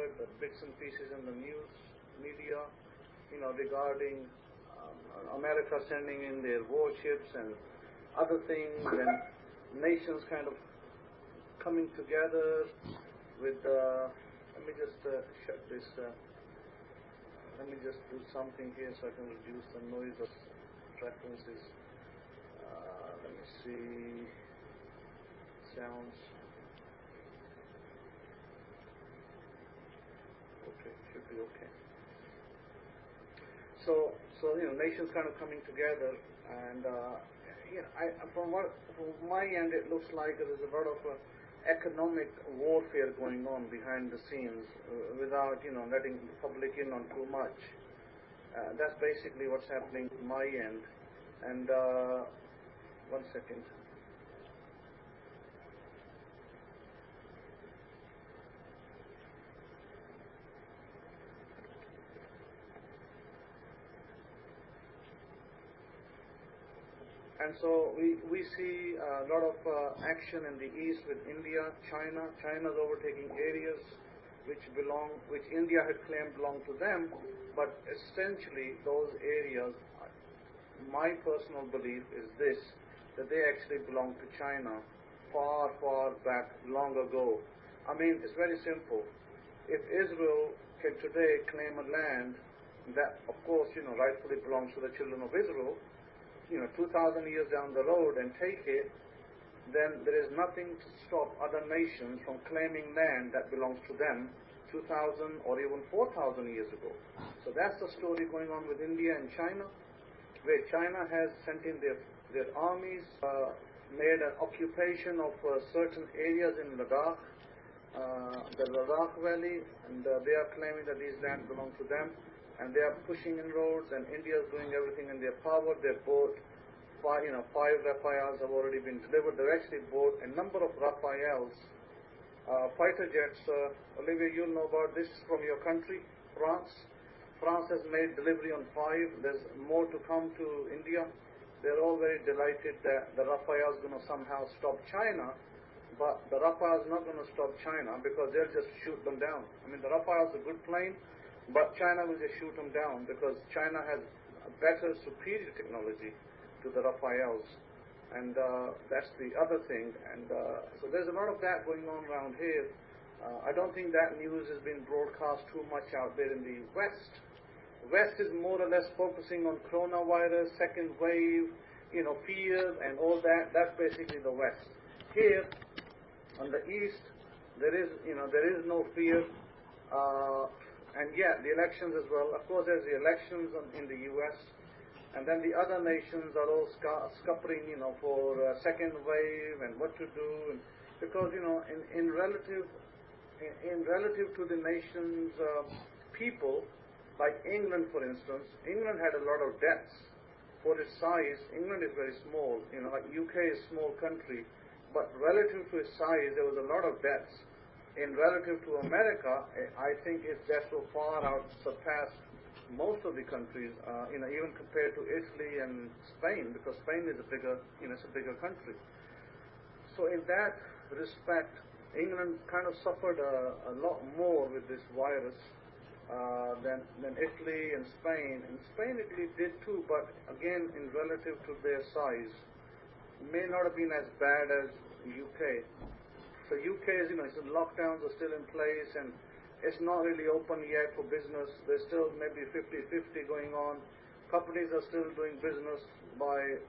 heard the bits and pieces in the news media, regarding America sending in their warships and other things, and nations kind of coming together with, let me just shut this, let me just do something here so I can reduce the noise of references. Let me see, sounds. Okay, should be okay. So nations kind of coming together, and from my end, it looks like there is a lot of economic warfare going on behind the scenes without letting the public in on too much. That's basically what's happening on my end. And 1 second. And so we see a lot of action in the east with India, China. China's overtaking areas which India had claimed belong to them, but essentially those areas, my personal belief is this, that they actually belong to China far, far back, long ago. I mean, it's very simple. If Israel can today claim a land that, of course, rightfully belongs to the children of Israel, 2,000 years down the road and take it, then there is nothing to stop other nations from claiming land that belongs to them 2,000 or even 4,000 years ago. So that's the story going on with India and China, where China has sent in their armies, made an occupation of certain areas in Ladakh, the Ladakh Valley, and they are claiming that these lands belong to them. And they are pushing inroads, and India is doing everything in their power. They've bought 5 Rafales have already been delivered. They've actually bought a number of Rafales, fighter jets. Olivia, you'll know about this from your country, France. France has made delivery on 5. There's more to come to India. They're all very delighted that the Rafale is going to somehow stop China, but the Rafale is not going to stop China because they'll just shoot them down. I mean, the Rafale is a good plane, but China will just shoot them down because China has a better, superior technology to the Rafales. And that's the other thing. And so there's a lot of that going on around here. I don't think that news has been broadcast too much out there in the West. The West is more or less focusing on coronavirus, second wave, fear and all that. That's basically the West. Here, on the East, there is no fear. And yeah, the elections as well. Of course, there's the elections in the U.S., and then the other nations are all scuppering, for second wave and what to do, and because in relative to the nation's people, like England, for instance, England had a lot of debts. For its size, England is very small. Like UK is a small country, but relative to its size, there was a lot of debts. In relative to America, I think its debts so far surpassed most of the countries, even compared to Italy and Spain, because Spain is a bigger country. So in that respect, England kind of suffered a lot more with this virus than Italy and Spain. And Spain, Italy did too, but again, in relative to their size, may not have been as bad as UK. So UK is, lockdowns are still in place, and it's not really open yet for business. There's still maybe 50-50 going on. Companies are still doing business by,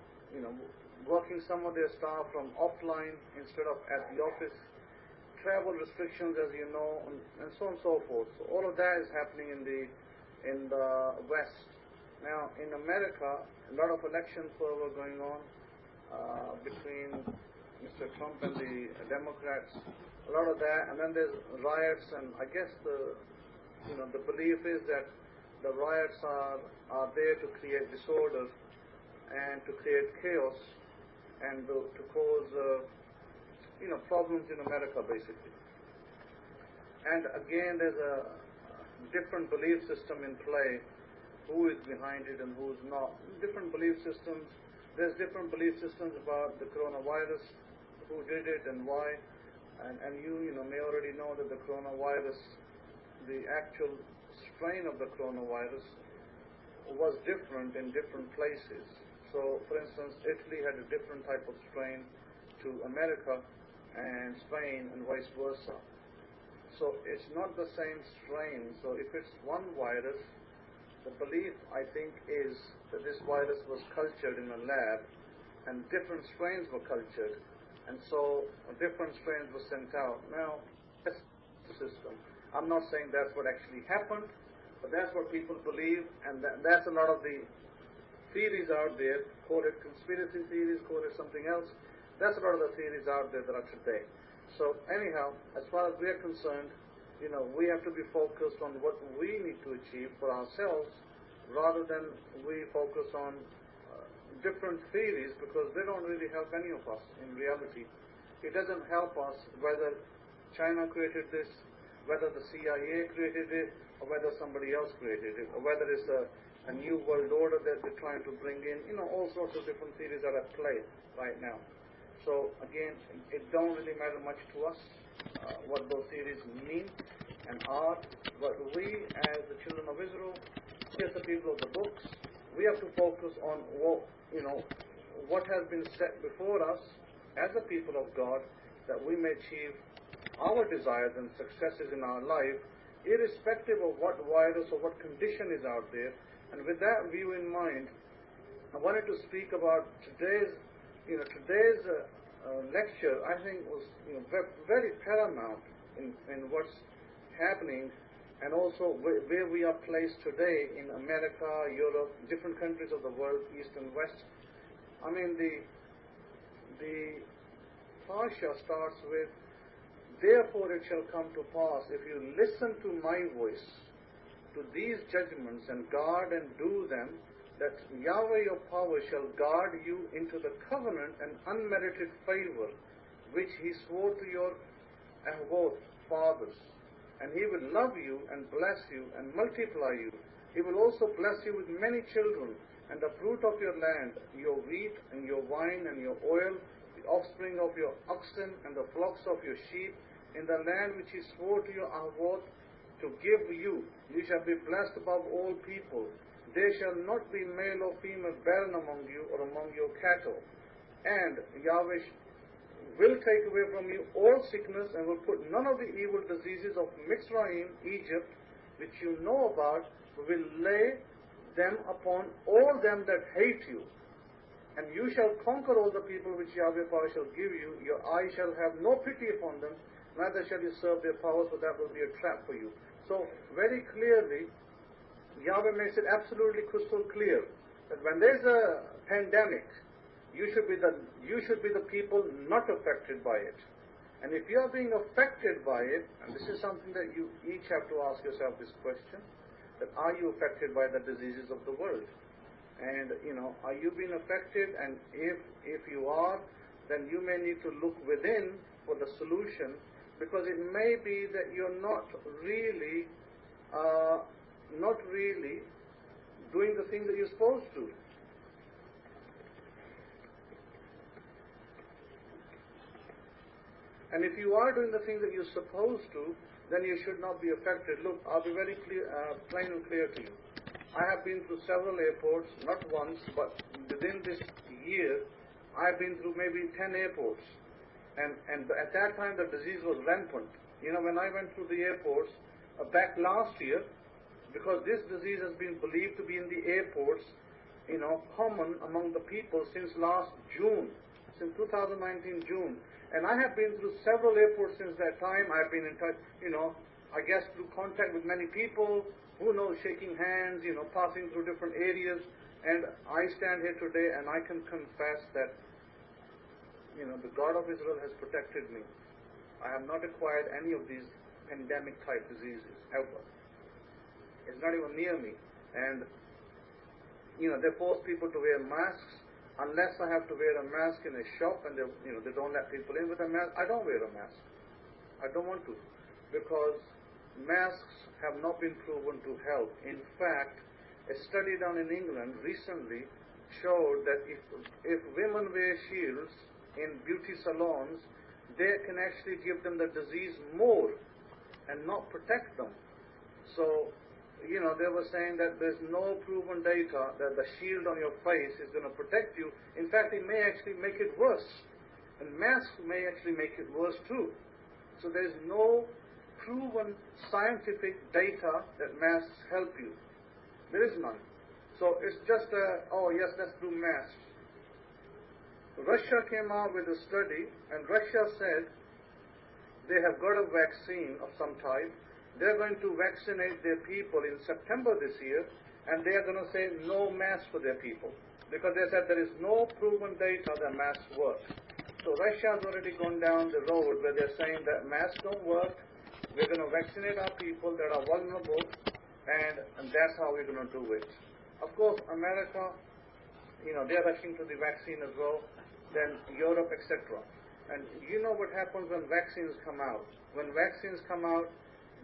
working some of their staff from offline instead of at the office. Travel restrictions, as you know, and so on and so forth. So all of that is happening in the West. Now, in America, a lot of election fervor going on between Mr. Trump and the Democrats, a lot of that, and then there's riots, and I guess the belief is that the riots are there to create disorder and to create chaos and to cause problems in America, basically. And again, there's a different belief system in play. Who is behind it and who's not? Different belief systems. There's different belief systems about the coronavirus, who did it and why, and you may already know that the coronavirus the actual strain of the coronavirus was different in different places. So, for instance, Italy had a different type of strain to America and Spain and vice versa. So it's not the same strain. So if it's one virus, the belief, I think, is that this virus was cultured in a lab and different strains were cultured, and so different strains were sent out. Now, that's the system. I'm not saying that's what actually happened, but that's what people believe, and that's a lot of the theories out there, call it conspiracy theories, call it something else. That's a lot of the theories out there that are today. So anyhow, as far as we are concerned, we have to be focused on what we need to achieve for ourselves rather than we focus on different theories, because they don't really help any of us in reality. It doesn't help us whether China created this, whether the CIA created it, or whether somebody else created it, or whether it's a new world order that they're trying to bring in. All sorts of different theories are at play right now. So again, it don't really matter much to us what those theories mean and are, but we as the children of Israel, as the people of the books, we have to focus on what has been set before us as a people of God, that we may achieve our desires and successes in our life, irrespective of what virus or what condition is out there. And with that view in mind, I wanted to speak about today's lecture. I think was very paramount in what's happening, and also where we are placed today in America, Europe, different countries of the world, East and West. I mean, the Parsha starts with, "Therefore it shall come to pass, if you listen to my voice, to these judgments, and guard and do them, that Yahweh your power shall guard you into the covenant and unmerited favor, which he swore to your fathers. And he will love you and bless you and multiply you. He will also bless you with many children, and the fruit of your land, your wheat and your wine and your oil, the offspring of your oxen and the flocks of your sheep, in the land which he swore to your avot to give you. You shall be blessed above all people. There shall not be male or female barren among you or among your cattle. And Yahweh will take away from you all sickness, and will put none of the evil diseases of Mitzrayim, Egypt, which you know about, will lay them upon all them that hate you. And you shall conquer all the people which Yahweh power shall give you. Your eye shall have no pity upon them, neither shall you serve their power, for that will be a trap for you." So very clearly, Yahweh makes it absolutely crystal clear that when there's a pandemic, you should be the people not affected by it. And if you are being affected by it, and this is something that you each have to ask yourself this question, that are you affected by the diseases of the world? And are you being affected? And if you are, then you may need to look within for the solution, because it may be that you're not really doing the thing that you're supposed to. And if you are doing the thing that you're supposed to, then you should not be affected. Look, I'll be very clear, plain and clear to you. I have been through several airports, not once, but within this year, I've been through maybe 10 airports. And at that time, the disease was rampant. When I went through the airports back last year, because this disease has been believed to be in the airports, common among the people since last June, since 2019 June. And I have been through several airports since that time. I've been in touch, I guess through contact with many people, who knows, shaking hands, passing through different areas. And I stand here today and I can confess that, the God of Israel has protected me. I have not acquired any of these pandemic type diseases, ever. It's not even near me. And, they force people to wear masks. Unless I have to wear a mask in a shop and they don't let people in with a mask, I don't wear a mask. I don't want to, because masks have not been proven to help. In fact, a study done in England recently showed that if women wear shields in beauty salons, they can actually give them the disease more and not protect them. So, they were saying that there's no proven data that the shield on your face is going to protect you. In fact, it may actually make it worse. And masks may actually make it worse too. So there's no proven scientific data that masks help you. There is none. So it's just yes, let's do masks. Russia came out with a study, and Russia said they have got a vaccine of some type. They're going to vaccinate their people in September this year, and they are going to say no masks for their people, because they said there is no proven data that masks work. So Russia has already gone down the road where they're saying that masks don't work, we're going to vaccinate our people that are vulnerable, and that's how we're going to do it. Of course, America, they're rushing to the vaccine as well, then Europe, etc. And you know what happens when vaccines come out. When vaccines come out,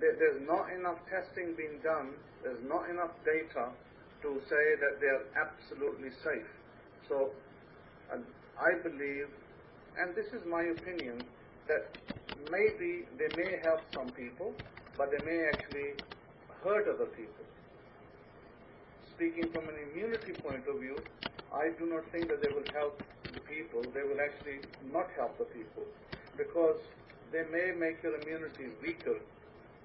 there's not enough testing being done, there's not enough data to say that they're absolutely safe. So I believe, and this is my opinion, that maybe they may help some people, but they may actually hurt other people. Speaking from an immunity point of view, I do not think that they will help the people. They will actually not help the people, because they may make your immunity weaker,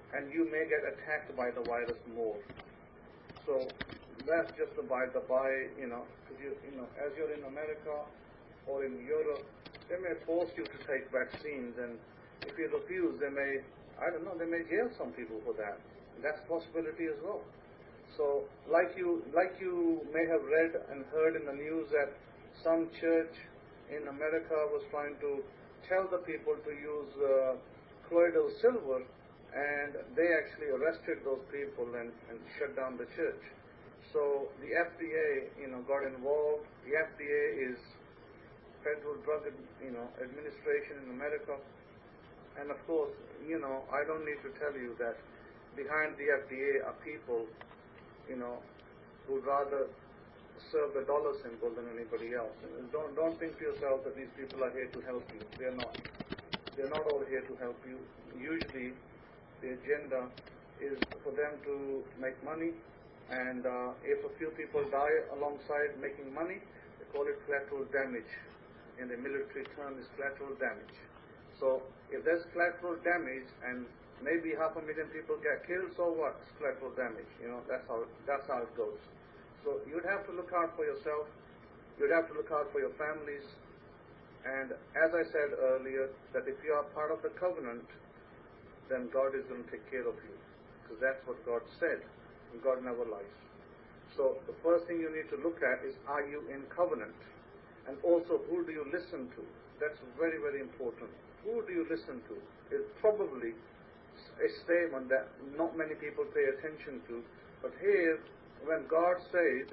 and you may get attacked by the virus more. So that's just a by the by, because as you're in America or in Europe, they may force you to take vaccines, and if you refuse, they may jail some people for that. That's a possibility as well. So, like you may have read and heard in the news that some church in America was trying to tell the people to use colloidal silver, and they actually arrested those people and shut down the church. So the FDA, got involved. The FDA is Federal Drug, Administration in America, and of course, I don't need to tell you that behind the FDA are people, who'd rather serve the dollar symbol than anybody else. And don't think to yourself that these people are here to help you. They're not. They're not all here to help you. Usually, the agenda is for them to make money, and if a few people die alongside making money, they call it collateral damage. In the military term, is collateral damage. So if there's collateral damage and maybe 500,000 people get killed, so what? It's collateral damage. That's how it goes. So you'd have to look out for yourself. You'd have to look out for your families. And as I said earlier, that if you are part of the covenant, then God is going to take care of you, because that's what God said. And God never lies. So the first thing you need to look at is, are you in covenant? And also, who do you listen to? That's very, very important. Who do you listen to is probably a statement that not many people pay attention to. But here, when God says,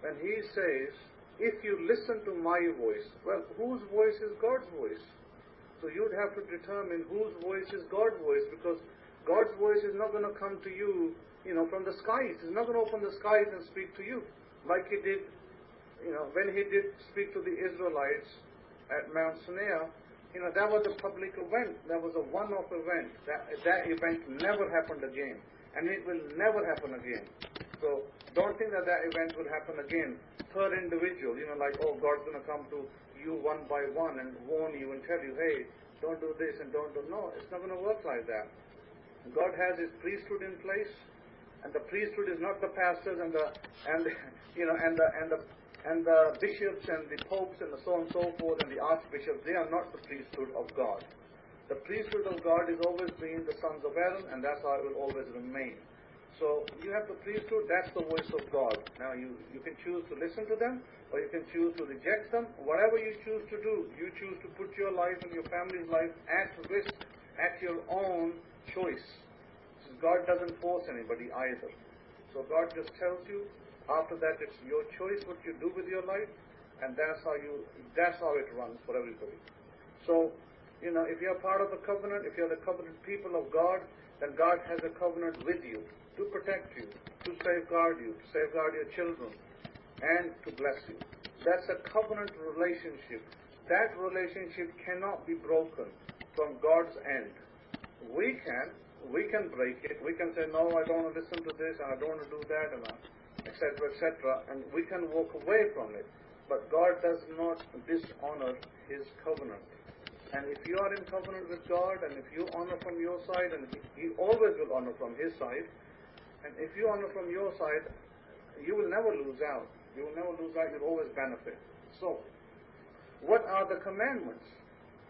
when He says, if you listen to my voice, well, whose voice is God's voice? So you'd have to determine whose voice is God's voice, because God's voice is not going to come to you, from the skies. He's not going to open the skies and speak to you like He did, when He did speak to the Israelites at Mount Sinai. That was a public event. That was a one-off event. That event never happened again, and it will never happen again. So don't think that event will happen again per individual. Like, oh, God's going to come to you one by one and warn you and tell you, hey, don't do this and don't do. No, it's not going to work like that. God has His priesthood in place, and the priesthood is not the pastors and the bishops and the popes and the so on and so forth and the archbishops. They are not the priesthood of God. The priesthood of God is always been the sons of Aaron, and that's how it will always remain. So you have the priesthood, that's the voice of God. Now you can choose to listen to them, or you can choose to reject them. Whatever you choose to do, you choose to put your life and your family's life at risk at your own choice. God doesn't force anybody either. So God just tells you. After that, it's your choice what you do with your life, and that's how it runs for everybody. So, if you're part of the covenant, if you're the covenant people of God, then God has a covenant with you to protect you, to safeguard your children, and to bless you. That's a covenant relationship. That relationship cannot be broken from God's end. We we can break it. We can say, no, I don't want to listen to this, and I don't want to do that, and etc., and we can walk away from it. But God does not dishonor His covenant. And if you are in covenant with God, and if you honor from your side, and He always will honor from His side, and if you honor from your side, you will never lose out. You will never lose out. You'll always benefit. So, what are the commandments?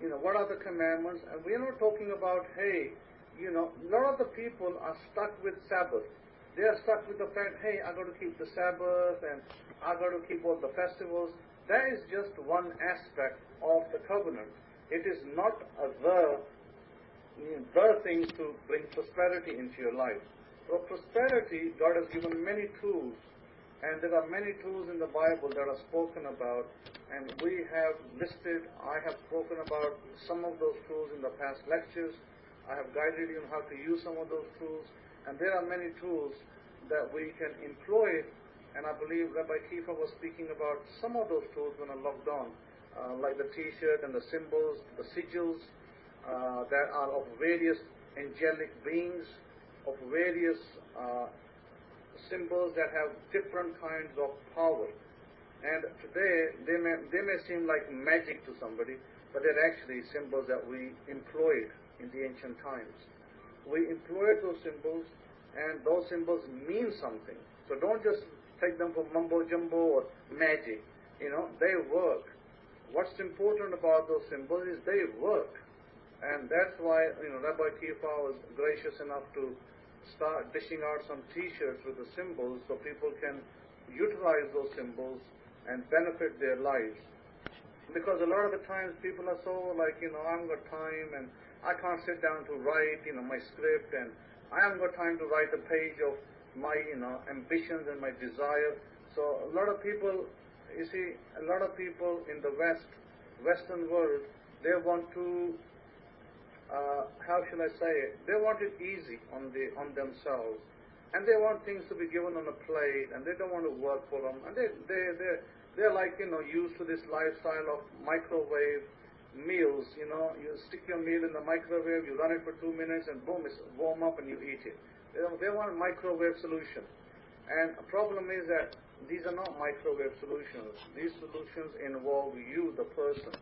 What are the commandments? And we are not talking about, hey, a lot of the people are stuck with Sabbath. They are stuck with the fact, hey, I got to keep the Sabbath, and I got to keep all the festivals. That is just one aspect of the covenant. It is not the things to bring prosperity into your life. For prosperity, God has given many tools, and there are many tools in the Bible that are spoken about, and we have listed, I have spoken about some of those tools in the past lectures. I have guided you on how to use some of those tools, and there are many tools that we can employ, and I believe Rabbi Kefa was speaking about some of those tools when I logged on, like the t-shirt and the symbols, the sigils that are of various angelic beings, of various symbols that have different kinds of power. And today, they may seem like magic to somebody, but they're actually symbols that we employed in the ancient times. We employed those symbols, and those symbols mean something. So don't just take them for mumbo-jumbo or magic. They work. What's important about those symbols is they work. And that's why, Rabbi Kefa was gracious enough to start dishing out some t-shirts with the symbols so people can utilize those symbols and benefit their lives. Because a lot of the times people are so like, I haven't got time, and I can't sit down to write, my script, and I haven't got time to write a page of my, ambitions and my desire. So a lot of people, a lot of people in the Western world, they want to, how shall I say it? They want it easy on themselves, and they want things to be given on a plate, and they don't want to work for them, and they're like used to this lifestyle of microwave meals. You stick your meal in the microwave, you run it for 2 minutes, and boom, it's warm up and you eat it. They want a microwave solution, and the problem is that these are not microwave solutions. These solutions involve you, the person,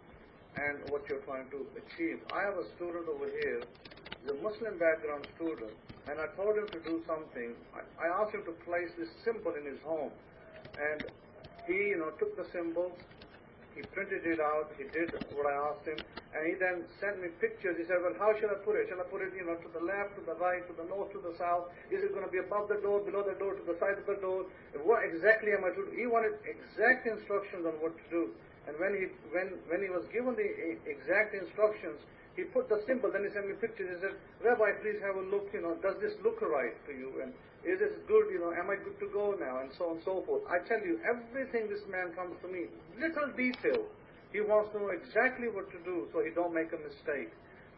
and what you're trying to achieve. I have a student over here, he's a Muslim background student, and I told him to do something. I asked him to place this symbol in his home, and he, took the symbol, he printed it out, he did what I asked him, and he then sent me pictures. He said, well, how shall I put it? Shall I put it, to the left, to the right, to the north, to the south? Is it going to be above the door, below the door, to the side of the door? What exactly am I to do? He wanted exact instructions on what to do. And when he was given the exact instructions, he put the symbol, then he sent me pictures. He said, Rabbi, please have a look, does this look right to you? And is this good, am I good to go now? And so on and so forth. I tell you, everything this man comes to me, little detail. He wants to know exactly what to do so he don't make a mistake.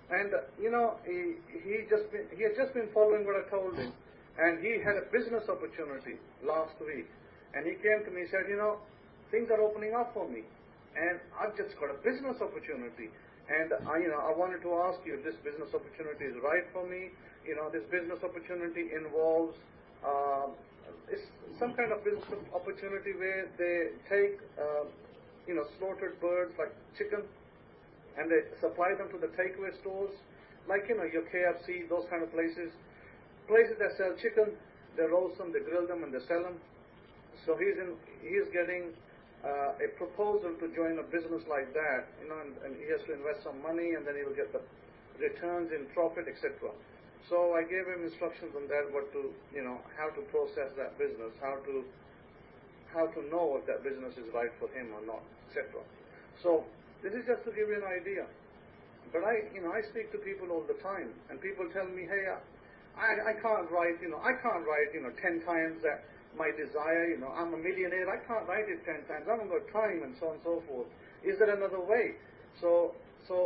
And, he had just been following what I told him. And he had a business opportunity last week. And he came to me and said, things are opening up for me. And I've just got a business opportunity. And I wanted to ask you if this business opportunity is right for me. This business opportunity involves it's some kind of business opportunity where they take slaughtered birds like chicken, and they supply them to the takeaway stores, like your KFC, those kind of places that sell chicken. They roast them, they grill them, and they sell them. So he's getting a proposal to join a business like that, and he has to invest some money, and then he will get the returns in profit, etc. So I gave him instructions on that, how to process that business, how to know if that business is right for him or not, etc. So this is just to give you an idea. But I speak to people all the time, and people tell me, hey, I can't write, 10 times that my desire, I'm a millionaire, I can't write it 10 times, I haven't got time, and so on and so forth. Is there another way? So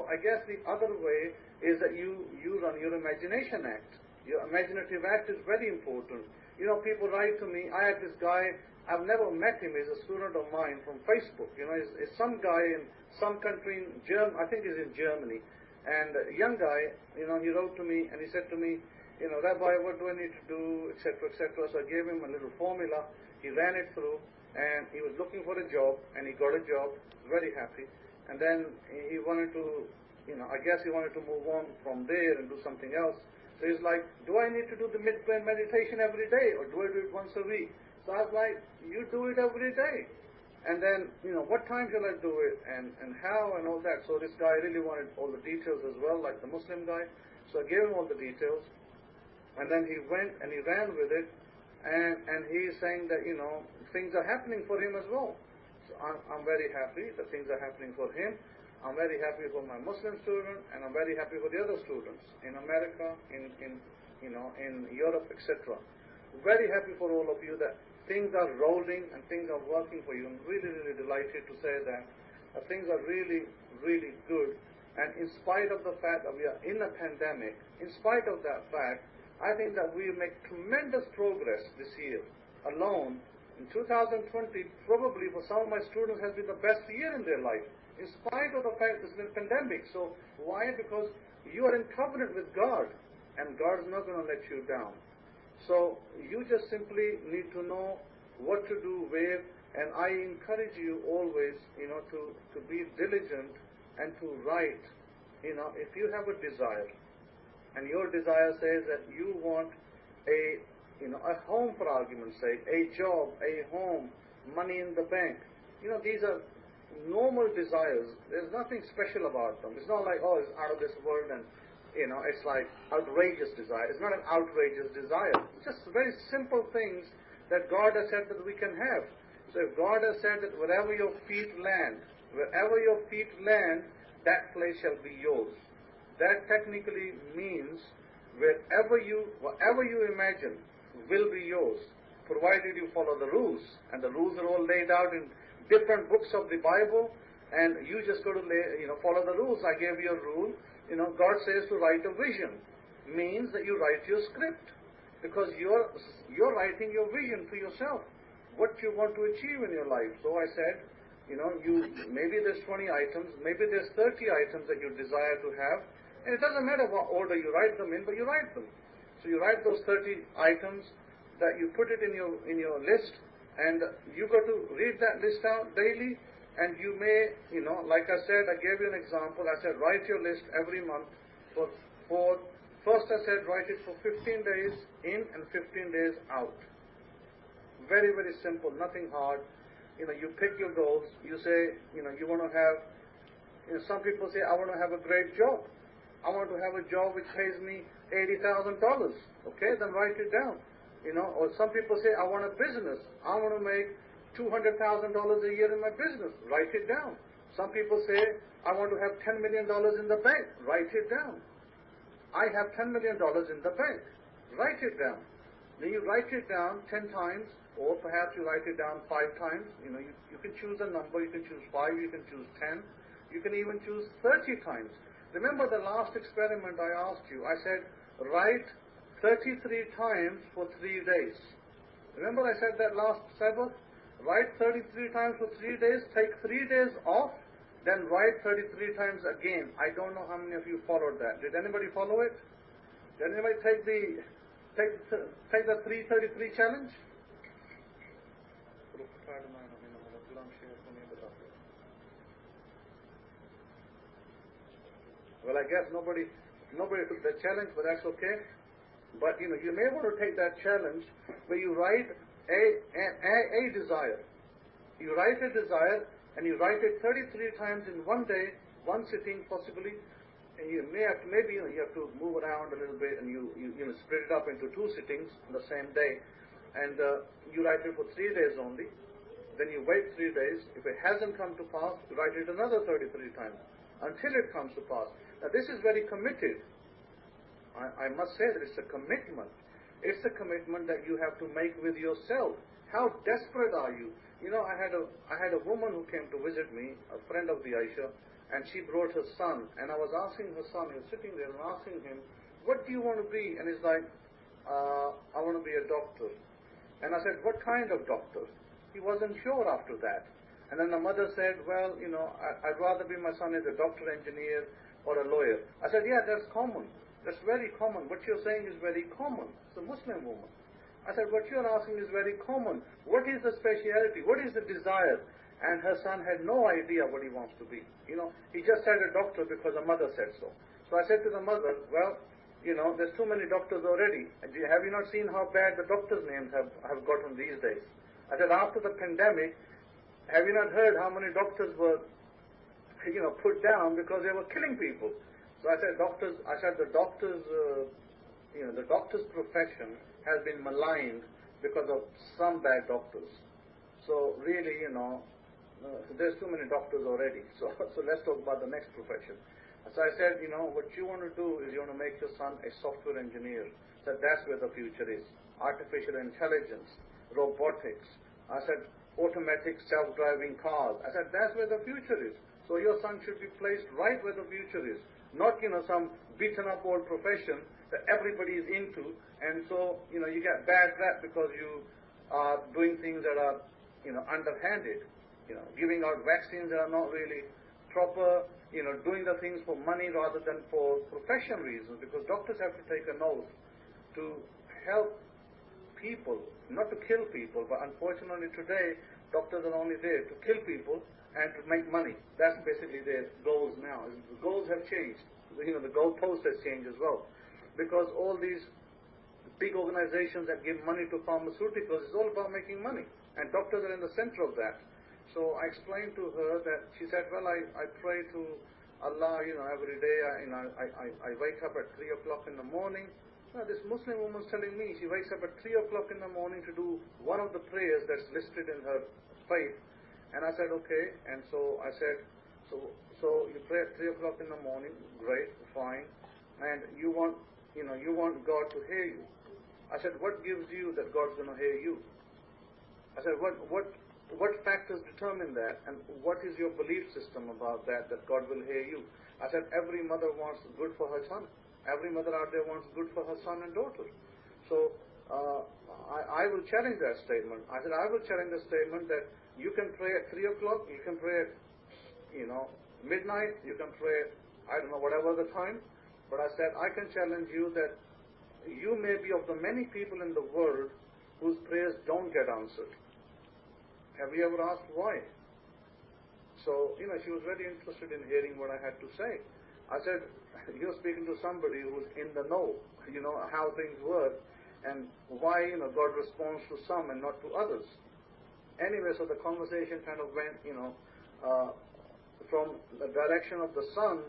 I guess the other way is that you run your imagination act. Your imaginative act is very important. People write to me, I had this guy, I've never met him, he's a student of mine from Facebook. He's some guy in some country in I think he's in Germany. And a young guy, he wrote to me and he said to me, Rabbi, what do I need to do, etc., etc. So I gave him a little formula. He ran it through, and he was looking for a job, and he got a job, very happy. And then he wanted to, I guess he wanted to move on from there and do something else. So he's like, do I need to do the mid-prayer meditation every day, or do I do it once a week? So I was like, you do it every day. And then, what time shall I do it, and how, and all that. So this guy really wanted all the details as well, like the Muslim guy. So I gave him all the details. And then he went and he ran with it, and he's saying that, things are happening for him as well. So I'm very happy that things are happening for him. I'm very happy for my Muslim student, and I'm very happy for the other students in America, in Europe, etc. Very happy for all of you that things are rolling and things are working for you. I'm really, really delighted to say that things are really, really good. And in spite of the fact that we are in a pandemic, in spite of that fact, I think that we make tremendous progress this year alone. In 2020, probably for some of my students has been the best year in their life, in spite of the fact there's been a pandemic. So why? Because you are in covenant with God, and God is not going to let you down. So you just simply need to know what to do, where, and I encourage you always, to be diligent and to write. If you have a desire, and your desire says that you want a home, for argument's sake, a job, a home, money in the bank, these are normal desires. There's nothing special about them. It's not like, oh, it's out of this world and, it's like outrageous desire. It's not an outrageous desire. It's just very simple things that God has said that we can have. So if God has said that wherever your feet land, that place shall be yours. That technically means whatever you imagine will be yours, provided you follow the rules. And the rules are all laid out in different books of the Bible, and you just got to follow the rules. I gave you a rule. God says to write a vision, means that you write your script, because you're writing your vision for yourself, what you want to achieve in your life. So I said, maybe there's 20 items, maybe there's 30 items that you desire to have, and it doesn't matter what order you write them in, but you write them. So you write those 30 items, that you put it in your list, and you got to read that list out daily. And you may, like I said, I gave you an example. I said, write your list every month first I said, write it for 15 days in and 15 days out. Very, very simple, nothing hard. You pick your goals. You say, you want to have, some people say, I want to have a great job. I want to have a job which pays me $80,000. Okay, then write it down. Or some people say, I want a business. I want to make $200,000 a year in my business. Write it down. Some people say, I want to have $10 million in the bank. Write it down. I have $10 million in the bank. Write it down. Then you write it down 10 times, or perhaps you write it down 5 times. You can choose a number. You can choose 5. You can choose 10. You can even choose 30 times. Remember the last experiment I asked you. I said, write 33 times for 3 days. Remember I said that last Sabbath? Write 33 times for 3 days, take 3 days off, then write 33 times again. I don't know how many of you followed that. Did anybody follow it? Did anybody take the 333 challenge? Well, I guess nobody took the challenge, but that's okay. But you may want to take that challenge where you write a desire. You write a desire, and you write it 33 times in one day, one sitting possibly. And you may have you have to move around a little bit, and you split it up into 2 sittings on the same day, and you write it for 3 days only. Then you wait 3 days. If it hasn't come to pass, you write it another 33 times until it comes to pass. Now this is very committed. I must say that it's a commitment. It's a commitment that you have to make with yourself. How desperate are you? I had a woman who came to visit me, a friend of the Aisha, and she brought her son. And I was asking her son, he was sitting there, and asking him, what do you want to be? And he's like, I want to be a doctor. And I said, what kind of doctor? He wasn't sure after that. And then the mother said, well, I'd rather be my son as a doctor, engineer, or a lawyer. I said, yeah, that's common. That's very common. What you're saying is very common. It's a Muslim woman. I said, what you're asking is very common. What is the speciality? What is the desire? And her son had no idea what he wants to be. He just said a doctor because the mother said so. So I said to the mother, well, there's too many doctors already. Have you not seen how bad the doctors' names have gotten these days? I said, after the pandemic, have you not heard how many doctors were, put down because they were killing people? So I said, the doctor's profession has been maligned because of some bad doctors. So really, there's too many doctors already. So let's talk about the next profession. So I said, what you want to do is you want to make your son a software engineer. So that's where the future is. Artificial intelligence, robotics. I said, automatic self-driving cars. I said, that's where the future is. So your son should be placed right where the future is. Not, some beaten up old profession that everybody is into, and so, you get bad rap because you are doing things that are, underhanded, giving out vaccines that are not really proper, doing the things for money rather than for profession reasons, because doctors have to take an oath to help people, not to kill people, but unfortunately today, doctors are only there to kill people and to make money. That's basically their goals now. The goals have changed. The goalpost has changed as well. Because all these big organizations that give money to pharmaceuticals is all about making money. And doctors are in the center of that. So I explained to her that, she said, well, I pray to Allah, every day. I wake up at 3 o'clock in the morning. Now, this Muslim woman's telling me she wakes up at 3 o'clock in the morning to do one of the prayers that's listed in her faith. And I said, okay. And so I said, so you pray at 3 o'clock in the morning. Great, fine. And you want God to hear you. I said, what gives you that God's going to hear you? I said, what factors determine that, and what is your belief system about that God will hear you? I said, every mother wants good for her son. Every mother out there wants good for her son and daughter. So I will challenge that statement. I said, I will challenge the statement that you can pray at 3 o'clock, you can pray at, midnight, you can pray, I don't know, whatever the time. But I said, I can challenge you that you may be of the many people in the world whose prayers don't get answered. Have you ever asked why? So, she was very interested in hearing what I had to say. I said, you're speaking to somebody who's in the know, how things work, and why, God responds to some and not to others. Anyway, so the conversation kind of went, from the direction of the son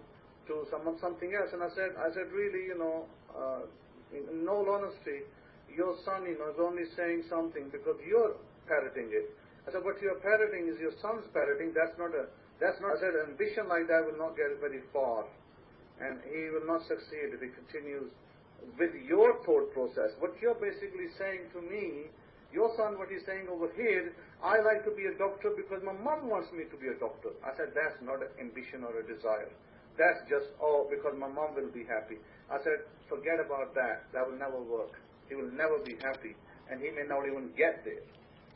to something else. And I said, really, in all honesty, your son, is only saying something because you're parroting it. I said, what you're parroting is your son's parroting. I said, ambition like that will not get very far. And he will not succeed if he continues with your thought process. What you're basically saying to me, your son, what he's saying over here, I like to be a doctor because my mom wants me to be a doctor. I said, that's not an ambition or a desire. That's just, because my mom will be happy. I said, forget about that. That will never work. He will never be happy. And he may not even get there.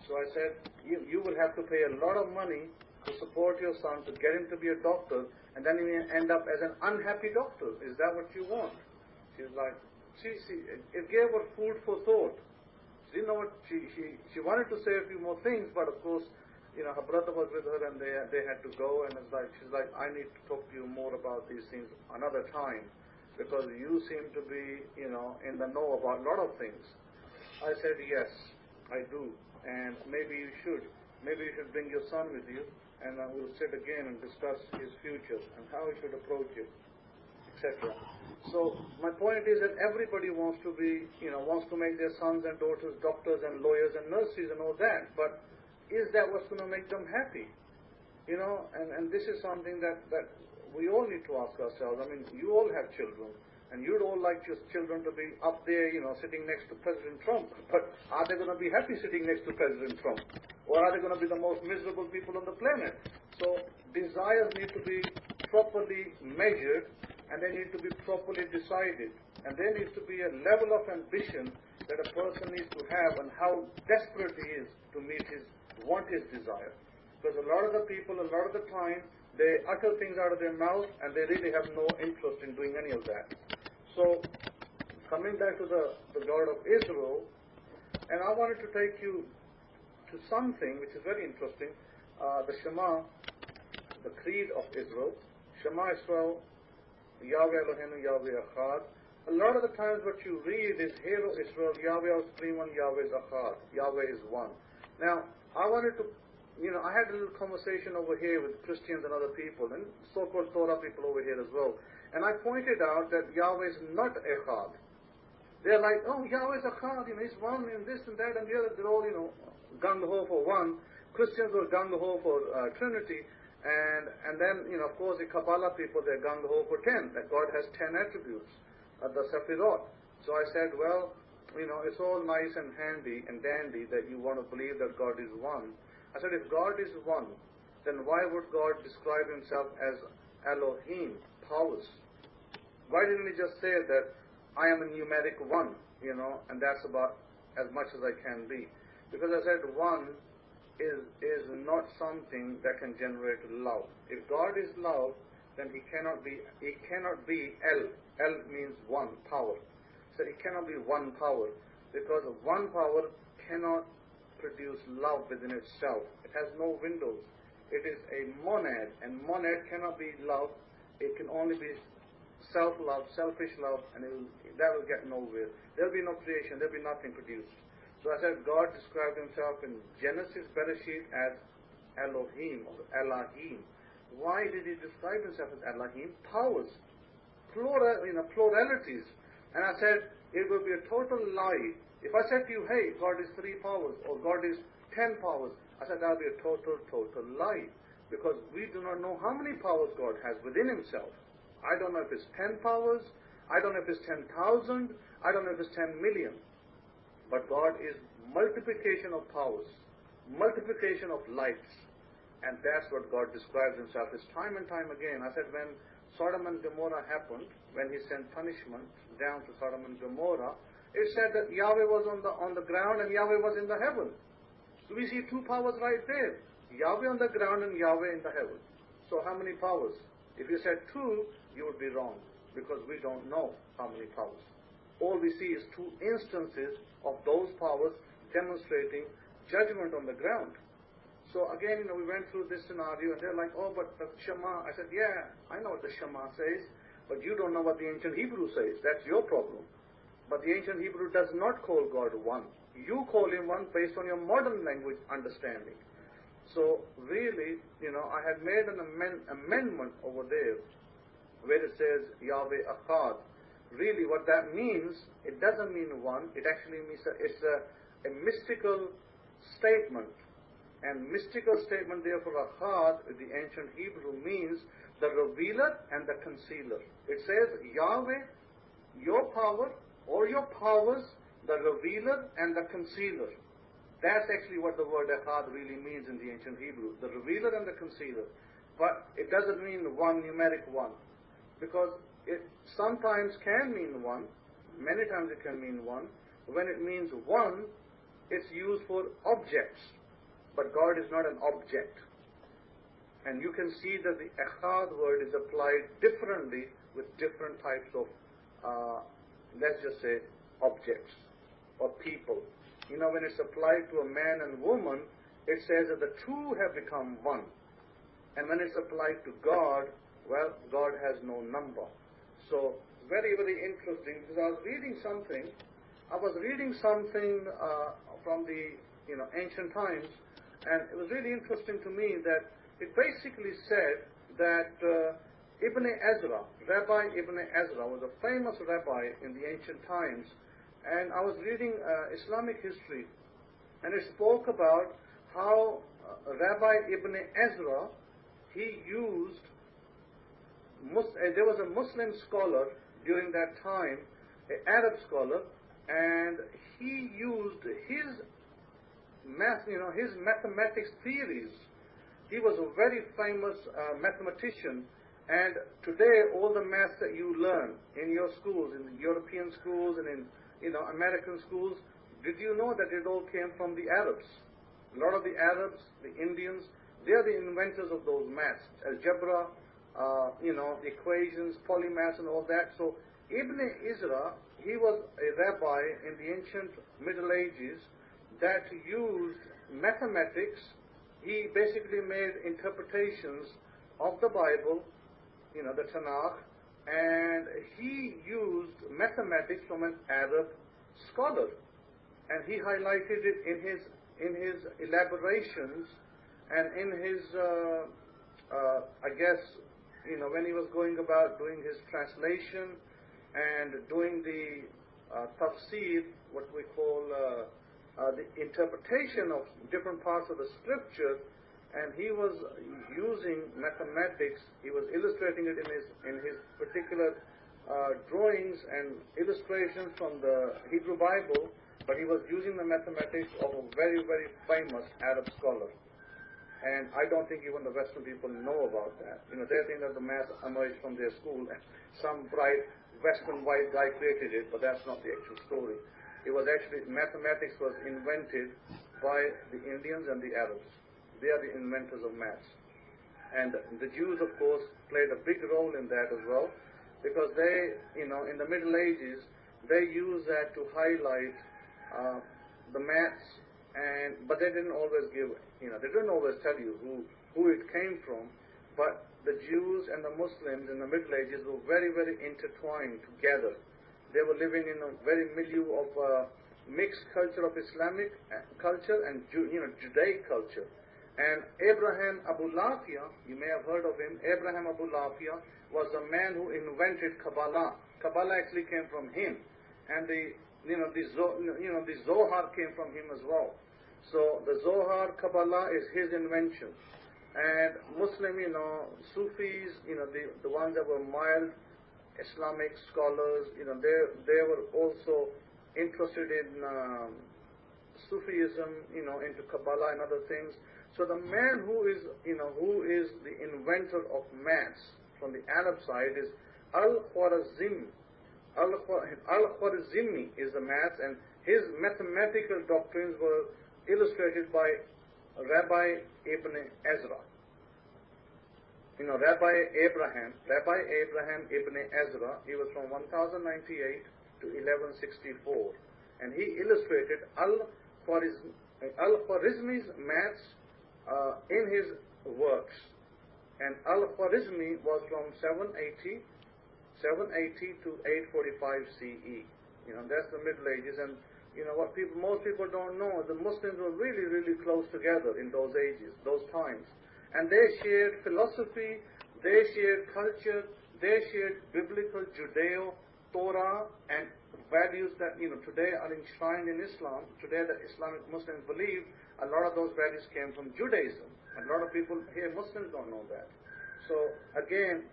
So I said, you will have to pay a lot of money to support your son, to get him to be a doctor, and then he may end up as an unhappy doctor. Is that what you want? She was like, it gave her food for thought. She didn't know what, she wanted to say a few more things, but of course, her brother was with her and they had to go, and she's like, I need to talk to you more about these things another time, because you seem to be, in the know about a lot of things. I said, yes, I do, and maybe you should. Maybe you should bring your son with you, and we'll sit again and discuss his future and how he should approach it, etc. So my point is that everybody wants to be, wants to make their sons and daughters doctors and lawyers and nurses and all that, but is that what's going to make them happy? And this is something that we all need to ask ourselves. I mean, you all have children, and you'd all like your children to be up there, sitting next to President Trump, but are they going to be happy sitting next to President Trump? Or are they going to be the most miserable people on the planet? So desires need to be properly measured, and they need to be properly decided. And there needs to be a level of ambition that a person needs to have, and how desperate he is to want his desire. Because a lot of the people, a lot of the time, they utter things out of their mouth, and they really have no interest in doing any of that. So, coming back to the God of Israel, and I wanted to take you to something which is very interesting, the Shema, the creed of Israel. Shema Israel, Yahweh Eloheinu, Yahweh Echad. A lot of the times what you read is, Hear, O Israel, Yahweh is Supreme One, Yahweh is Echad, Yahweh is one. Now, I wanted to, I had a little conversation over here with Christians and other people, and so-called Torah people over here as well. And I pointed out that Yahweh is not Echad. They're like, oh, Yahweh is Echad, he's one, and this and that and the other. They're all, gung-ho for one. Christians were gung-ho for Trinity. And then, of course, the Kabbalah people, they're gung-ho for 10, that God has 10 attributes, the Sephirot. So I said, well, it's all nice and handy and dandy that you want to believe that God is one. I said, if God is one, then why would God describe himself as Elohim, powers? Why didn't he just say that I am a numeric one, and that's about as much as I can be? Because I said one is not something that can generate love. If God is love, then he cannot be El. El means one, power. So it cannot be one power, because one power cannot produce love within itself. It has no windows. It is a monad, and monad cannot be love. It can only be self-love, selfish love, and that will get nowhere. There will be no creation. There will be nothing produced. So I said God described himself in Genesis, Bereshit as Elohim or Elohim. Why did he describe himself as Elohim? Powers, pluralities. And I said it would be a total lie. If I said to you, hey, God is 3 powers or God is 10 powers, I said that would be a total lie, because we do not know how many powers God has within himself. I don't know if it's 10 powers, I don't know if it's 10,000, I don't know if it's 10 million. But God is multiplication of powers, multiplication of lights. And that's what God describes himself as time and time again. I said when Sodom and Gomorrah happened, when he sent punishment down to Sodom and Gomorrah, it said that Yahweh was on the ground and Yahweh was in the heaven. So we see 2 powers right there. Yahweh on the ground and Yahweh in the heaven. So how many powers? If you said 2, you would be wrong, because we don't know how many powers. All we see is 2 instances of those powers demonstrating judgment on the ground. So again, we went through this scenario, and they're like, oh, but the Shema. I said, yeah, I know what the Shema says, but you don't know what the ancient Hebrew says. That's your problem. But the ancient Hebrew does not call God one. You call him one based on your modern language understanding. So really, I had made an amendment over there where it says Yahweh Echad. Really what that means, it doesn't mean one, it actually means it's a mystical statement. And mystical statement therefore Echad, the ancient Hebrew, means the revealer and the concealer. It says Yahweh, your power or your powers, the revealer and the concealer. That's actually what the word Echad really means in the ancient Hebrew, the revealer and the concealer. But it doesn't mean one, numeric one, because it sometimes can mean one, many times it can mean one. When it means one, it's used for objects, but God is not an object. And you can see that the Echad word is applied differently with different types of, let's just say, objects or people. When it's applied to a man and woman, it says that the 2 have become one. And when it's applied to God, well, God has no number. So, very, very interesting, because I was reading something from the, ancient times, and it was really interesting to me that it basically said that Ibn Ezra, Rabbi Ibn Ezra, was a famous rabbi in the ancient times, and I was reading Islamic history, and it spoke about how Rabbi Ibn Ezra, he used, there was a Muslim scholar during that time, an Arab scholar, and he used his his mathematics theories. He was a very famous mathematician, and today all the maths that you learn in your schools, in the European schools and in American schools, did you know that it all came from the Arabs? A lot of the Arabs, the Indians, they are the inventors of those maths, algebra, the equations, polymaths and all that. So Ibn Ezra, he was a rabbi in the ancient Middle Ages that used mathematics. He basically made interpretations of the Bible, the Tanakh, and he used mathematics from an Arab scholar, and he highlighted it in his elaborations and in his, when he was going about doing his translation and doing the tafsir, what we call the interpretation of different parts of the scripture, and he was using mathematics. He was illustrating it in his particular drawings and illustrations from the Hebrew Bible, but he was using the mathematics of a very, very famous Arab scholar. And I don't think even the Western people know about that. They think that the math emerged from their school and some bright Western white guy created it, but that's not the actual story. It was actually, mathematics was invented by the Indians and the Arabs. They are the inventors of maths. And the Jews, of course, played a big role in that as well, because they, in the Middle Ages, they used that to highlight the maths, but they didn't always give, they didn't always tell you who it came from, but the Jews and the Muslims in the Middle Ages were very, very intertwined together. They were living in a very milieu of mixed culture of Islamic culture and Judaic culture. And Abraham Abu Lafia, you may have heard of him, Abraham Abu Lafia was a man who invented Kabbalah. Kabbalah actually came from him, and the Zohar came from him as well. So the Zohar, Kabbalah is his invention. And Muslim, Sufis, the ones that were mild Islamic scholars, they were also interested in Sufism, into Kabbalah and other things. So the man who is the inventor of maths from the Arab side is Al-Khwarizmi. Al-Khwarizmi is the maths, and his mathematical doctrines were illustrated by Rabbi Ibn Ezra. Rabbi Abraham Ibn Ezra, he was from 1098 to 1164, and he illustrated Al-Khwarizmi's maths in his works. And Al-Khwarizmi was from 780 to 845 CE. That's the Middle Ages, and what most people don't know is the Muslims were really, really close together in those ages, those times. And they shared philosophy, they shared culture, they shared biblical Judeo, Torah, and values that, today are enshrined in Islam. Today the Islamic Muslims believe a lot of those values came from Judaism. And a lot of people here, Muslims, don't know that. So, again,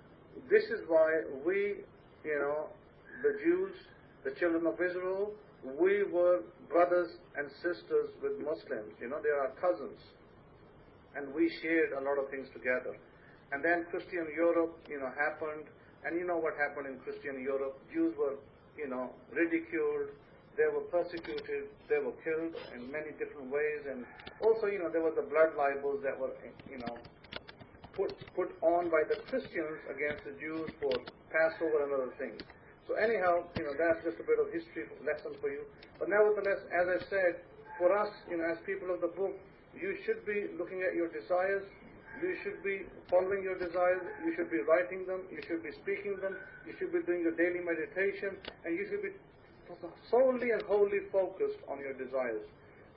this is why we, the Jews, the children of Israel, we were brothers and sisters with Muslims. They are cousins. And we shared a lot of things together. And then Christian Europe, happened. And you know what happened in Christian Europe. Jews were, ridiculed. They were persecuted. They were killed in many different ways. And also, there were the blood libels that were, put on by the Christians against the Jews for Passover and other things. So anyhow, that's just a bit of history lesson for you. But nevertheless, as I said, for us, as people of the book, you should be looking at your desires. You should be following your desires. You should be writing them. You should be speaking them. You should be doing your daily meditation. And you should be solely and wholly focused on your desires.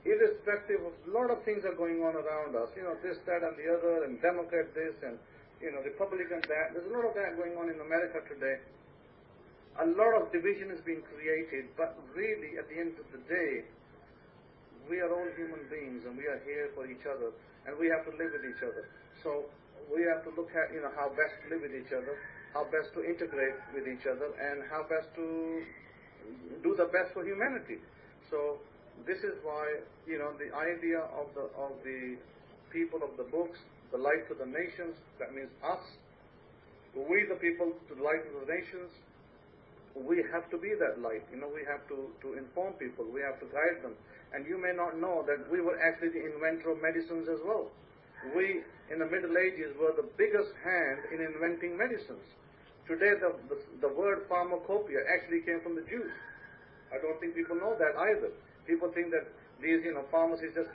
Irrespective of a lot of things are going on around us. This, that, and the other, and Democrat this, and, Republican that. There's a lot of that going on in America today. A lot of division is being created, but really, at the end of the day, we are all human beings, and we are here for each other, and we have to live with each other. So we have to look at, how best to live with each other, how best to integrate with each other, and how best to do the best for humanity. So this is why, the idea of the people of the books, the light to the nations, that means us, we the people to the light of the nations, we have to be that light. We have to inform people, we have to guide them. And you may not know that we were actually the inventor of medicines as well. We, in the Middle Ages, were the biggest hand in inventing medicines. Today, the word pharmacopoeia actually came from the Jews. I don't think people know that either. People think that these, pharmacies just,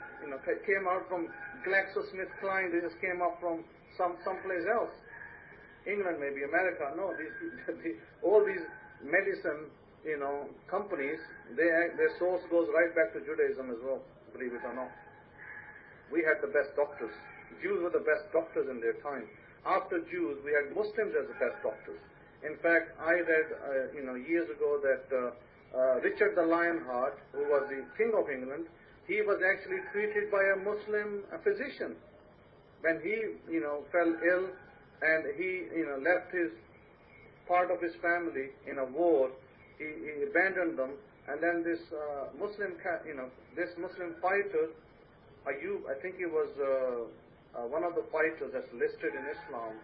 came out from GlaxoSmithKline. They just came up from someplace else. England, maybe America. No, all these medicine, companies, their source goes right back to Judaism as well, believe it or not. We had the best doctors. Jews were the best doctors in their time. After Jews, we had Muslims as the best doctors. In fact, I read, years ago that Richard the Lionheart, who was the King of England, he was actually treated by a Muslim physician. When he, fell ill and he, left his part of his family in a war, he abandoned them, and then this Muslim fighter, Ayub, I think he was one of the fighters that's listed in Islam,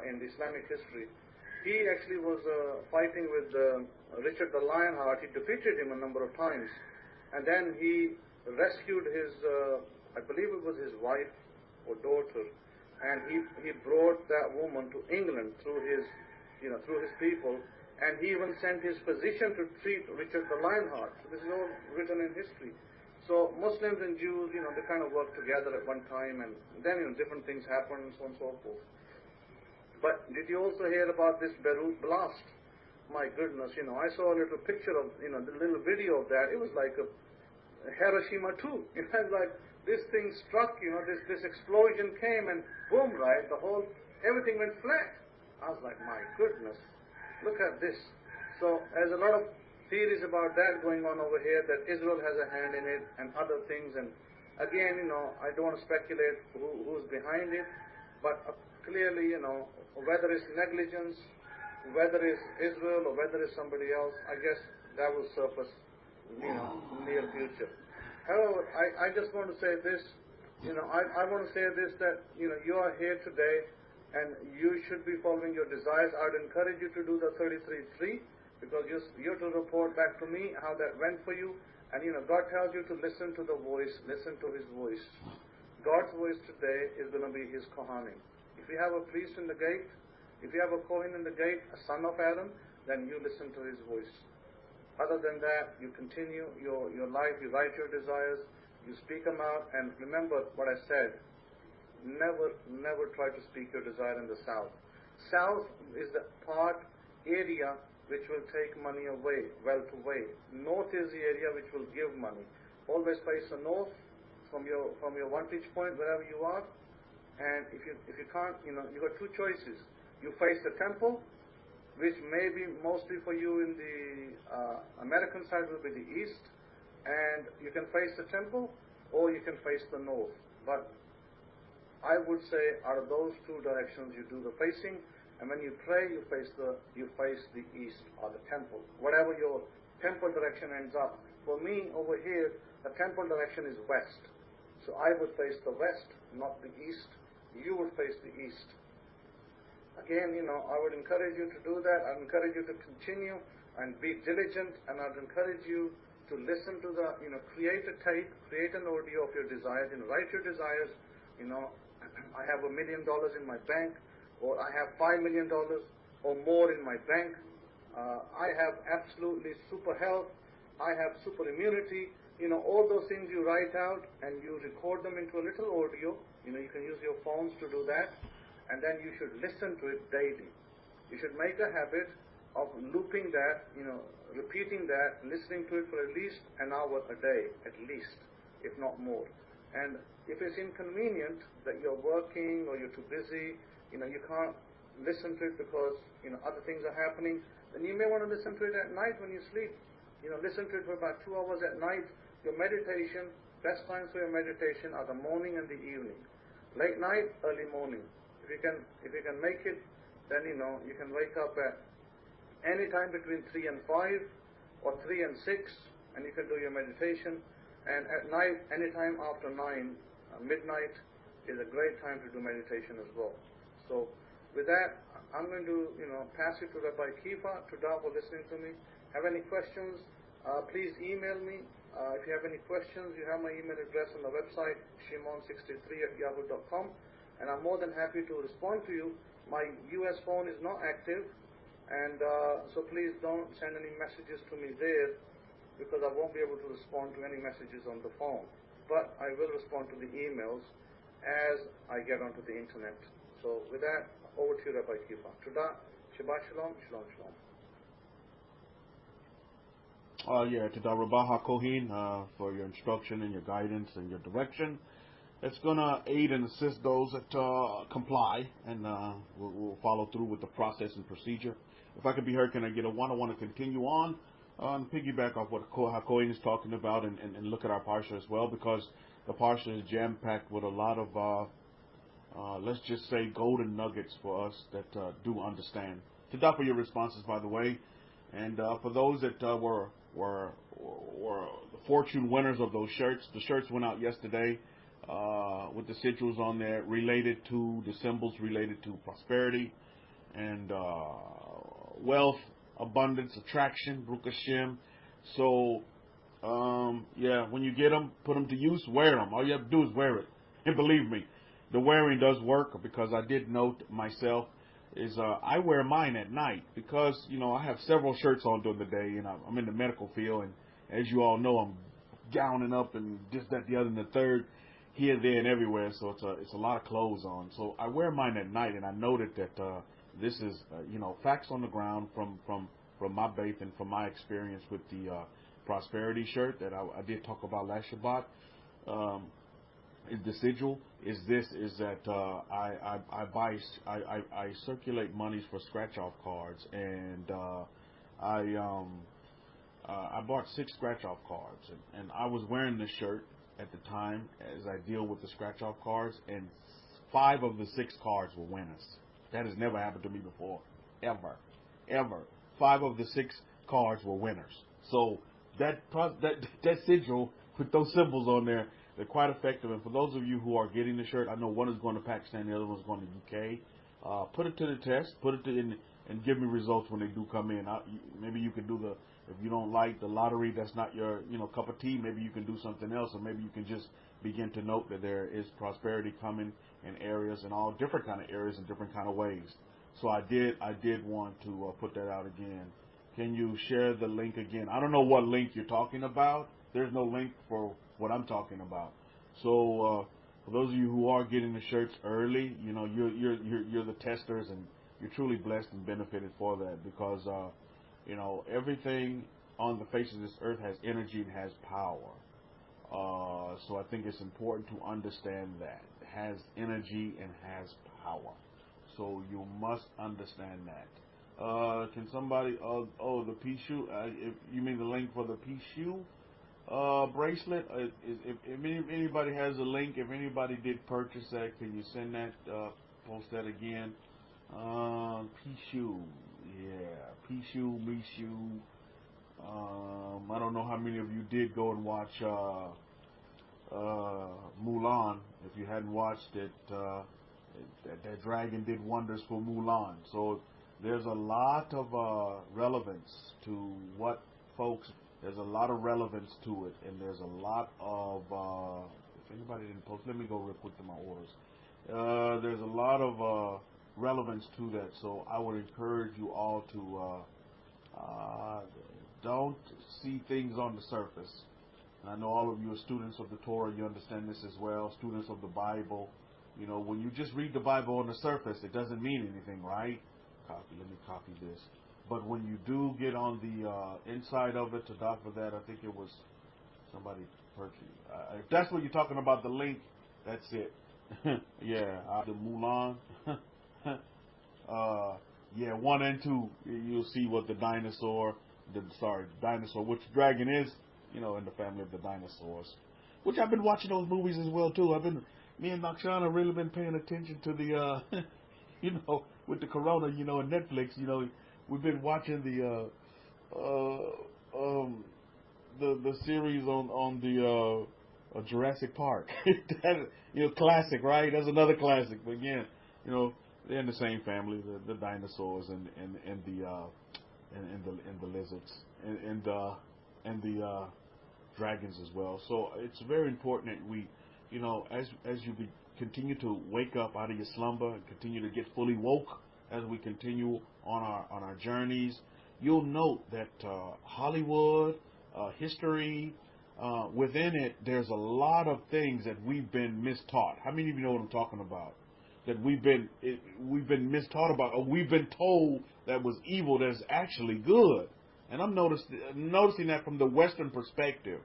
in the Islamic history. He actually was fighting with Richard the Lionheart. He defeated him a number of times, and then he rescued his, I believe it was his wife or daughter, and he brought that woman to England through his people, and he even sent his physician to treat Richard the Lionheart. So this is all written in history. So Muslims and Jews, they kind of worked together at one time, and then different things happened, and so on and so forth. But did you also hear about this Beirut blast? My goodness, I saw a little picture of, the little video of that. It was like a Hiroshima too. It was like this thing struck, this explosion came and boom, right? Everything went flat. I was like, my goodness, look at this. So there's a lot of theories about that going on over here, that Israel has a hand in it and other things. And again, I don't want to speculate who's behind it, but clearly, whether it's negligence, whether it's Israel or whether it's somebody else, I guess that will surface, in the near future. However, I just want to say this, I want to say this, that, you are here today and you should be following your desires. I would encourage you to do the 33:3, because you're to report back to me how that went for you. And God tells you to listen to the voice, listen to His voice. God's voice today is going to be His Kohanim. If you have a priest in the gate, if you have a Kohen in the gate, a son of Adam, then you listen to his voice. Other than that, you continue your life, you write your desires, you speak them out, and remember what I said. Never try to speak your desire in the south. South is the area which will take money away, wealth away. North is the area which will give money. Always face the north from your vantage point, wherever you are. And if you can't, you got two choices. You face the temple, which may be mostly for you in the American side will be the east, and you can face the temple, or you can face the north. But I would say out of those two directions you do the facing. And when you pray, you face the east or the temple, whatever your temple direction ends up. For me, over here, the temple direction is west. So I would face the west, not the east. You would face the east. Again, I would encourage you to do that. I'd encourage you to continue and be diligent, and I'd encourage you to listen to create a tape, create an audio of your desires, write your desires. I have $1 million in my bank, or I have $5 million or more in my bank. I have absolutely super health. I have super immunity. All those things you write out and you record them into a little audio. You can use your phones to do that. And then you should listen to it daily. You should make a habit of looping that, repeating that, listening to it for at least an hour a day, at least, if not more. And if it's inconvenient that you're working or you're too busy, you can't listen to it because, other things are happening, then you may want to listen to it at night when you sleep. Listen to it for about 2 hours at night. Your meditation, best times for your meditation are the morning and the evening. Late night, early morning. If you can make it, then, you can wake up at any time between 3 and 5 or 3 and 6, and you can do your meditation. And at night, any time after 9, midnight is a great time to do meditation as well. So with that, I'm going to, pass it to Rabbi Kefa to for listening to me. Have any questions? Please email me. If you have any questions, you have my email address on the website, shimon63@yahoo.com, and I'm more than happy to respond to you. My US phone is not active, And so please don't send any messages to me there, because I won't be able to respond to any messages on the phone. But I will respond to the emails as I get onto the internet. So with that, over to you, Rabbi Kefa. Toda, Shabbat Shalom, Shalom Shalom. Toda Rabbi HaKohen for your instruction and your guidance and your direction. It's going to aid and assist those that comply, and we'll follow through with the process and procedure. If I could be heard, can I get a one? I want to continue on and piggyback off what HaKohen is talking about and look at our Parsha as well, because the Parsha is jam-packed with a lot of, let's just say, golden nuggets for us that do understand. Today for your responses, by the way, and for those that were the fortune winners of those shirts, the shirts went out yesterday with the sigils on there related to the symbols related to prosperity and wealth, abundance, attraction, Baruch Hashem. So, when you get them, put them to use, wear them. All you have to do is wear it. And believe me, the wearing does work, because I did note myself is I wear mine at night because, I have several shirts on during the day, and I'm in the medical field, and as you all know, I'm gowning up and this, that, the other, and the third, here, there, and everywhere, so it's a lot of clothes on. So I wear mine at night, and I noted that this is, facts on the ground from my faith and from my experience with the prosperity shirt that I did talk about last Shabbat. The sigil is that I circulate monies for scratch-off cards, and I bought 6 scratch-off cards, and I was wearing this shirt at the time as I deal with the scratch-off cards, and 5 of the 6 cards were winners. That has never happened to me before, ever. 5 of the 6 cards were winners. So that sigil with those symbols on there, they're quite effective. And for those of you who are getting the shirt, I know one is going to Pakistan, the other one is going to UK. Put it to the test, and give me results when they do come in. Maybe you can do if you don't like the lottery, that's not your cup of tea, maybe you can do something else, or maybe you can just begin to note that there is prosperity coming in areas, in all different kind of areas, in different kind of ways. So I did want to put that out again. Can you share the link again? I don't know what link you're talking about. There's no link for what I'm talking about. So for those of you who are getting the shirts early, you're the testers, and you're truly blessed and benefited for that, because everything on the face of this earth has energy and has power. So I think it's important to understand that it has energy and has power. So you must understand that. Can somebody? The P shoe. If you mean the link for the P shoe bracelet? If anybody has a link, if anybody did purchase that, can you send that? Post that again. P shoe. Yeah, P shoe, me shoe. I don't know how many of you did go and watch Mulan. If you hadn't watched it, that dragon did wonders for Mulan. So there's a lot of relevance to what folks. There's a lot of relevance to it, and there's a lot of. If anybody didn't post, let me go real quick to my orders. There's a lot of relevance to that. So I would encourage you all to don't see things on the surface. And I know all of you are students of the Torah. You understand this as well. Students of the Bible. When you just read the Bible on the surface, it doesn't mean anything, right? Let me copy this. But when you do get on the inside of it, to dock for that, I think it was somebody purchased. If that's what you're talking about, the link, that's it. Yeah, the Mulan. 1 and 2, you'll see what the dinosaur, which dragon is, in the family of the dinosaurs. Which I've been watching those movies as well too. Me and Nakshan have really been paying attention to the, with the Corona, and Netflix, we've been watching the series on the Jurassic Park. That, classic, right? That's another classic. But again, they're in the same family, the dinosaurs and the lizards and the dragons as well. So it's very important that we, as you continue to wake up out of your slumber and continue to get fully woke, as we continue on our journeys, you'll note that Hollywood, history, within it, there's a lot of things that we've been mistaught. How many of you know what I'm talking about? That we've been mistaught about, or we've been told that was evil that is actually good. And I'm noticing that from the Western perspective.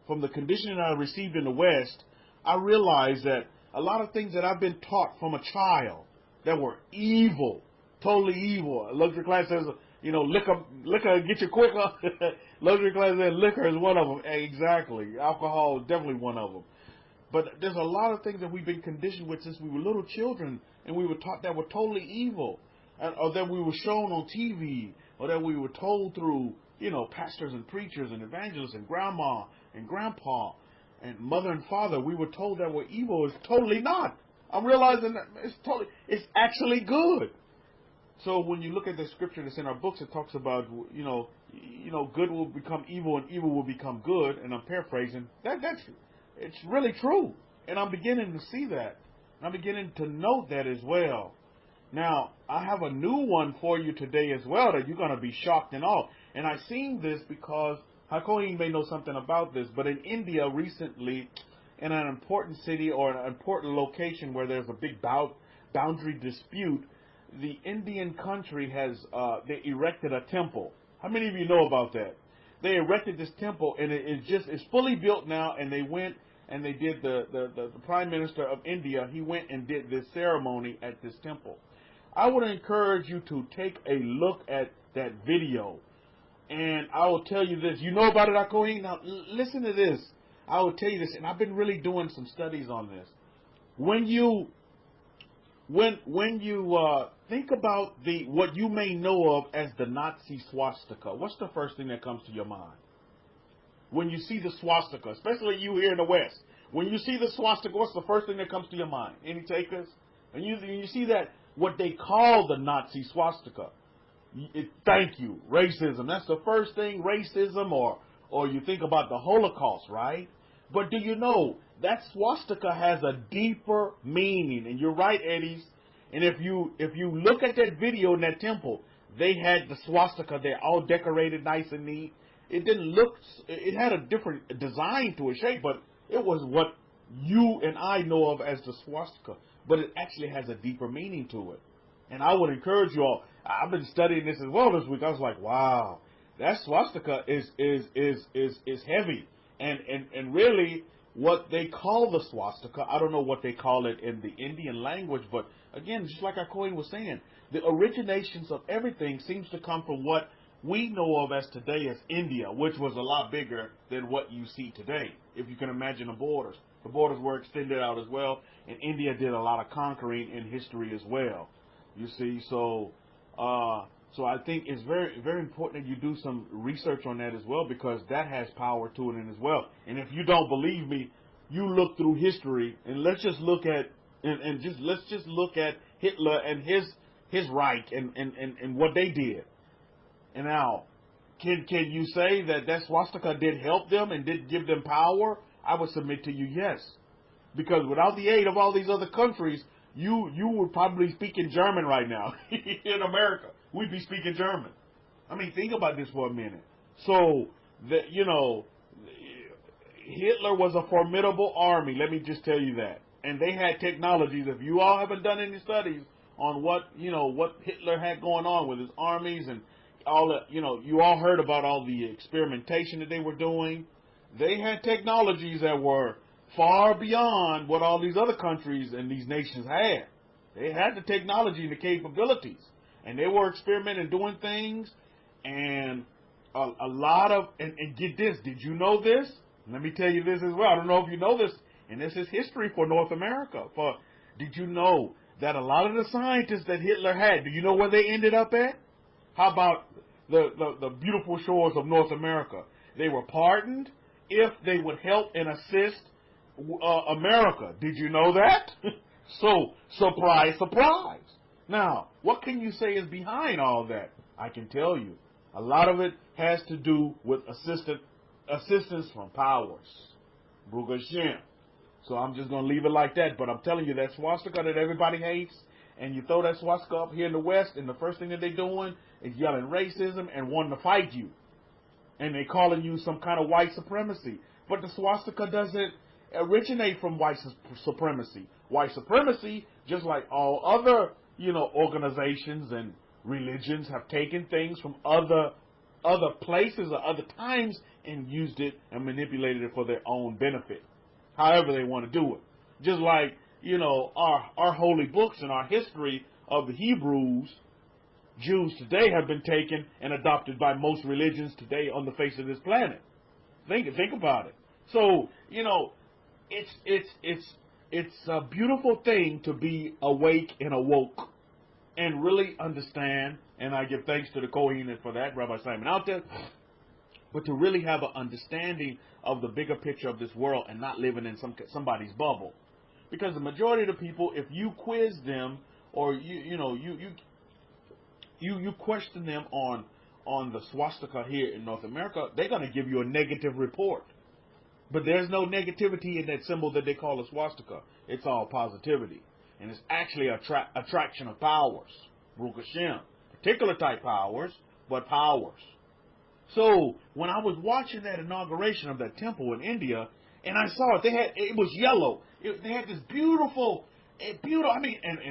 From the conditioning I received in the West, I realized that a lot of things that I've been taught from a child that were evil, totally evil. Luxury class says, liquor get you quicker. Luxury class says liquor is one of them. Exactly. Alcohol is definitely one of them. But there's a lot of things that we've been conditioned with since we were little children, and we were taught that were totally evil, or that we were shown on TV, or that we were told through, pastors and preachers and evangelists and grandma and grandpa and mother and father. We were told that were evil. It's totally not. I'm realizing that it's actually good. So when you look at the scripture that's in our books, it talks about, good will become evil and evil will become good. And I'm paraphrasing. It's really true. And I'm beginning to see that. And I'm beginning to note that as well. Now, I have a new one for you today as well that you're going to be shocked and all. And I've seen this because Hakohen may know something about this, but in India recently, in an important city or an important location where there's a big boundary dispute, the Indian country has they erected a temple. How many of you know about that? They erected this temple, and it's fully built now, and they went and they did the Prime Minister of India, he went and did this ceremony at this temple. I would encourage you to take a look at that video. And I will tell you this. You know about it, Akohen? Now, listen to this. I will tell you this, and I've been really doing some studies on this. When you think about what you may know of as the Nazi swastika, what's the first thing that comes to your mind? When you see the swastika, especially you here in the West, when you see the swastika, what's the first thing that comes to your mind? Any takers? And you see that, what they call the Nazi swastika. Thank you, racism. That's the first thing, racism, or you think about the Holocaust, right? But do you know that swastika has a deeper meaning? And you're right, Eddies. And if you look at that video in that temple, they had the swastika there, all decorated nice and neat. It didn't look. It had a different design to its shape, but it was what you and I know of as the swastika. But it actually has a deeper meaning to it. And I would encourage you all. I've been studying this as well this week. I was like, wow, that swastika is heavy. And really, what they call the swastika, I don't know what they call it in the Indian language, but again, just like Akohen was saying, the originations of everything seems to come from what we know of as today as India, which was a lot bigger than what you see today. If you can imagine the borders were extended out as well, and India did a lot of conquering in history as well. You see, so I think it's very, very important that you do some research on that as well, because that has power to it as well. And if you don't believe me, you look through history, and let's just look at Hitler and his Reich and what they did. And now, can you say that swastika did help them and did give them power? I would submit to you, yes, because without the aid of all these other countries, you would probably be speaking German right now. In America, we'd be speaking German. I mean, think about this for a minute. So, Hitler was a formidable army. Let me just tell you that. And they had technologies. If you all haven't done any studies on what Hitler had going on with his armies and all that, you all heard about all the experimentation that they were doing. They had technologies that were far beyond what all these other countries and these nations had. They had the technology and the capabilities, and they were experimenting, doing things, and a lot of, and get this, did you know this? Let me tell you this as well. I don't know if you know this, and this is history for North America. Did you know that a lot of the scientists that Hitler had, do you know where they ended up at? How about the beautiful shores of North America? They were pardoned if they would help and assist America. Did you know that? So, surprise, surprise. Now, what can you say is behind all that? I can tell you. A lot of it has to do with assistance from powers. Baruch Hashem. So I'm just going to leave it like that. But I'm telling you, that swastika that everybody hates and you throw that swastika up here in the West, and the first thing that they're doing is yelling racism and wanting to fight you. And they calling you some kind of white supremacy. But the swastika doesn't originate from white supremacy. White supremacy, just like all other, organizations and religions, have taken things from other places or other times and used it and manipulated it for their own benefit, however they want to do it. Just like, our holy books and our history of the Hebrews, Jews today, have been taken and adopted by most religions today on the face of this planet. Think about it. So, it's a beautiful thing to be awake and awoke and really understand, and I give thanks to the Kohen for that, Rabbi Simon out there, but to really have an understanding of the bigger picture of this world and not living in somebody's bubble. Because the majority of the people, if you quiz them or you question them on the swastika here in North America, they're going to give you a negative report. But there's no negativity in that symbol that they call a swastika. It's all positivity. And it's actually a attraction of powers. Baruch Hashem. Particular type powers, but powers. So when I was watching that inauguration of that temple in India, and I saw it, it was yellow. They had this beautiful, and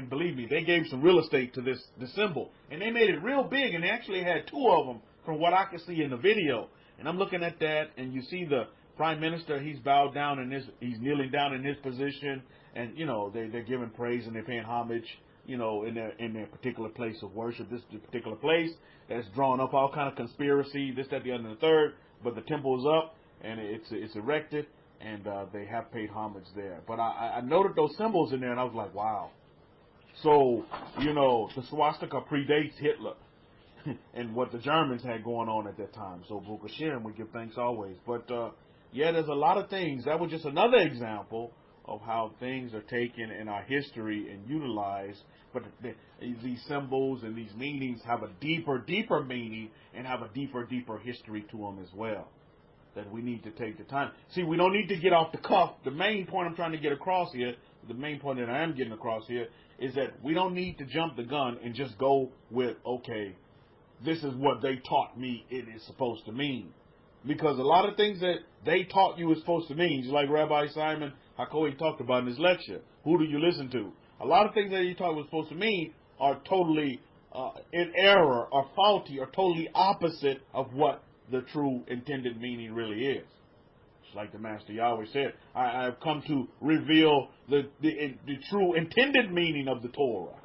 believe me, they gave some real estate to this symbol, and they made it real big, and they actually had two of them from what I could see in the video. And I'm looking at that, and you see the Prime Minister, he's bowed down he's kneeling down in his position, and they're giving praise and they're paying homage, in their particular place of worship. This is the particular place that's drawn up all kind of conspiracy, this, that, the other, and the third. But the temple is up and it's erected, and they have paid homage there. But I noted those symbols in there, and I was like, wow. So the swastika predates Hitler and what the Germans had going on at that time. So Baruch Hashem, we give thanks always. But there's a lot of things. That was just another example of how things are taken in our history and utilized. But these symbols and these meanings have a deeper meaning and have a deeper history to them as well, that we need to take the time. See, we don't need to get off the cuff. The main point I'm trying to get across here, the main point that I am getting across here, is that we don't need to jump the gun and just go with, okay, this is what they taught me it is supposed to mean. Because a lot of things that they taught you is supposed to mean, just like Rabbi Simon Hakohi talked about in his lecture, who do you listen to? A lot of things that he taught was supposed to mean are totally in error or faulty or totally opposite of what the true intended meaning really is. Just like the Master Yahweh said, I have come to reveal the true intended meaning of the Torah.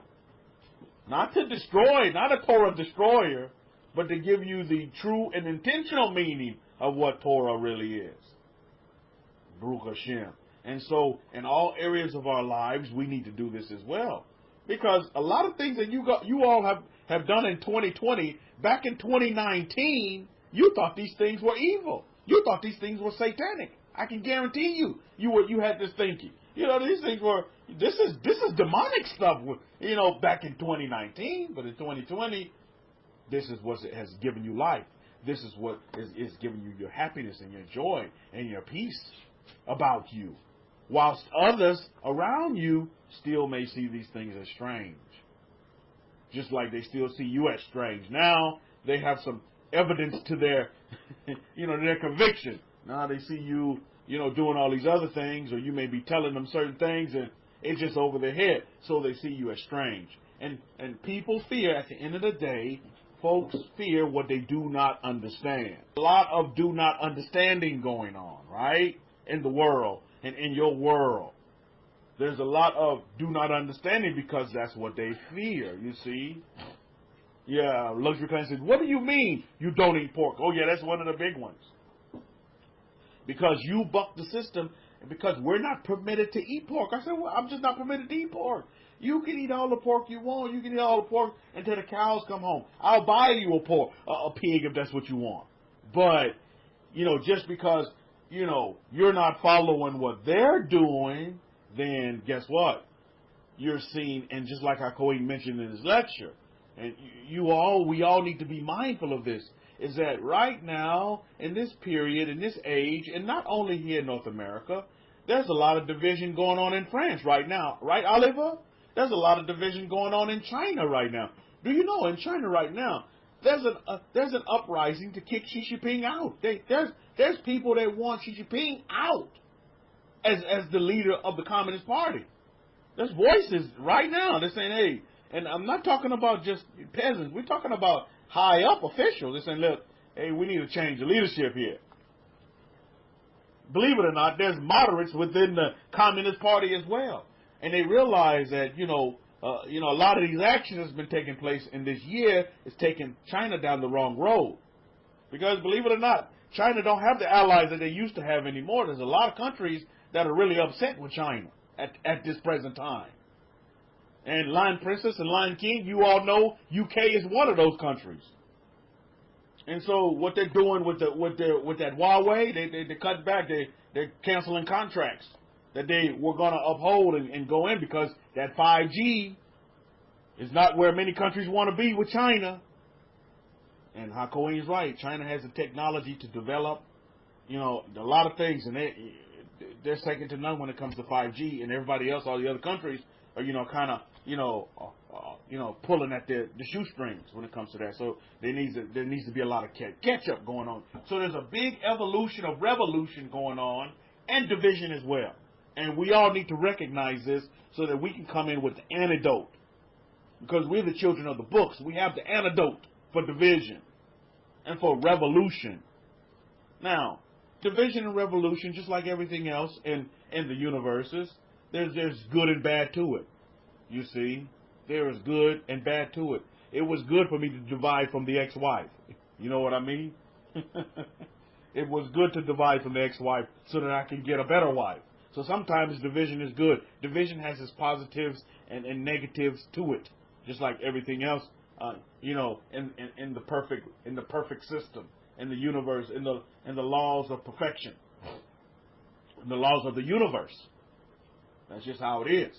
Not to destroy, not a Torah destroyer, but to give you the true and intentional meaning of what Torah really is. Baruch Hashem. And so, in all areas of our lives, we need to do this as well. Because a lot of things that you all have done in 2020, back in 2019, you thought these things were evil. You thought these things were satanic. I can guarantee you had this thinking. These things were, this is demonic stuff, back in 2019, but in 2020, this is what has given you life. This is what is giving you your happiness and your joy and your peace about you. Whilst others around you still may see these things as strange. Just like they still see you as strange. Now they have some evidence to their, their conviction. Now they see you, doing all these other things, or you may be telling them certain things and it's just over their head. So they see you as strange. And people fear, at the end of the day, folks fear what they do not understand. A lot of do not understanding going on, right? In the world and in your world. There's a lot of do not understanding because that's what they fear, you see. Yeah, luxury client says, what do you mean you don't eat pork? Oh yeah, that's one of the big ones. Because you buck the system and because we're not permitted to eat pork. I said, well, I'm just not permitted to eat pork. You can eat all the pork you want. You can eat all the pork until the cows come home. I'll buy you a pig if that's what you want. But, just because, you're not following what they're doing, then guess what? You're seen, and just like Hakohi mentioned in his lecture, and we all need to be mindful of this, is that right now, in this period, in this age, and not only here in North America, there's a lot of division going on in France right now. Right, Oliver? there's a lot of division going on in China right now. Do you know in China right now there's an uprising to kick Xi Jinping out? There's people that want Xi Jinping out as the leader of the Communist Party. There's voices right now. They're saying, hey, and I'm not talking about just peasants. We're talking about high up officials. They're saying, look, hey, we need to change the leadership here. Believe it or not, there's moderates within the Communist Party as well, and they realize that a lot of these actions that's been taking place in this year is taking China down the wrong road. Because believe it or not, China don't have the allies that they used to have anymore. There's a lot of countries that are really upset with China at this present time. And Lion Princess and Lion King, you all know UK is one of those countries. And so what they're doing with that Huawei, they cut back. They're canceling contracts that they were going to uphold and go in, because that 5G is not where many countries want to be with China. And Hakoin's right. China has the technology to develop, a lot of things, and they're second to none when it comes to 5G. And everybody else, all the other countries, are pulling at the shoestrings when it comes to that. So there needs to be a lot of catch up going on. So there's a big evolution of revolution going on, and division as well. And we all need to recognize this so that we can come in with the antidote. Because we're the children of the books. We have the antidote for division and for revolution. Now, division and revolution, just like everything else in the universes, there's good and bad to it. You see, there is good and bad to it. It was good for me to divide from the ex-wife. You know what I mean? It was good to divide from the ex-wife so that I could get a better wife. So sometimes division is good. Division has its positives and negatives to it, just like everything else. In the perfect system, in the universe, in the laws of perfection, in the laws of the universe. That's just how it is.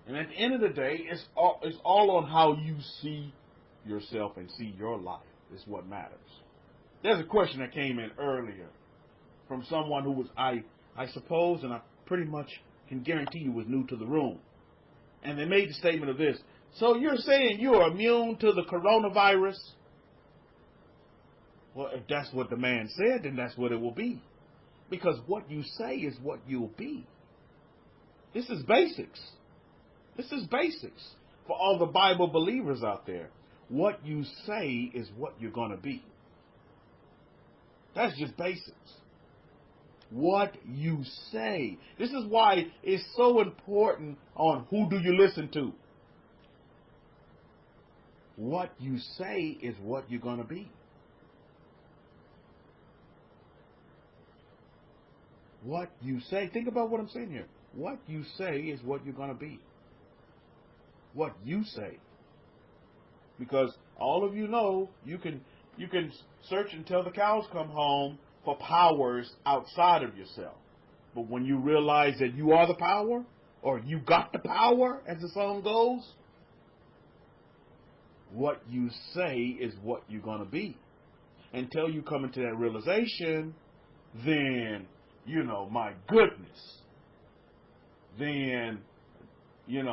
And at the end of the day, it's all on how you see yourself and see your life is what matters. There's a question that came in earlier from someone who was, I suppose, and I pretty much can guarantee you was new to the room. And they made the statement of this: so you're saying you're immune to the coronavirus? Well, if that's what the man said, then that's what it will be. Because what you say is what you'll be. This is basics. This is basics for all the Bible believers out there. What you say is what you're going to be. That's just basics. What you say. This is why it's so important on who do you listen to. What you say is what you're going to be. What you say. Think about what I'm saying here. What you say is what you're going to be. What you say. Because all of you know, you can search until the cows come home for powers outside of yourself. But when you realize that you are the power, or you got the power, as the song goes, what you say is what you're going to be. Until you come into that realization, then, my goodness, then, you're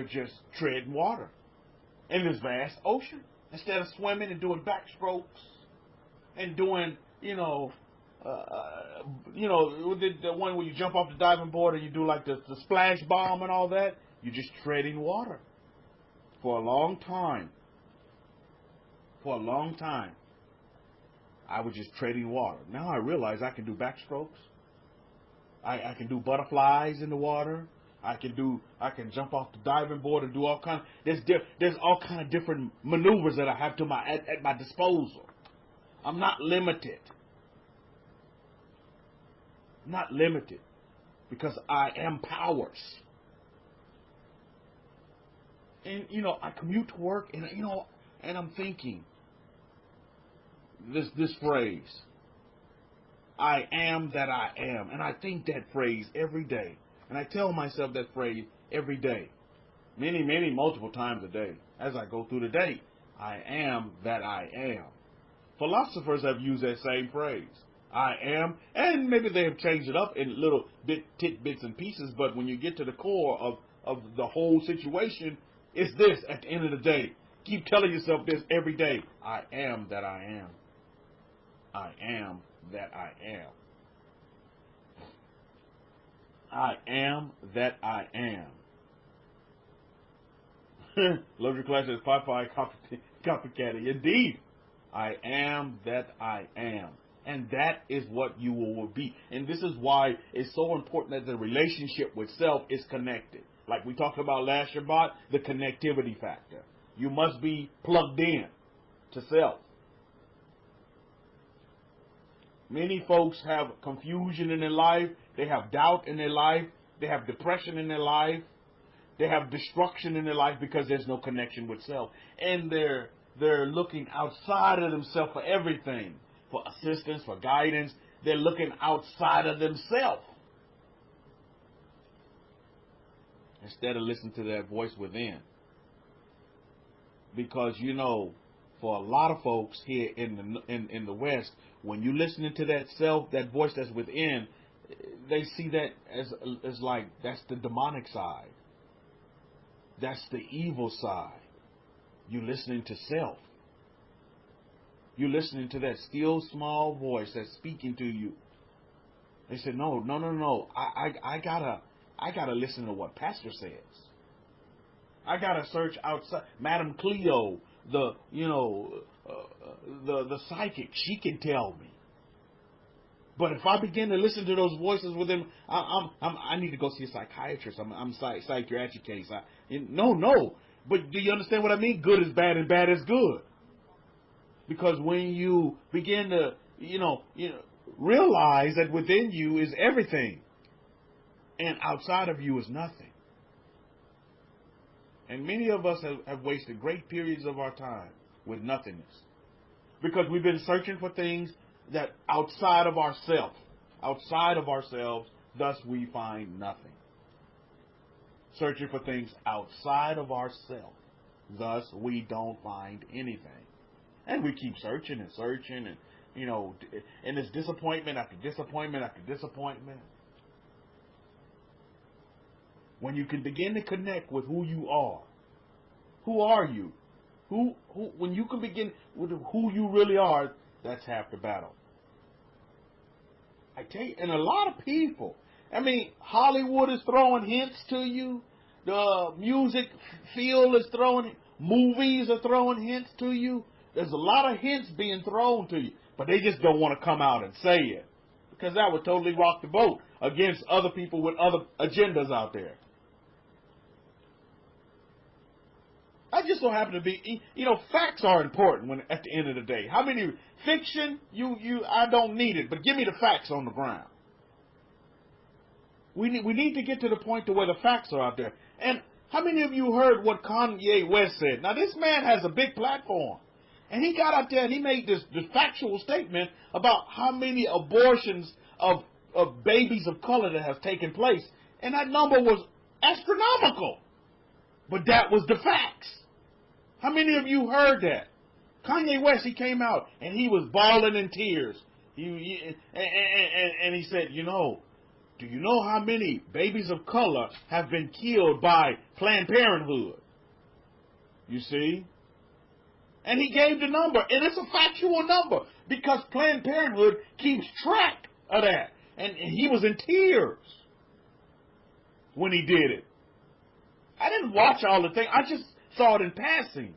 just treading water in this vast ocean. Instead of swimming and doing backstrokes and doing, the one where you jump off the diving board and you do like the splash bomb and all that, you're just treading water for a long time. For a long time, I was just treading water. Now I realize I can do backstrokes. I can do butterflies in the water. I can jump off the diving board and do all kind. There's all kind of different maneuvers that I have at my disposal. I'm not limited. I'm not limited because I am powers. And I commute to work, and and I'm thinking this phrase. I am that I am, and I think that phrase every day. And I tell myself that phrase every day, many, multiple times a day, as I go through the day. I am that I am. Philosophers have used that same phrase. I am, and maybe they have changed it up in little tidbits and pieces, but when you get to the core of the whole situation, it's this at the end of the day. Keep telling yourself this every day. I am that I am. I am that I am. I am that I am. Love your class as Popeye copycat. Indeed, I am that I am. And that is what you will be. And this is why it's so important that the relationship with self is connected. Like we talked about last Shabbat, the connectivity factor. You must be plugged in to self. Many folks have confusion in their life. They have doubt in their life. They have depression in their life. They have destruction in their life because there's no connection with self. And they're looking outside of themselves for everything, for assistance, for guidance. They're looking outside of themselves instead of listening to that voice within. Because, you know, for a lot of folks here in the West, when you listening to that self, that voice that's within, they see that as like that's the demonic side. That's the evil side. You listening to self. You're listening to that still small voice that's speaking to you. They said, no. I gotta listen to what Pastor says. I gotta search outside. Madam Cleo, the psychic, she can tell me. But if I begin to listen to those voices within, I need to go see a psychiatrist. I'm psychiatric case. No. But do you understand what I mean? Good is bad and bad is good. Because when you begin to, realize that within you is everything, and outside of you is nothing. And many of us have wasted great periods of our time with nothingness. Because we've been searching for things that outside of ourselves, thus we find nothing. Searching for things outside of ourselves, thus we don't find anything. And we keep searching and searching, and it's disappointment after disappointment after disappointment. When you can begin to connect with who you are. Who are you? When you can begin with who you really are, that's half the battle. I tell you, and a lot of people, Hollywood is throwing hints to you. The music field is movies are throwing hints to you. There's a lot of hints being thrown to you, but they just don't want to come out and say it. Because that would totally rock the boat against other people with other agendas out there. I just so happen to be, facts are important when at the end of the day. How many fiction, I don't need it, but give me the facts on the ground. We need to get to the point to where the facts are out there. And how many of you heard what Kanye West said? Now, this man has a big platform. And he got out there and he made this factual statement about how many abortions of babies of color that have taken place. And that number was astronomical. But that was the facts. How many of you heard that? Kanye West, he came out and he was bawling in tears. And he said, do you know how many babies of color have been killed by Planned Parenthood? You see? And he gave the number, and it's a factual number because Planned Parenthood keeps track of that. And he was in tears when he did it. I didn't watch all the thing. I just saw it in passing.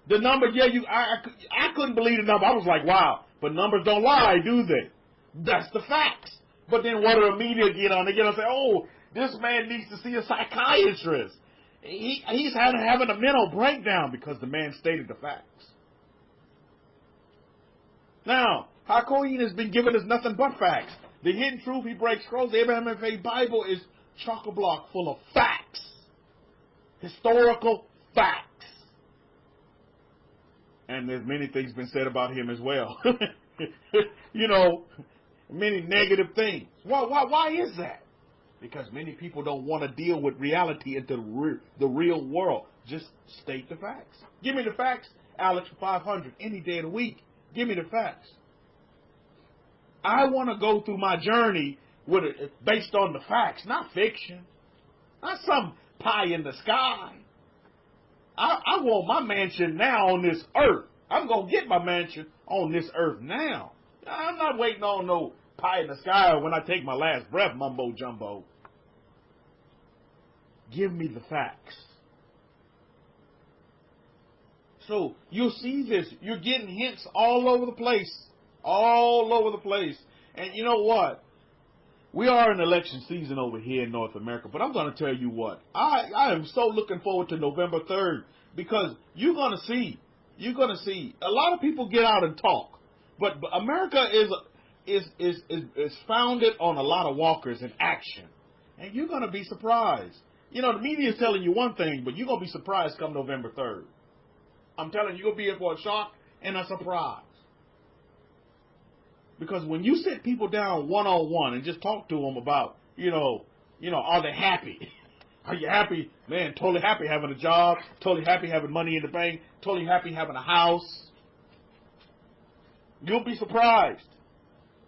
The number, I couldn't believe the number. I was like, wow. But numbers don't lie, do they? That's the facts. But then what do the media get on? They get on and say, oh, this man needs to see a psychiatrist. He's having a mental breakdown because the man stated the facts. Now, Hakoyin has been giving us nothing but facts. The hidden truth he breaks scrolls, the Abrahamic-Faith Bible is chock-a-block full of facts. Historical facts. And there's many things been said about him as well. Many negative things. Why is that? Because many people don't want to deal with reality into the real world. Just state the facts. Give me the facts, Alex, for 500 any day of the week. Give me the facts. I want to go through my journey with it based on the facts, not fiction, not some pie in the sky. I want my mansion now on this earth. I'm going to get my mansion on this earth now. I'm not waiting on no pie in the sky or when I take my last breath, mumbo jumbo. Give me the facts. So you'll see this. You're getting hints all over the place. All over the place. And you know what? We are in election season over here in North America, but I'm going to tell you what. I am so looking forward to November 3rd because you're going to see. You're going to see. A lot of people get out and talk, but America is founded on a lot of walkers in action, and you're going to be surprised. You know, the media is telling you one thing, but you're going to be surprised come November 3rd. I'm telling you, you're going to be in for a shock and a surprise. Because when you sit people down one-on-one and just talk to them about, are they happy? Are you happy? Man, totally happy having a job, totally happy having money in the bank, totally happy having a house. You'll be surprised.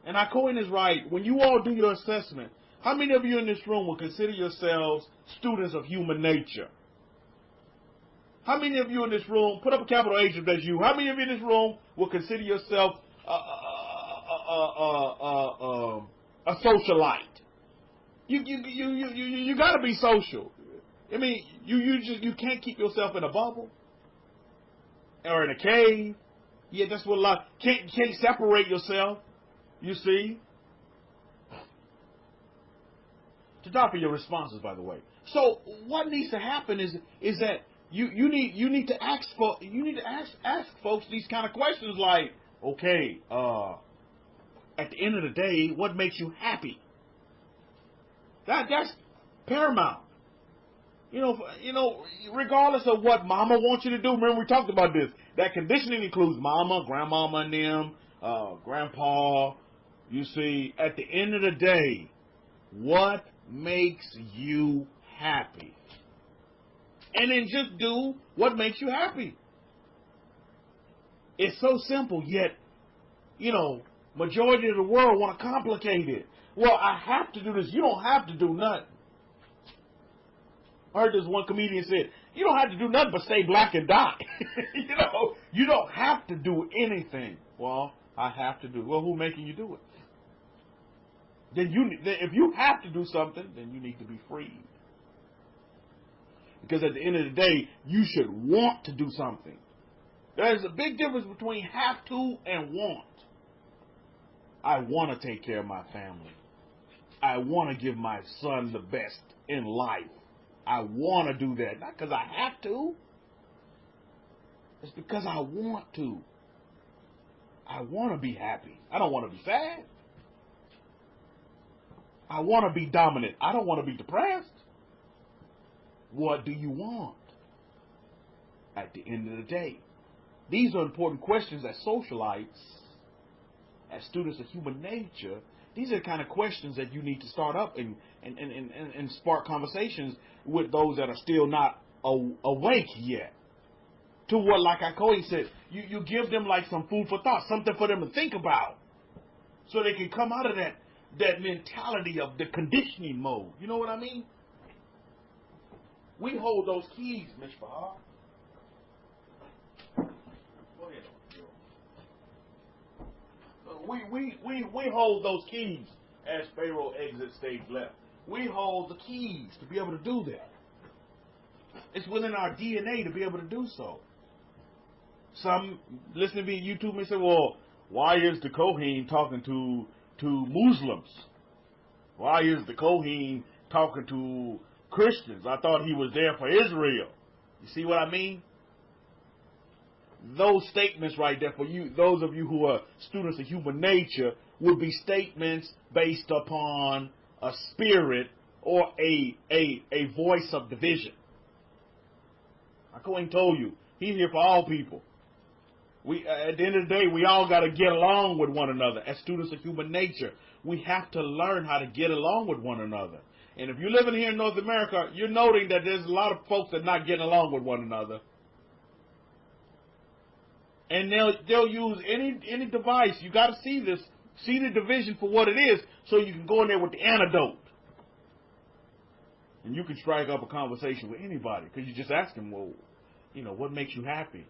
And Cohen is right. When you all do your assessment, how many of you in this room will consider yourselves students of human nature? How many of you in this room, put up a capital H if that's you, how many of you in this room will consider yourself a socialite? You got to be social. I mean, you can't keep yourself in a bubble or in a cave. Yeah, that's what a lot. Can't separate yourself. You see. To die for your responses, by the way. So what needs to happen is that you need to ask folks these kind of questions like, okay, at the end of the day, what makes you happy? That's paramount. Regardless of what mama wants you to do, remember we talked about this. That conditioning includes mama, grandmama and them, grandpa. You see, at the end of the day, what makes you happy? And then just do what makes you happy. It's so simple, yet, majority of the world want to complicate it. Well, I have to do this. You don't have to do nothing. I heard this one comedian said, you don't have to do nothing but stay black and die. You don't have to do anything. Well, I have to do. Well, who's making you do it? Then if you have to do something, then you need to be freed. Because at the end of the day, you should want to do something. There's a big difference between have to and want. I want to take care of my family. I want to give my son the best in life. I want to do that. Not because I have to. It's because I want to. I want to be happy. I don't want to be sad. I want to be dominant. I don't want to be depressed. What do you want? At the end of the day, these are important questions as socialites, as students of human nature. These are the kind of questions that you need to start up and spark conversations with those that are still not awake yet. To what, like Akev said, you give them like some food for thought, something for them to think about, so they can come out of that mentality of the conditioning mode. You know what I mean? We hold those keys, Miss Bahar. Go ahead. We hold those keys as Pharaoh exits stage left. We hold the keys to be able to do that. It's within our DNA to be able to do so. Some listening to YouTube may say, well, why is the Kohen talking to Muslims? Why is the Kohen talking to Christians? I thought he was there for Israel. You see what I mean? Those statements right there for you, those of you who are students of human nature, would be statements based upon a spirit or a voice of division. Akev told you, he's here for all people. At the end of the day, we all got to get along with one another. As students of human nature, we have to learn how to get along with one another. And if you're living here in North America, you're noting that there's a lot of folks that are not getting along with one another. And they'll use any device. You got to see this See the division for what it is, so you can go in there with the antidote. And you can strike up a conversation with anybody, because you just ask them, well, what makes you happy?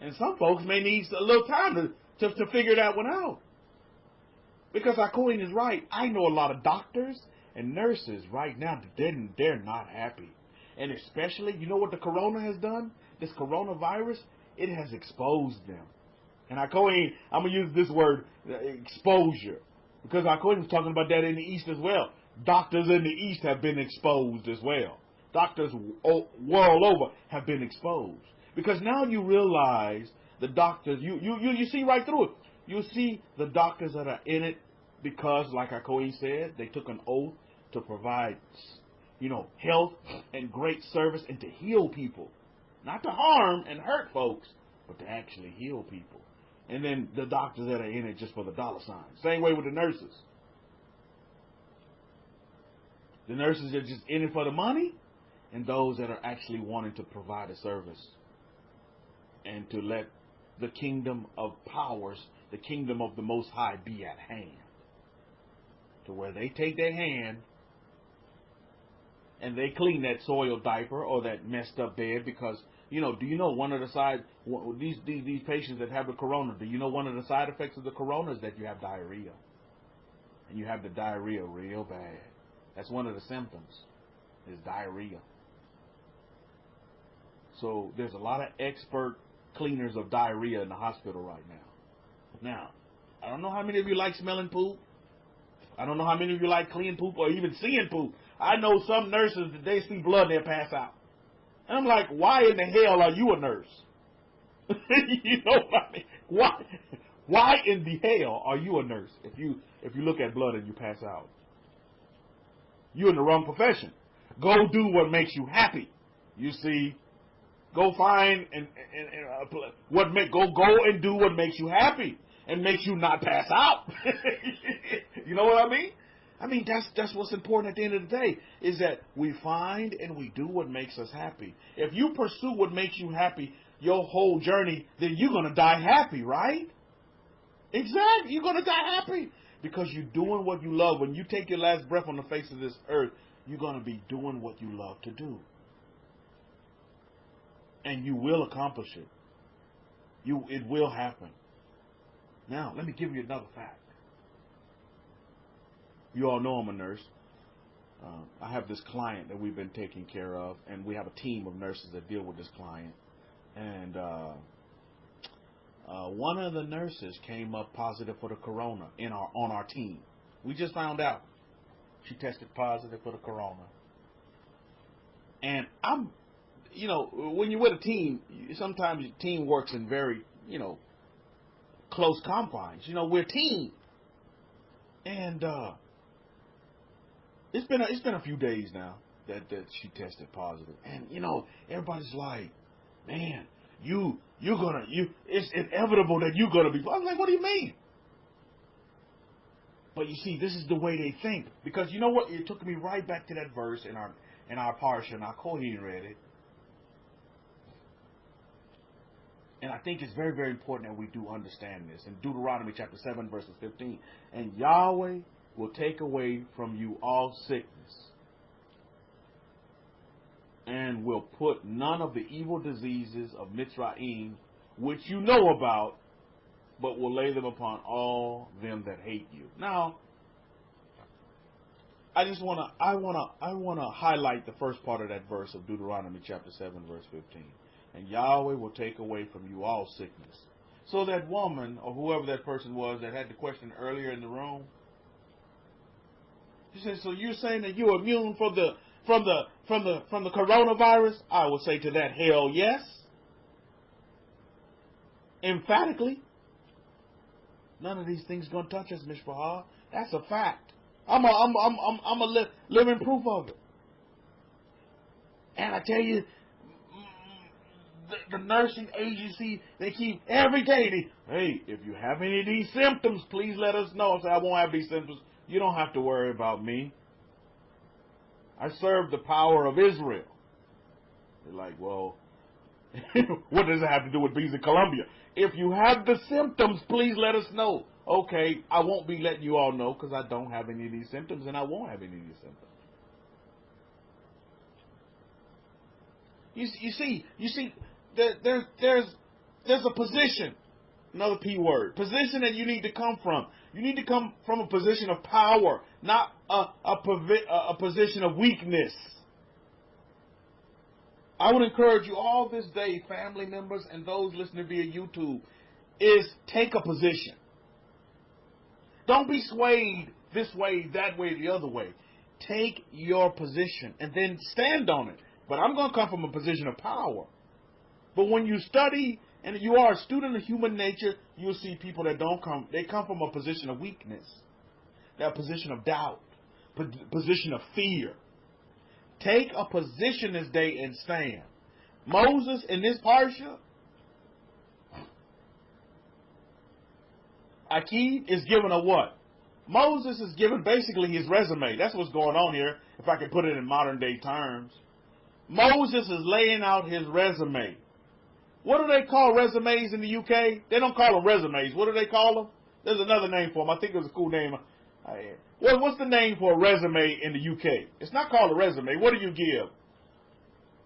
And some folks may need a little time to figure that one out. Because our queen is right. I know a lot of doctors and nurses right now, they're not happy. And especially, you know what the corona has done? This coronavirus, it has exposed them. And I'm going to use this word, exposure. Because our queen was talking about that in the East as well. Doctors in the East have been exposed as well. Doctors world over have been exposed. Because now you realize the doctors, you see right through it. You see the doctors that are in it because, like our queen said, they took an oath to provide, health and great service and to heal people. Not to harm and hurt folks, but to actually heal people. And then the doctors that are in it just for the dollar sign. Same way with the nurses. The nurses are just in it for the money, and those that are actually wanting to provide a service and to let the kingdom of powers, the kingdom of the Most High, be at hand. To where they take their hand and they clean that soiled diaper or that messed up bed, because, do you know one of the side, these patients that have the corona, do you know one of the side effects of the corona is that you have diarrhea. And you have the diarrhea real bad. That's one of the symptoms, is diarrhea. So there's a lot of expert cleaners of diarrhea in the hospital right now. Now, I don't know how many of you like smelling poop. I don't know how many of you like clean poop or even seeing poop. I know some nurses that they see blood and they pass out. And I'm like, why in the hell are you a nurse? You know what I mean? Why in the hell are you a nurse if you look at blood and you pass out? You're in the wrong profession. Go do what makes you happy. You see, go find go and do what makes you happy and makes you not pass out. You know what I mean? I mean, that's what's important at the end of the day, is that we find and we do what makes us happy. If you pursue what makes you happy your whole journey, then you're going to die happy, right? Exactly. You're going to die happy because you're doing what you love. When you take your last breath on the face of this earth, you're going to be doing what you love to do. And you will accomplish it. It will happen. Now, let me give you another fact. You all know I'm a nurse. I have this client that we've been taking care of, and we have a team of nurses that deal with this client. And one of the nurses came up positive for the corona on our team. We just found out she tested positive for the corona. And when you're with a team, sometimes your team works in very, close confines. We're a team. And it's been a few days now that she tested positive. And, everybody's like, man, it's inevitable that you're gonna be. I was like, what do you mean? But you see, this is the way they think. Because you know what? It took me right back to that verse in our Parsha, and our Kohen read it. And I think it's very, very important that we do understand this. In Deuteronomy chapter 7, verses 15. And Yahweh will take away from you all sickness, and will put none of the evil diseases of Mitzrayim, which you know about, but will lay them upon all them that hate you. Now, I wanna highlight the first part of that verse of Deuteronomy chapter 7, verse 15. And Yahweh will take away from you all sickness. So that woman, or whoever that person was that had the question earlier in the room, she said, so you're saying that you're immune from the coronavirus? I would say to that, hell yes. Emphatically. None of these things gonna touch us, Mishpahah. That's a fact. I'm a living proof of it. And I tell you, the nursing agency, they keep every day, hey, if you have any of these symptoms, please let us know. I say, I won't have these symptoms. You don't have to worry about me. I serve the power of Israel. They're like, well, what does it have to do with bees in Colombia? If you have the symptoms, please let us know. Okay, I won't be letting you all know because I don't have any of these symptoms, and I won't have any of these symptoms. You see, there's a position, another P word, position that you need to come from. You need to come from a position of power, not a position of weakness. I would encourage you all this day, family members and those listening via YouTube, is take a position. Don't be swayed this way, that way, the other way. Take your position and then stand on it. But I'm going to come from a position of power. But when you study and you are a student of human nature, you'll see people that don't come. They come from a position of weakness. They're a position of doubt, position of fear. Take a position this day and stand. Moses in this Parsha, Akev is given a what? Moses is given basically his resume. That's what's going on here, if I can put it in modern day terms. Moses is laying out his resume. What do they call resumes in the UK? They don't call them resumes. What do they call them? There's another name for them. I think it was a cool name. What's the name for a resume in the UK? It's not called a resume. What do you give?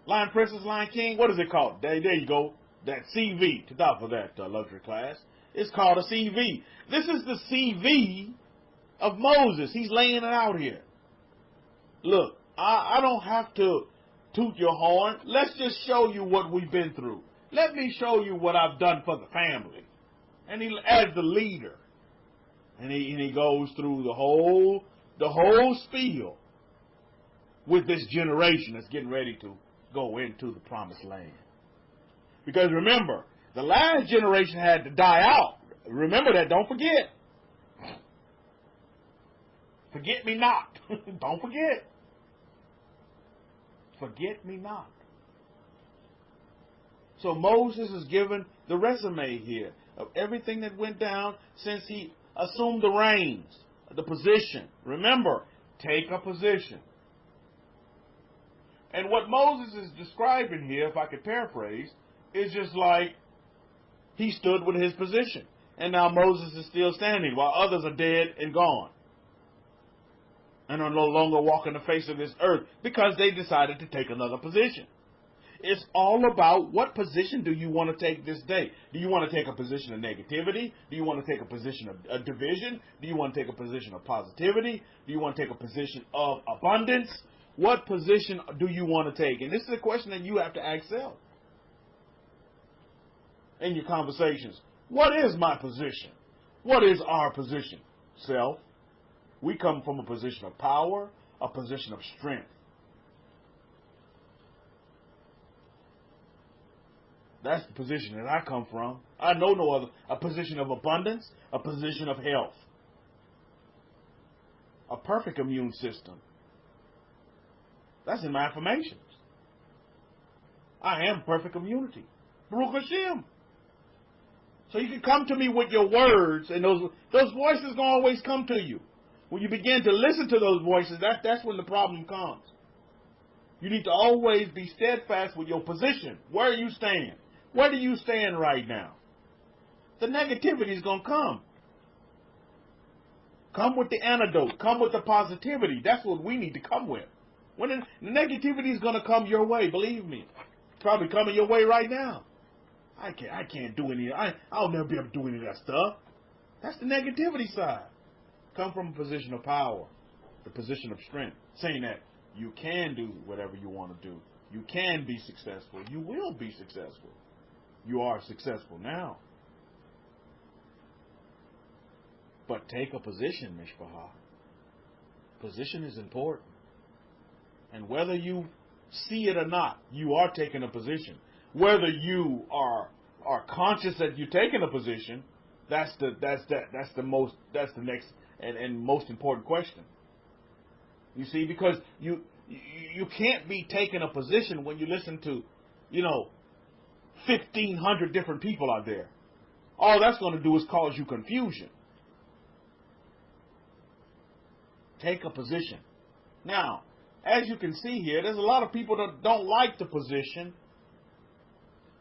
Lion Princess, Lion King? What is it called? There you go. That CV. To die for that luxury class. It's called a CV. This is the CV of Moses. He's laying it out here. Look, I don't have to toot your horn. Let's just show you what we've been through. Let me show you what I've done for the family. And he, as the leader, and he goes through the whole spiel with this generation that's getting ready to go into the promised land. Because remember, the last generation had to die out. Remember that. Don't forget. Forget me not. Don't forget. Forget me not. So Moses is given the resume here of everything that went down since he assumed the reins, the position. Remember, take a position. And what Moses is describing here, if I could paraphrase, is just like he stood with his position. And now Moses is still standing while others are dead and gone. And are no longer walking the face of this earth because they decided to take another position. It's all about what position do you want to take this day. Do you want to take a position of negativity? Do you want to take a position of division? Do you want to take a position of positivity? Do you want to take a position of abundance? What position do you want to take? And this is a question that you have to ask self in your conversations. What is my position? What is our position? Self. We come from a position of power, a position of strength. That's the position that I come from. I know no other. A position of abundance, a position of health. A perfect immune system. That's in my affirmations. I am perfect immunity. Baruch Hashem. So you can come to me with your words, and those voices gonna always come to you. When you begin to listen to those voices, that's when the problem comes. You need to always be steadfast with your position. Where you stand. Where do you stand right now? The negativity is going to come. Come with the antidote. Come with the positivity. That's what we need to come with. When the negativity is going to come your way, believe me. It's probably coming your way right now. I can't do any. I'll never be able to do any of that stuff. That's the negativity side. Come from a position of power, the position of strength, saying that you can do whatever you want to do. You can be successful. You will be successful. You are successful now. But take a position, Mishpahah. Position is important. And whether you see it or not, you are taking a position. Whether you are conscious that you're taking a position, that's the next and most important question. You see, because you can't be taking a position when you listen to, 1,500 different people out there. All that's going to do is cause you confusion. Take a position. Now, as you can see here, there's a lot of people that don't like the position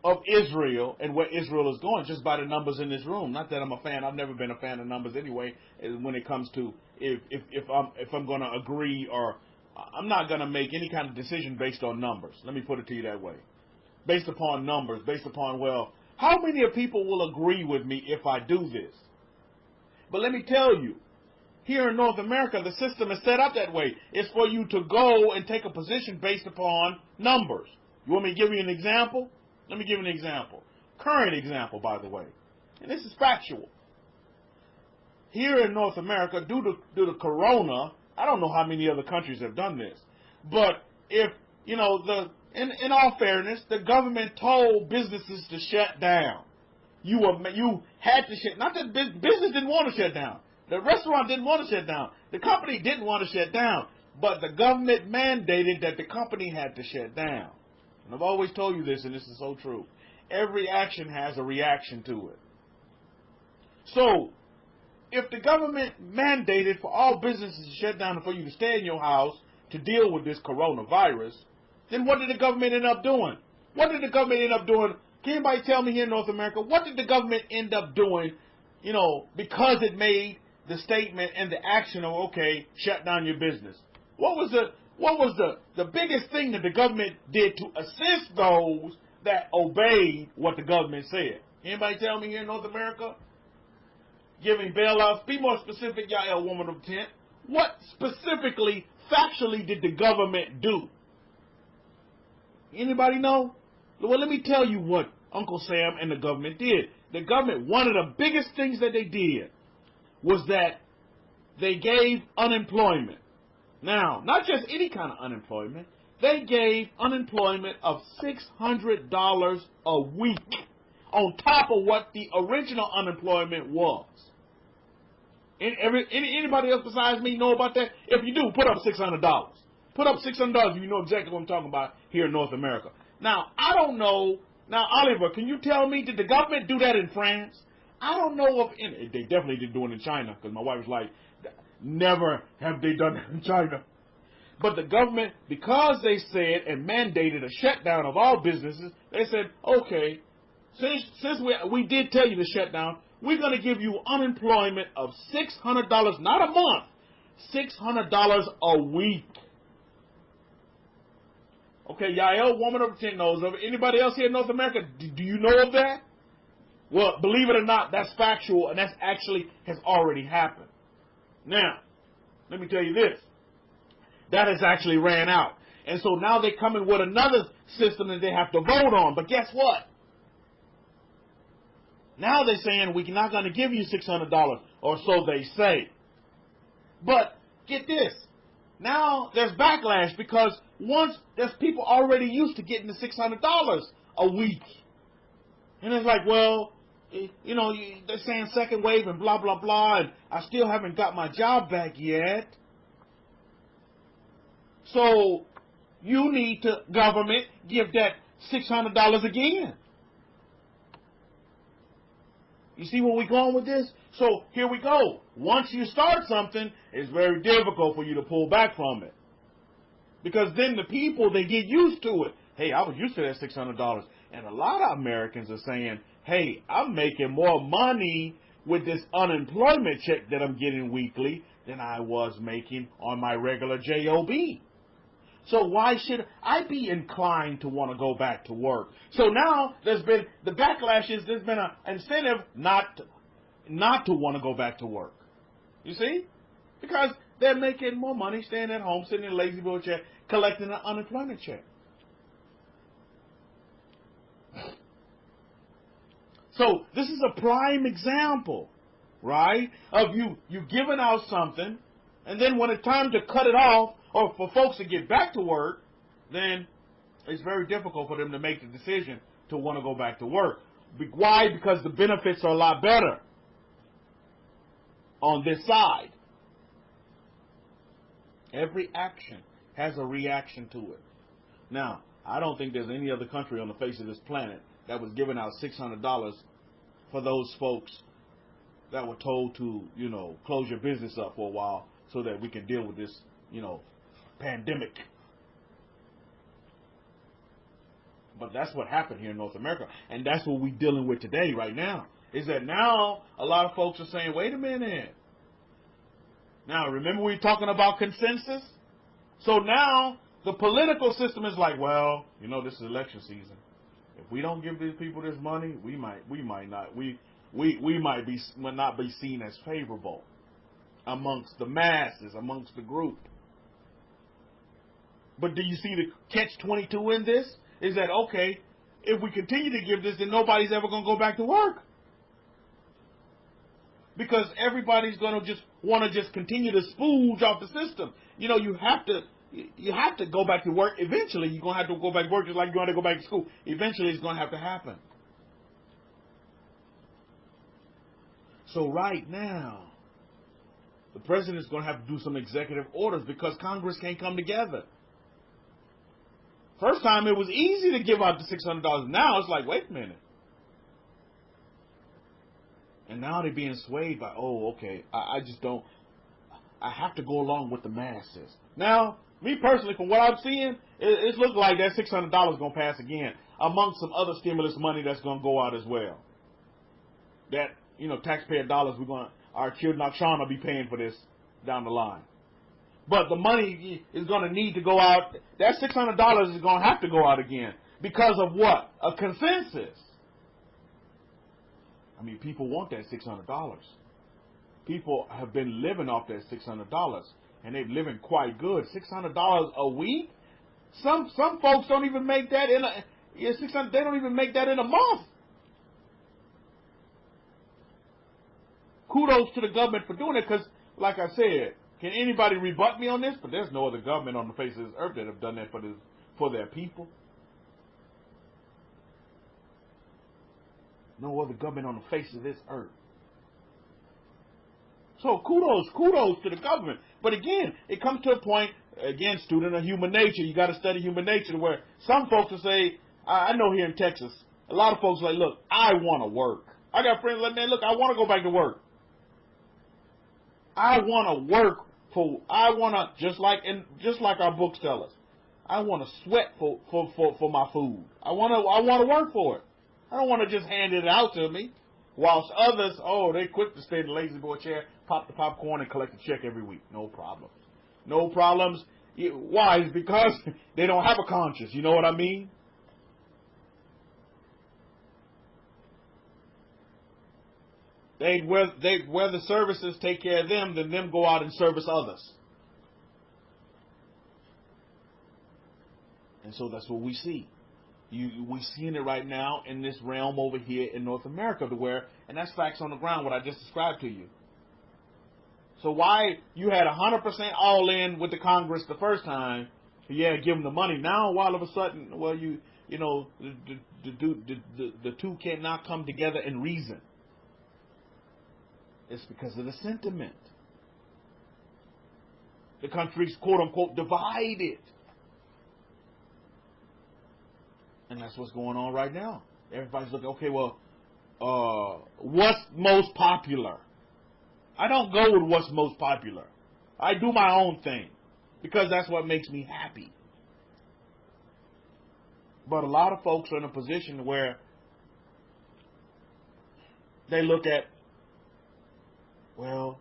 of Israel and where Israel is going just by the numbers in this room. Not that I'm a fan. I've never been a fan of numbers anyway. When it comes to if I'm going to agree, or I'm not going to make any kind of decision based on numbers. Let me put it to you that way. Based upon numbers, based upon, well, how many of people will agree with me if I do this? But let me tell you, here in North America, the system is set up that way. It's for you to go and take a position based upon numbers. You want me to give you an example? Let me give you an example. Current example, by the way. And this is factual. Here in North America, due to Corona, I don't know how many other countries have done this, but if, in all fairness, the government told businesses to shut down. You had to shut. Not that business didn't want to shut down. The restaurant didn't want to shut down. The company didn't want to shut down. But the government mandated that the company had to shut down. And I've always told you this, and this is so true. Every action has a reaction to it. So, if the government mandated for all businesses to shut down and for you to stay in your house to deal with this coronavirus, then what did the government end up doing? What did the government end up doing? Can anybody tell me here in North America, what did the government end up doing, because it made the statement and the action of, okay, shut down your business? What was the biggest thing that the government did to assist those that obeyed what the government said? Anybody tell me here in North America? Giving bailouts. Be more specific, Yael, woman of tent. What specifically, factually, did the government do? Anybody know? Well, let me tell you what Uncle Sam and the government did. The government, one of the biggest things that they did was that they gave unemployment. Now, not just any kind of unemployment. They gave unemployment of $600 a week on top of what the original unemployment was. Anybody else besides me know about that? If you do, put up $600. Put up $600 if you know exactly what I'm talking about here in North America. Now, I don't know. Now, Oliver, can you tell me, did the government do that in France? I don't know if they definitely didn't do it in China, because my wife was like, never have they done that in China. But the government, because they said and mandated a shutdown of all businesses, they said, okay, since we did tell you to shut down, we're going to give you unemployment of $600, not a month, $600 a week. Okay, Yael, woman of 10 knows of it. Anybody else here in North America, do you know of that? Well, believe it or not, that's factual, and that's actually has already happened. Now, let me tell you this. That has actually ran out. And so now they're coming with another system that they have to vote on. But guess what? Now they're saying we're not going to give you $600, or so they say. But get this. Now there's backlash because once there's people already used to getting the $600 a week. And it's like, well, they're saying second wave and blah, blah, blah, and I still haven't got my job back yet. So you need to, government, give that $600 again. You see where we're going with this? So here we go. Once you start something, it's very difficult for you to pull back from it. Because then the people, they get used to it. Hey, I was used to that $600. And a lot of Americans are saying, hey, I'm making more money with this unemployment check that I'm getting weekly than I was making on my regular job. So why should I be inclined to want to go back to work? So now there's been, the backlash is there's been an incentive not to want to go back to work. You see? Because they're making more money staying at home, sitting in a lazy boy chair, collecting an unemployment check. So this is a prime example, right, of you giving out something, and then when it's time to cut it off, or for folks to get back to work, then it's very difficult for them to make the decision to want to go back to work. Why? Because the benefits are a lot better on this side. Every action has a reaction to it. Now, I don't think there's any other country on the face of this planet that was giving out $600 for those folks that were told to, close your business up for a while so that we can deal with this, pandemic. But that's what happened here in North America. And that's what we're dealing with today, right now. Is that now a lot of folks are saying, wait a minute. Now, remember we were talking about consensus? So now the political system is like, well, you know, this is election season. If we don't give these people this money, we might not be seen as favorable amongst the masses, amongst the group. But do you see the catch-22 in this? Is that, okay, if we continue to give this, then nobody's ever going to go back to work. Because everybody's going to just want to just continue to spooge off the system. You know, you have to go back to work. Eventually, you're going to have to go back to work just like you're going to go back to school. Eventually, it's going to have to happen. So right now, the president's going to have to do some executive orders because Congress can't come together. First time it was easy to give out the $600. Now it's like, wait a minute. And now they're being swayed by, oh, okay, I have to go along with the masses. Now, me personally, from what I'm seeing, it looks like that $600 is going to pass again, amongst some other stimulus money that's going to go out as well. That, you know, taxpayer dollars, our children, our children will be paying for this down the line. But the money is going to need to go out. That $600 is going to have to go out again. Because of what? A consensus. I mean, people want that $600. People have been living off that $600. And they're living quite good. $600 a week? Some folks don't even make that in they don't even make that in a month. Kudos to the government for doing it, because, like I said, can anybody rebut me on this? But there's no other government on the face of this earth that have done that for their people. No other government on the face of this earth. So kudos to the government. But again, it comes to a point, again, student of human nature, you got to study human nature, where some folks will say, I know here in Texas, a lot of folks are like, look, I want to work. I got friends like, man, look, I want to go back to work. I want to work just like our books tell us. I want to sweat for my food. I want to work for it. I don't want to just hand it out to me. Whilst others, they quick to stay in the lazy boy chair, pop the popcorn, and collect a check every week. No problems. No problems. Why? It's because they don't have a conscience. You know what I mean? Where the services take care of them, then them go out and service others. And so that's what we see. We're seeing it right now in this realm over here in North America, and that's facts on the ground, what I just described to you. So why you had 100% all in with the Congress the first time, give them the money. Now, all of a sudden, well, the two cannot come together and reason. It's because of the sentiment. The country's quote unquote divided. And that's what's going on right now. Everybody's looking, okay, well, what's most popular? I don't go with what's most popular. I do my own thing. Because that's what makes me happy. But a lot of folks are in a position where they look at, well,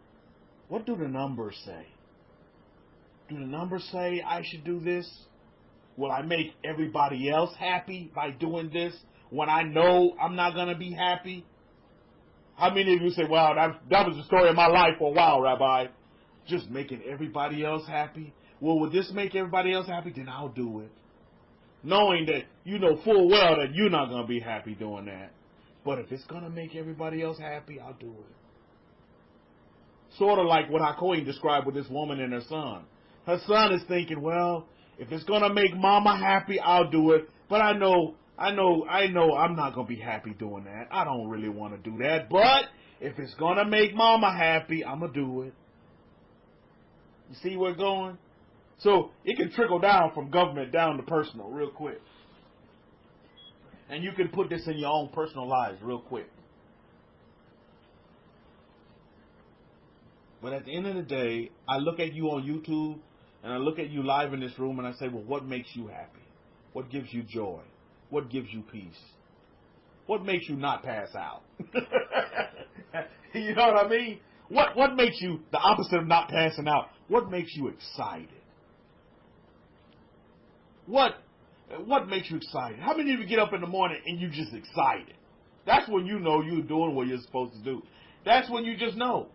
what do the numbers say? Do the numbers say I should do this? Will I make everybody else happy by doing this when I know I'm not going to be happy? How many of you say, wow, that was the story of my life for a while, Rabbi? Just making everybody else happy? Well, would this make everybody else happy? Then I'll do it. Knowing that you know full well that you're not going to be happy doing that. But if it's going to make everybody else happy, I'll do it. Sort of like what Akev described with this woman and her son. Her son is thinking, well, if it's going to make mama happy, I'll do it. But I know I'm not going to be happy doing that. I don't really want to do that. But if it's going to make mama happy, I'm going to do it. You see where it's going? So it can trickle down from government down to personal real quick. And you can put this in your own personal lives real quick. But at the end of the day, I look at you on YouTube and I look at you live in this room and I say, well, what makes you happy? What gives you joy? What gives you peace? What makes you not pass out? You know what I mean? What makes you the opposite of not passing out? What makes you excited? What makes you excited? How many of you get up in the morning and you just excited? That's when you know you're doing what you're supposed to do. That's when you just know.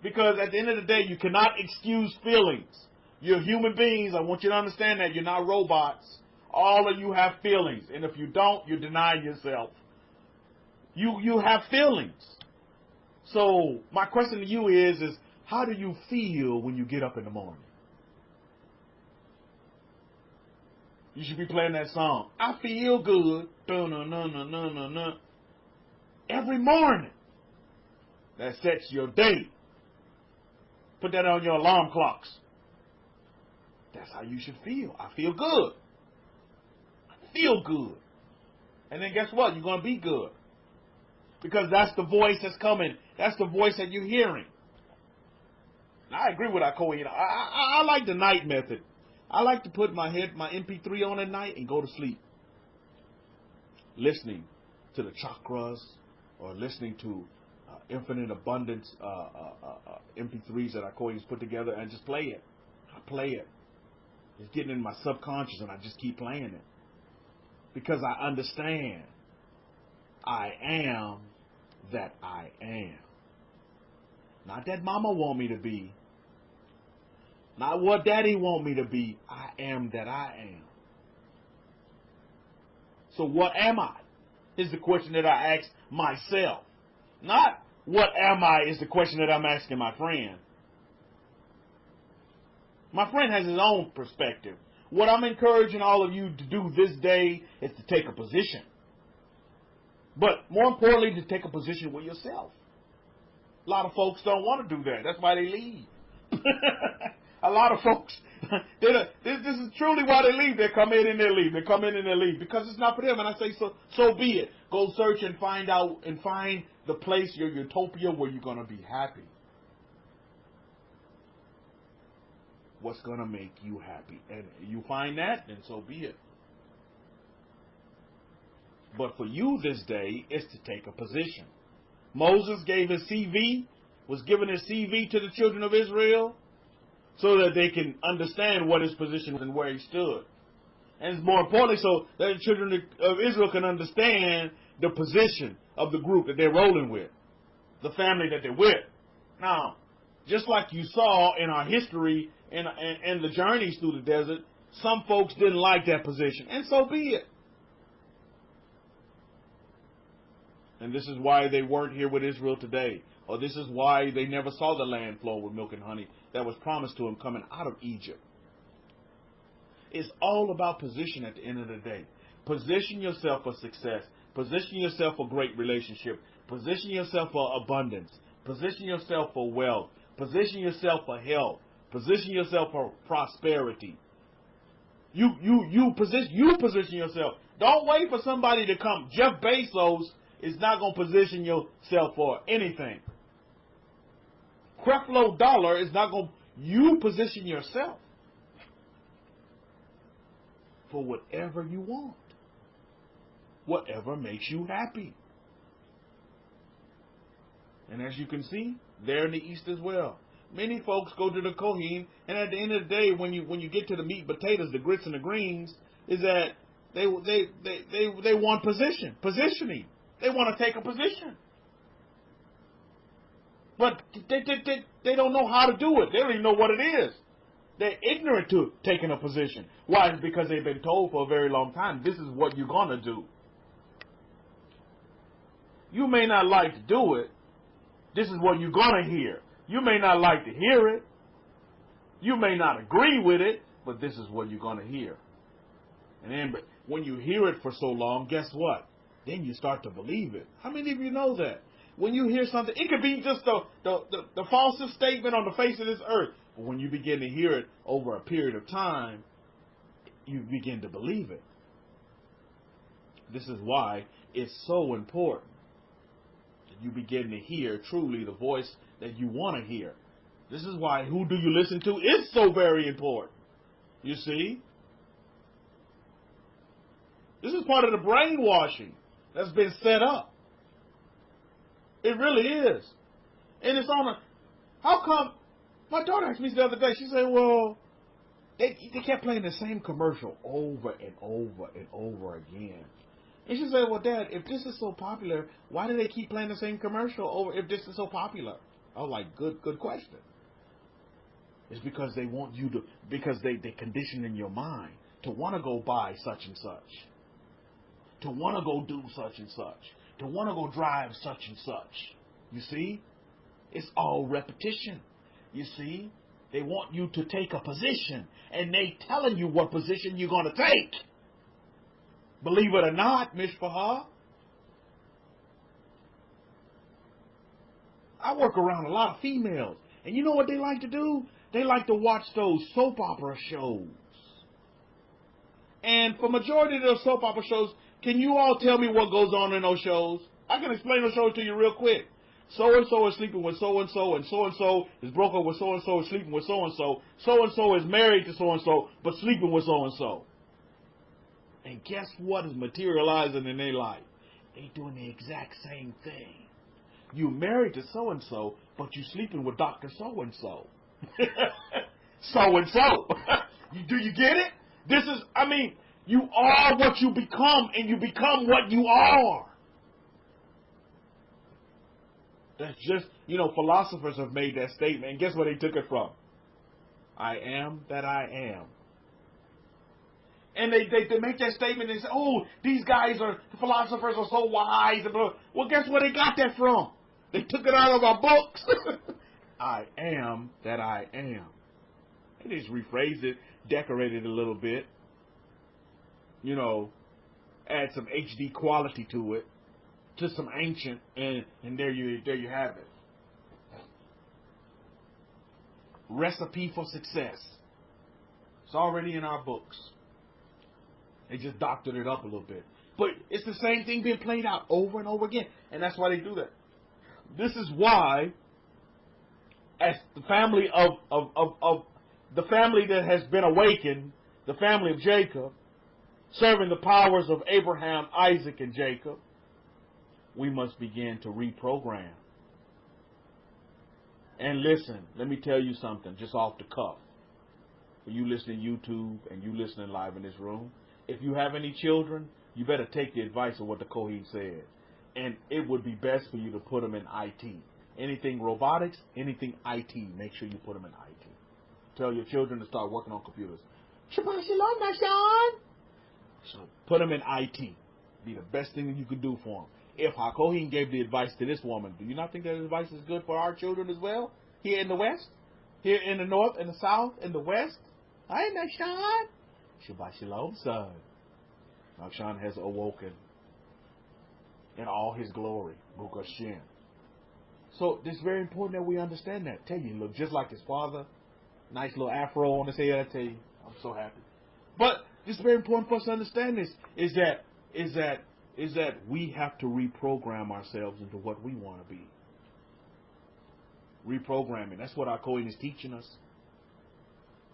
Because at the end of the day, you cannot excuse feelings. You're human beings. I want you to understand that. You're not robots. All of you have feelings. And if you don't, you deny yourself. You have feelings. So my question to you is how do you feel when you get up in the morning? You should be playing that song. I feel good. Dun-dun-dun-dun-dun-dun. Every morning. That sets your day. Put that on your alarm clocks. That's how you should feel. I feel good. I feel good. And then guess what? You're going to be good. Because that's the voice that's coming. That's the voice that you're hearing. And I agree with Akev. I like the night method. I like to put my MP3 on at night and go to sleep. Listening to the chakras or listening to Infinite Abundance MP3s that Akev put together and just play it. I play it. It's getting in my subconscious and I just keep playing it. Because I understand I am that I am. Not that mama want me to be. Not what daddy want me to be. I am that I am. So what am I? Is the question that I ask myself. Not what am I is the question that I'm asking my friend. My friend has his own perspective. What I'm encouraging all of you to do this day is to take a position. But more importantly, to take a position with yourself. A lot of folks don't want to do that. That's why they leave. A lot of folks, this is truly why they leave. They come in and they leave. They come in and they leave. Because it's not for them. And I say, so be it. Go search and find out and find the place, your utopia, where you're going to be happy. What's going to make you happy. And you find that, then so be it. But for you this day is to take a position. Moses gave his CV, was giving his CV to the children of Israel so that they can understand what his position was and where he stood. And it's more importantly so that the children of Israel can understand the position of the group that they're rolling with, the family that they're with. Now, just like you saw in our history and the journeys through the desert, some folks didn't like that position, and so be it. And this is why they weren't here with Israel today. Or this is why they never saw the land flow with milk and honey that was promised to them coming out of Egypt. It's all about position at the end of the day. Position yourself for success. Position yourself for great relationship. Position yourself for abundance. Position yourself for wealth. Position yourself for health. Position yourself for prosperity. You position yourself. Don't wait for somebody to come. Jeff Bezos is not going to position yourself for anything. Creflo Dollar is not going to. You position yourself for whatever you want. Whatever makes you happy. And as you can see, there in the East as well. Many folks go to the Kohen, and at the end of the day, when you get to the meat and potatoes, the grits and the greens, is that they want positioning. They want to take a position. But they don't know how to do it. They don't even know what it is. They're ignorant to taking a position. Why? Because they've been told for a very long time, this is what you're going to do. You may not like to do it. This is what you're going to hear. You may not like to hear it. You may not agree with it, but this is what you're going to hear. And then when you hear it for so long, guess what? Then you start to believe it. How many of you know that? When you hear something, it could be just the falsest statement on the face of this earth. But when you begin to hear it over a period of time, you begin to believe it. This is why it's so important that you begin to hear truly the voice that you want to hear. This is why who do you listen to is so very important. You see? This is part of the brainwashing that's been set up. It really is. And it's on a... How come... My daughter asked me the other day, she said, well, they kept playing the same commercial over and over and over again. And she said, well, Dad, if this is so popular, why do they keep playing the same commercial over if this is so popular? I was like, good question. It's because they want you to, because they condition in your mind to want to go buy such and such, to want to go do such and such, to want to go drive such and such. You see? It's all repetition. You see? They want you to take a position, and they telling you what position you're going to take. Believe it or not, Mishpahah, I work around a lot of females, and you know what they like to do? They like to watch those soap opera shows. And for majority of those soap opera shows, can you all tell me what goes on in those shows? I can explain those shows to you real quick. So-and-so is sleeping with so-and-so, and so-and-so is broke up with so-and-so, is sleeping with so-and-so. So-and-so is married to so-and-so, but sleeping with so-and-so. And guess what is materializing in their life? They doing the exact same thing. You married to so-and-so, but you sleeping with Dr. So-and-so. So-and-so. Do you get it? This is, I mean, you are what you become, and you become what you are. That's just, you know, philosophers have made that statement, and guess where they took it from? I am that I am. And they make that statement and say, oh, these guys are, the philosophers are so wise. And blah. Well, guess where they got that from? They took it out of our books. I am that I am. They just rephrased it, decorated it a little bit. You know, add some HD quality to it, to some ancient, and there you have it. Recipe for success. It's already in our books. They just doctored it up a little bit. But it's the same thing being played out over and over again. And that's why they do that. This is why, as the family of the family that has been awakened, the family of Jacob, serving the powers of Abraham, Isaac, and Jacob, we must begin to reprogram. And listen, let me tell you something, just off the cuff. For you listening to YouTube and you listening live in this room, if you have any children, you better take the advice of what the Kohen said. And it would be best for you to put them in IT. Anything robotics, anything IT, make sure you put them in IT. Tell your children to start working on computers. Shabbat shalom, my son. So put them in IT. Be the best thing that you could do for them. If HaKohen gave the advice to this woman, do you not think that advice is good for our children as well? Here in the West? Here in the North, in the South, in the West? Hi, Nashan. Shabbat shalom, son. Nashan has awoken in all his glory. Baruch Hashem. So it's very important that we understand that. Tell you, he looked just like his father. Nice little afro on his head, I tell you. I'm so happy. But it's very important for us to understand this, is that we have to reprogram ourselves into what we want to be. Reprogramming. That's what our Kohen is teaching us.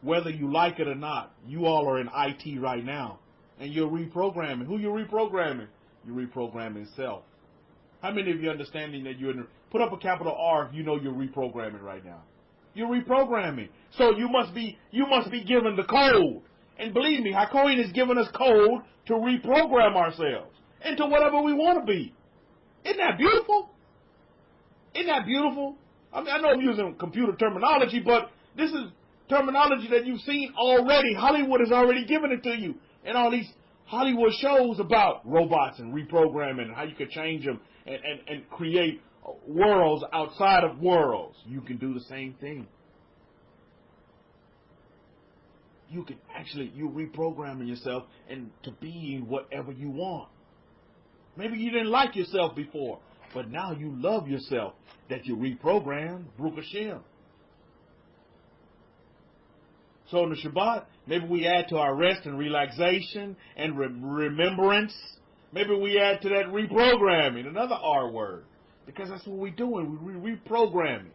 Whether you like it or not, you all are in IT right now. And you're reprogramming. Who you're reprogramming? You're reprogramming self. How many of you understanding that you're in, put up a capital R if you know you're reprogramming right now? You're reprogramming. So you must be given the code. And believe me, HaKohen has given us code to reprogram ourselves into whatever we want to be. Isn't that beautiful? Isn't that beautiful? I mean, I know I'm using computer terminology, but this is terminology that you've seen already. Hollywood has already given it to you. And all these Hollywood shows about robots and reprogramming and how you can change them and create worlds outside of worlds. You can do the same thing. You can actually, you're reprogramming yourself into being whatever you want. Maybe you didn't like yourself before, but now you love yourself that you reprogrammed. Baruch Hashem. So in the Shabbat, maybe we add to our rest and relaxation and remembrance. Maybe we add to that reprogramming, another R word. Because that's what we're doing. We're reprogramming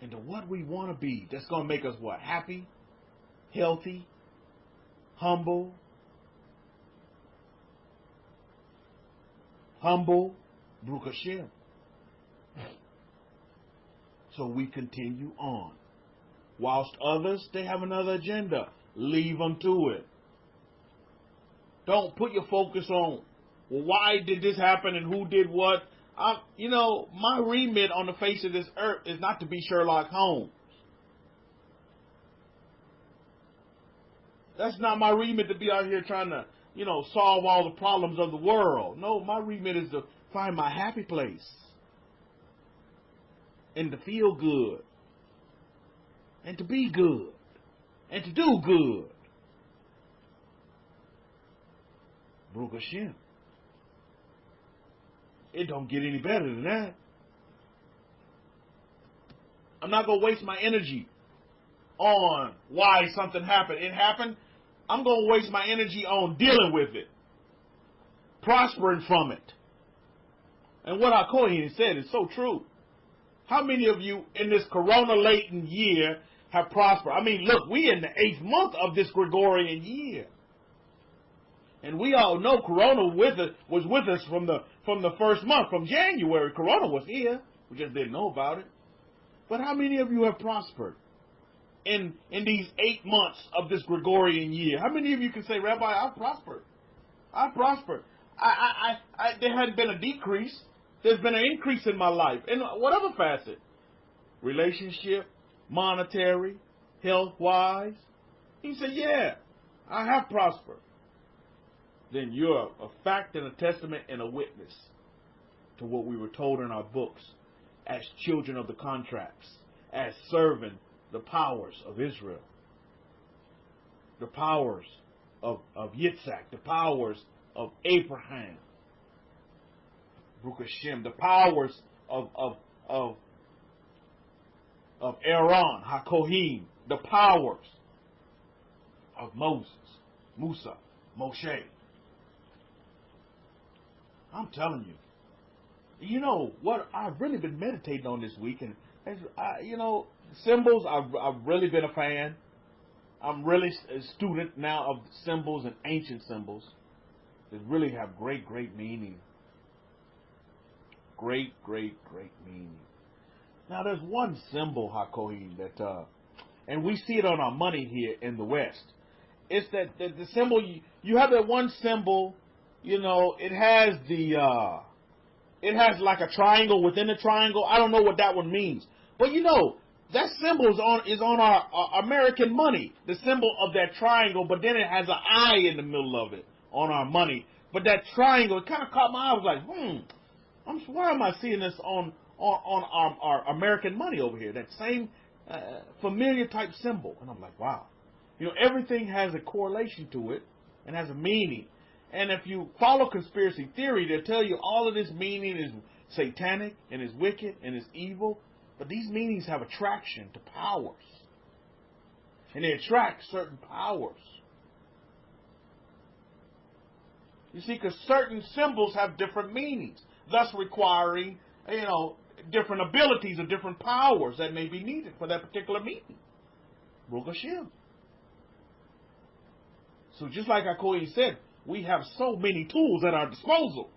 into what we want to be. That's going to make us what? Happy, healthy, humble, Baruch Hashem. So we continue on. Whilst others, they have another agenda. Leave them to it. Don't put your focus on, well, why did this happen and who did what? My remit on the face of this earth is not to be Sherlock Holmes. That's not my remit to be out here trying to, solve all the problems of the world. No, my remit is to find my happy place and to feel good and to be good and to do good. Baruch Hashem. It don't get any better than that. I'm not going to waste my energy on why something happened. It happened. I'm going to waste my energy on dealing with it, prospering from it. And what Akev said is so true. How many of you in this corona-laden year have prospered? I mean, look, we in the 8th month of this Gregorian year. And we all know Corona was with us from the first month, from January. Corona was here. We just didn't know about it. But how many of you have prospered in these 8 months of this Gregorian year? How many of you can say, Rabbi, I've prospered? I've prospered. There hadn't been a decrease. There's been an increase in my life, in whatever facet. Relationship, monetary, health-wise. He said, yeah, I have prospered. Then you're a fact and a testament and a witness to what we were told in our books as children of the contracts, as serving the powers of Israel, the powers of Yitzhak, the powers of Abraham, Baruch Hashem, the powers of Aaron, HaKohim, the powers of Moses, Musa, Moshe. I'm telling you. You know what? I've really been meditating on this week, and symbols. I've really been a fan. I'm really a student now of symbols and ancient symbols that really have great meaning. Great meaning. Now, there's one symbol, Hakohim, that, and we see it on our money here in the West. It's that the symbol. You have that one symbol. It has it has like a triangle within a triangle. I don't know what that one means. But that symbol is on our American money. The symbol of that triangle, but then it has an eye in the middle of it on our money. But that triangle, it kind of caught my eye. I was like, why am I seeing this on our American money over here? That same familiar type symbol. And I'm like, wow. Everything has a correlation to it and has a meaning. And if you follow conspiracy theory, they'll tell you all of this meaning is satanic and is wicked and is evil. But these meanings have attraction to powers. And they attract certain powers. You see, because certain symbols have different meanings, thus requiring, different abilities or different powers that may be needed for that particular meaning. Baruch Hashem. So just like Akev said, we have so many tools at our disposal.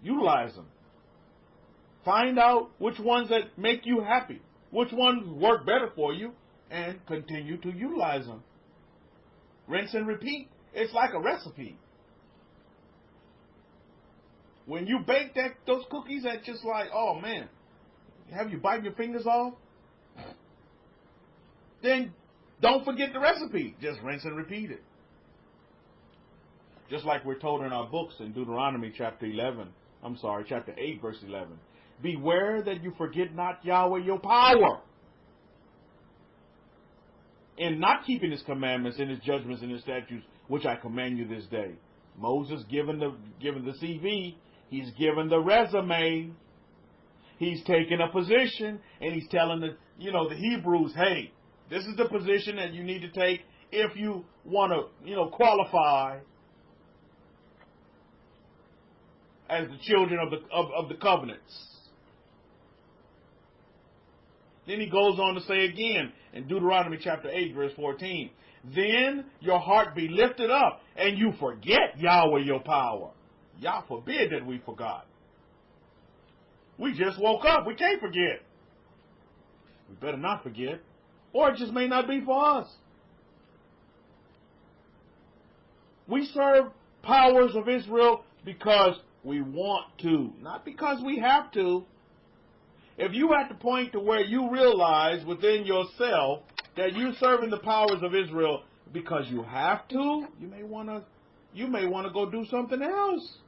Utilize them. Find out which ones that make you happy, which ones work better for you, and continue to utilize them. Rinse and repeat. It's like a recipe. When you bake those cookies, that's just like, oh man, have you biting your fingers off? Then don't forget the recipe. Just rinse and repeat it. Just like we're told in our books in Deuteronomy chapter 8, verse 11. Beware that you forget not Yahweh your power in not keeping his commandments and his judgments and his statutes, which I command you this day. Moses given the CV, he's given the resume. He's taking a position and he's telling the Hebrews, hey, this is the position that you need to take if you want to, qualify as the children of the covenants. Then he goes on to say again in Deuteronomy chapter 8, verse 14, then your heart be lifted up, and you forget Yahweh your power. Yah forbid that we forgot. We just woke up. We can't forget. We better not forget, or it just may not be for us. We serve powers of Israel because we want to, not because we have to. If you at the point to where you realize within yourself that you're serving the powers of Israel because you have to, you may want to go do something else.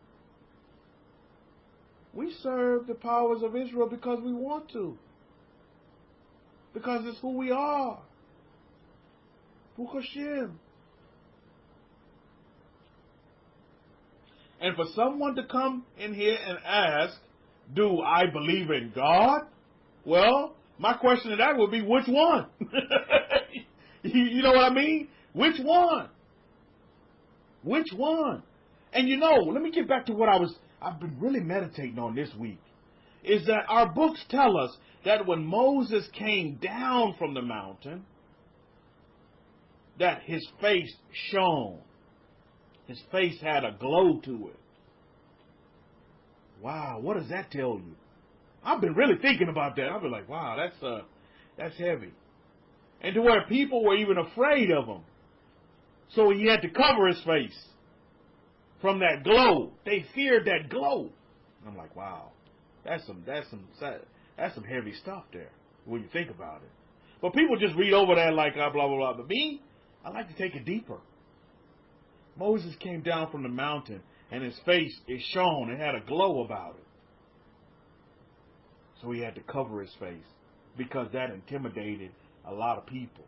We serve the powers of Israel because we want to. Because it's who we are. Baruch Hashem. And for someone to come in here and ask, do I believe in God? Well, my question to that would be, which one? You know what I mean? Which one? Which one? And you know, let me get back to what I've been really meditating on this week, is that our books tell us that when Moses came down from the mountain, that his face shone. His face had a glow to it. Wow, what does that tell you? I've been really thinking about that. I've been like, wow, that's heavy. And to where people were even afraid of him. So he had to cover his face from that glow. They feared that glow. And I'm like, wow, that's some heavy stuff there when you think about it. But people just read over that like blah, blah, blah. But me, I like to take it deeper. Moses came down from the mountain, and his face, it shone. It had a glow about it. So he had to cover his face because that intimidated a lot of people.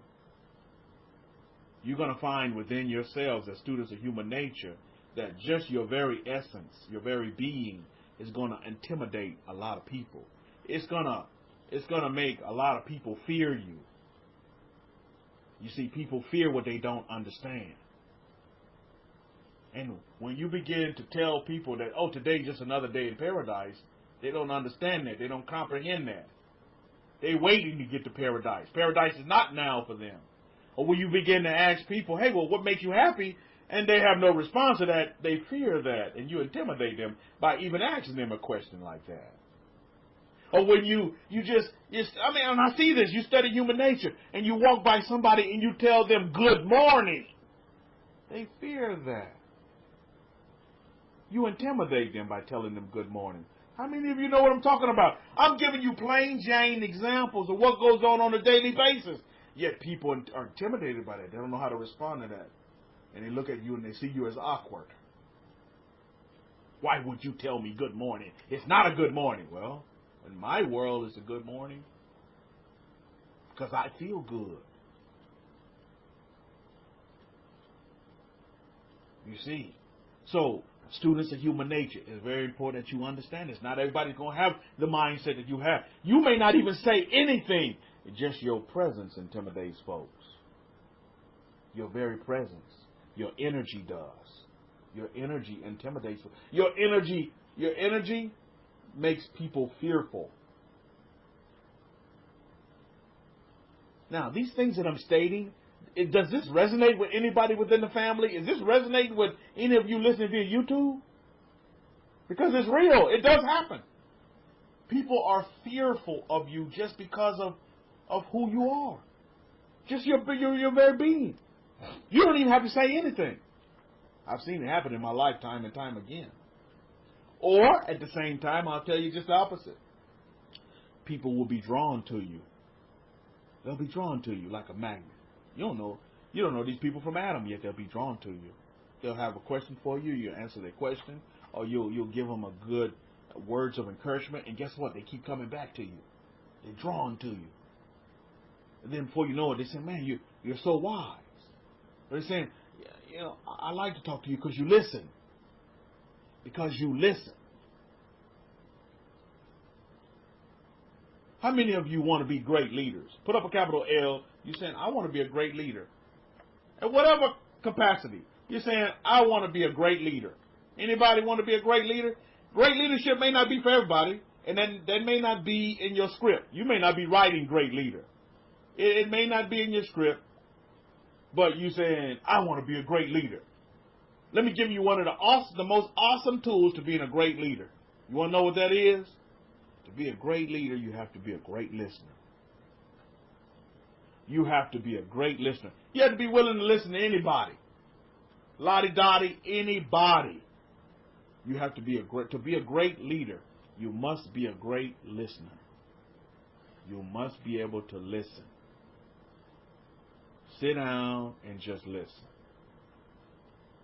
You're going to find within yourselves as students of human nature that just your very essence, your very being is going to intimidate a lot of people. It's going to make a lot of people fear you. You see, people fear what they don't understand. And when you begin to tell people that, oh, today's just another day in paradise, they don't understand that. They don't comprehend that. They're waiting to get to paradise. Paradise is not now for them. Or when you begin to ask people, hey, well, what makes you happy? And they have no response to that, they fear that. And you intimidate them by even asking them a question like that. Or when and I see this, you study human nature, and you walk by somebody and you tell them good morning. They fear that. You intimidate them by telling them good morning. How many of you know what I'm talking about? I'm giving you plain Jane examples of what goes on a daily basis. Yet people are intimidated by that. They don't know how to respond to that. And they look at you and they see you as awkward. Why would you tell me good morning? It's not a good morning. Well, in my world, it's a good morning because I feel good. You see? So, students of human nature, it's very important that you understand this. Not everybody's going to have the mindset that you have. You may not even say anything. Just your presence intimidates folks. Your very presence. Your energy does. Your energy intimidates folks. Your energy makes people fearful. Now, these things that I'm stating, does this resonate with anybody within the family? Is this resonating with any of you listening via YouTube? Because it's real. It does happen. People are fearful of you just because of who you are. Just your very being. You don't even have to say anything. I've seen it happen in my life time and time again. Or, at the same time, I'll tell you just the opposite. People will be drawn to you. They'll be drawn to you like a magnet. You don't know these people from Adam, yet they'll be drawn to you. They'll have a question for you. You answer their question, or you'll give them a good words of encouragement. And guess what? They keep coming back to you. They're drawn to you. And then before you know it, they say, "Man, you're so wise." They're saying, I like to talk to you because you listen. Because you listen. How many of you want to be great leaders? Put up a capital L. You're saying, I want to be a great leader. At whatever capacity. You're saying, I want to be a great leader. Anybody want to be a great leader? Great leadership may not be for everybody. And then that may not be in your script. You may not be writing great leader. It may not be in your script, but you saying, I want to be a great leader. Let me give you one of the most awesome tools to being a great leader. You want to know what that is? To be a great leader, you have to be a great listener. You have to be a great listener. You have to be willing to listen to anybody. Lottie-dottie, anybody. You have to be to be a great leader, you must be a great listener. You must be able to listen. Sit down and just listen.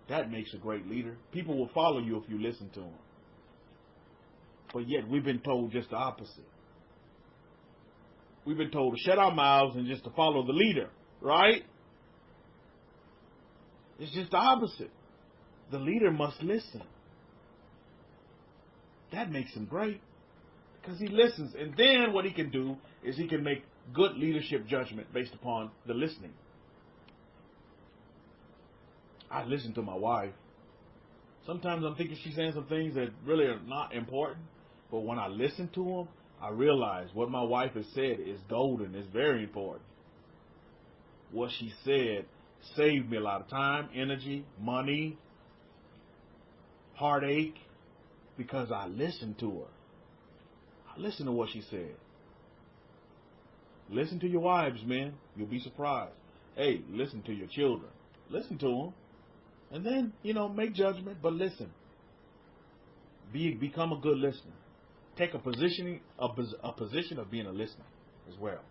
That makes a great leader. People will follow you if you listen to them. But yet we've been told just the opposite. We've been told to shut our mouths and just to follow the leader, right? It's just the opposite. The leader must listen. That makes him great because he listens. And then what he can do is he can make good leadership judgment based upon the listening. I listen to my wife. Sometimes I'm thinking she's saying some things that really are not important. But when I listen to them, I realize what my wife has said is golden. It's very important. What she said saved me a lot of time, energy, money, heartache, because I listened to her. I listened to what she said. Listen to your wives, men. You'll be surprised. Hey, listen to your children. Listen to them. And then, make judgment, but listen. Become a good listener. Take a position of being a listener as well.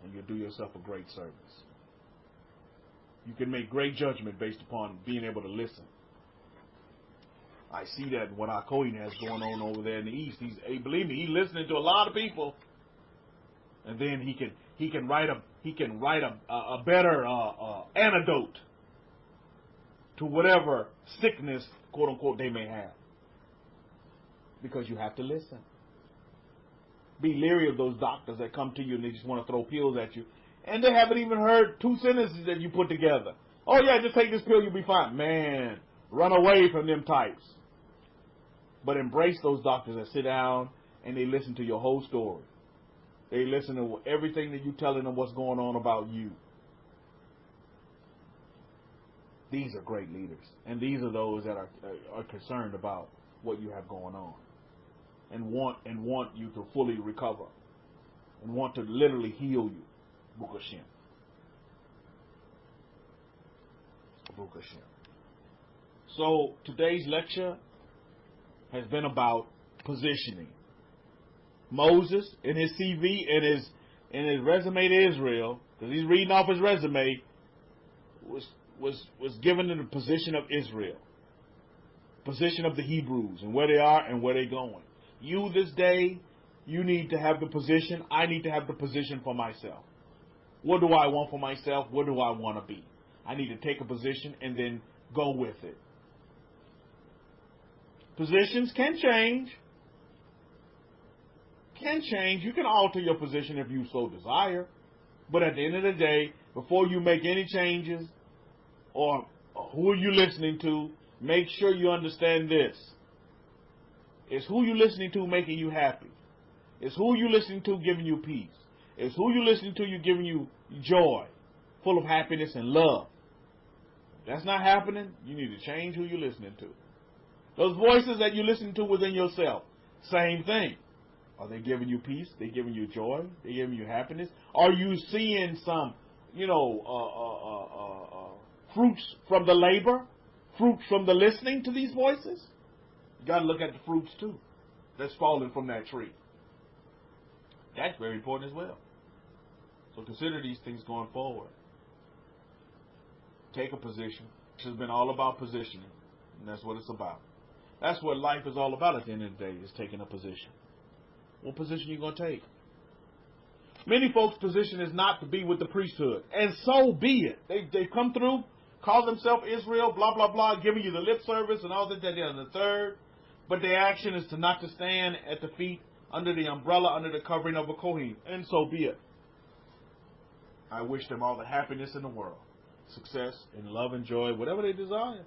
And you'll do yourself a great service. You can make great judgment based upon being able to listen. I see that what our Kohen has going on over there in the East. Believe me, he's listening to a lot of people. And then he can write a better antidote to whatever sickness, quote unquote, they may have. Because you have to listen. Be leery of those doctors that come to you and they just want to throw pills at you. And they haven't even heard 2 sentences that you put together. Oh yeah, just take this pill, you'll be fine. Man, run away from them types. But embrace those doctors that sit down and they listen to your whole story. They listen to everything that you're telling them what's going on about you. These are great leaders. And these are those that are concerned about what you have going on. And want you to fully recover. And want to literally heal you. Baruch Hashem. Baruch Hashem. So today's lecture has been about positioning. Moses in his CV and his resume to Israel, because he's reading off his resume, was given in the position of Israel, position of the Hebrews and where they are and where they're going. You this day, you need to have the position. I need to have the position for myself. What do I want for myself? What do I want to be? I need to take a position and then go with it. Positions can change. You can alter your position if you so desire. But at the end of the day, before you make any changes or who are you listening to, make sure you understand this. Is who you listening to making you happy? Is who you listening to giving you peace? Is who you listening to giving you joy, full of happiness and love? If that's not happening, you need to change who you're listening to. Those voices that you listen to within yourself, same thing. Are they giving you peace? They giving you joy? They giving you happiness? Are you seeing some, fruits from the labor? Fruits from the listening to these voices? You got to look at the fruits too that's falling from that tree. That's very important as well. So consider these things going forward. Take a position. This has been all about positioning, and that's what it's about. That's what life is all about at the end of the day, is taking a position. What position are you going to take? Many folks' position is not to be with the priesthood, and so be it. They come through, call themselves Israel, blah, blah, blah, giving you the lip service and all that, and the third. But their action is to not to stand at the feet under the umbrella, under the covering of a Kohen, and so be it. I wish them all the happiness in the world, success and love and joy, whatever they desire.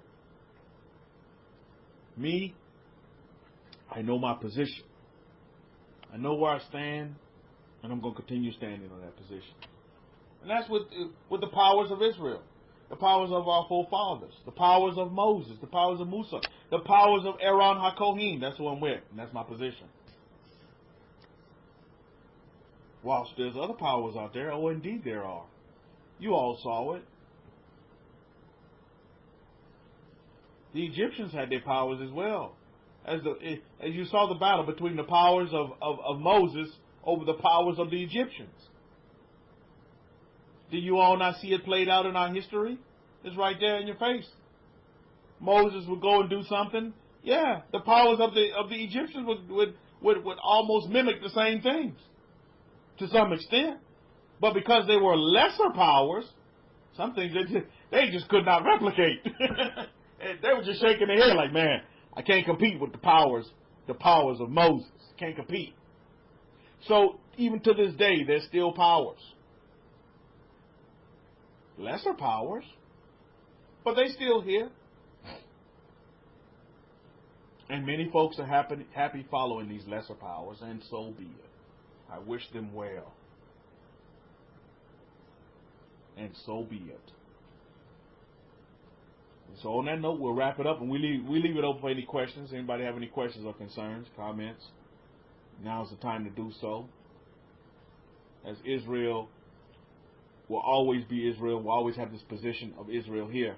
Me, I know my position. I know where I stand, and I'm going to continue standing on that position. And that's with the powers of Israel, the powers of our forefathers, the powers of Moses, the powers of Musa, the powers of Aaron HaKohen. That's who I'm with, and that's my position. Whilst there's other powers out there, oh, indeed there are. You all saw it. The Egyptians had their powers as well. As you saw the battle between the powers of Moses over the powers of the Egyptians. Do you all not see it played out in our history? It's right there in your face. Moses would go and do something. Yeah, the powers of the Egyptians would almost mimic the same things to some extent. But because they were lesser powers, some things they just could not replicate. And they were just shaking their head like, man, I can't compete with the powers of Moses. Can't compete. So even to this day, there's still powers. Lesser powers, but they still here. And many folks are happy following these lesser powers, and so be it. I wish them well. And so be it. And so on that note, we'll wrap it up, and we leave it open for any questions. Anybody have any questions or concerns, comments? Now's the time to do so. As Israel will always be Israel, will always have this position of Israel here.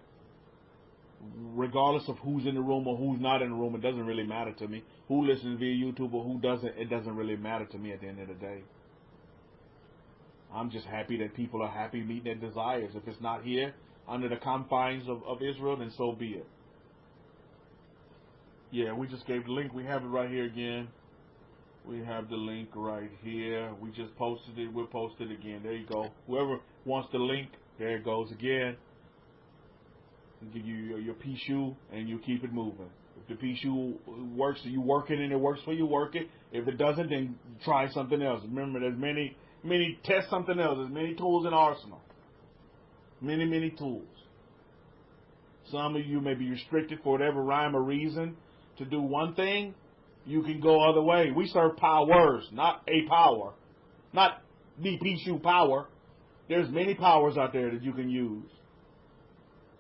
Regardless of who's in the room or who's not in the room, it doesn't really matter to me. Who listens via YouTube or who doesn't, it doesn't really matter to me at the end of the day. I'm just happy that people are happy meeting their desires. If it's not here, under the confines of Israel, then so be it. Yeah, we just gave the link. We have it right here again. We have the link right here. We just posted it. We'll post it again. There you go. Whoever wants the link, there it goes again. We'll give you your P-shoe, and you keep it moving. If the P-shoe works, you work it, and it works for you, work it. If it doesn't, then try something else. Remember, there's many, test something else. There's many tools in the arsenal. Many tools. Some of you may be restricted for whatever rhyme or reason to do one thing. You can go other way. We serve powers, not a power. Not the P-shoe power. There's many powers out there that you can use.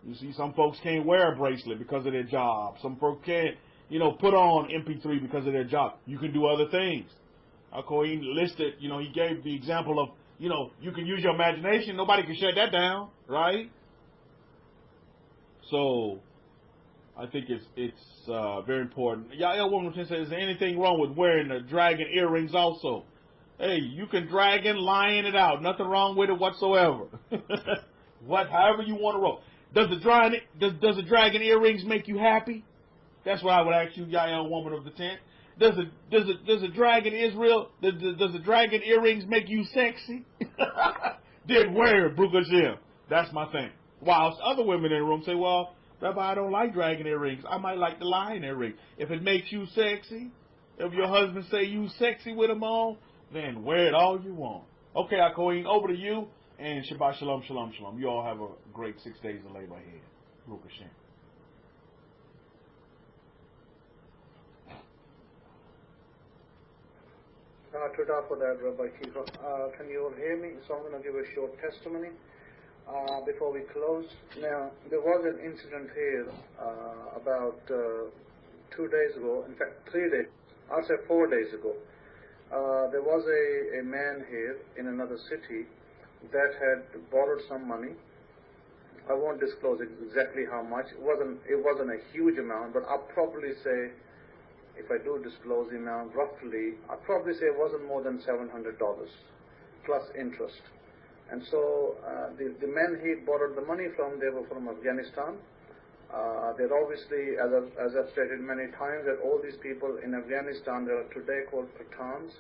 You see, some folks can't wear a bracelet because of their job. Some folks can't, put on MP3 because of their job. You can do other things. He listed, he gave the example of, you can use your imagination. Nobody can shut that down, right? So, I think it's very important. Y'all woman says, is there anything wrong with wearing the dragon earrings also? Hey, you can dragon lion it out. Nothing wrong with it whatsoever. However you want to roll. Does the dragon earrings make you happy? That's what I would ask you, young woman of the tent. Does the dragon does the dragon earrings make you sexy? Then wear it, Baruch Hashem. That's my thing. Whilst other women in the room say, well, Rabbi, I don't like dragon earrings. I might like the lion earrings. If it makes you sexy, if your husband say you sexy with them on, then wear it all you want. Okay, Akev, over to you. And Shabbat Shalom, Shalom, Shalom. You all have a great 6 days of labor ahead. Baruch Hashem. Todah for that, Rabbi Kefa. Can you all hear me? So I'm going to give a short testimony before we close. Now, there was an incident here about 2 days ago. In fact, 3 days. I'll say 4 days ago. There was a man here in another city that had borrowed some money. I won't disclose exactly how much. It wasn't a huge amount, but I'll probably say, if I do disclose the amount roughly, I'll probably say it wasn't more than $700 plus interest. And so the men he borrowed the money from, they were from Afghanistan. They're obviously, as I've stated many times, that all these people in Afghanistan, they are today called Pathans.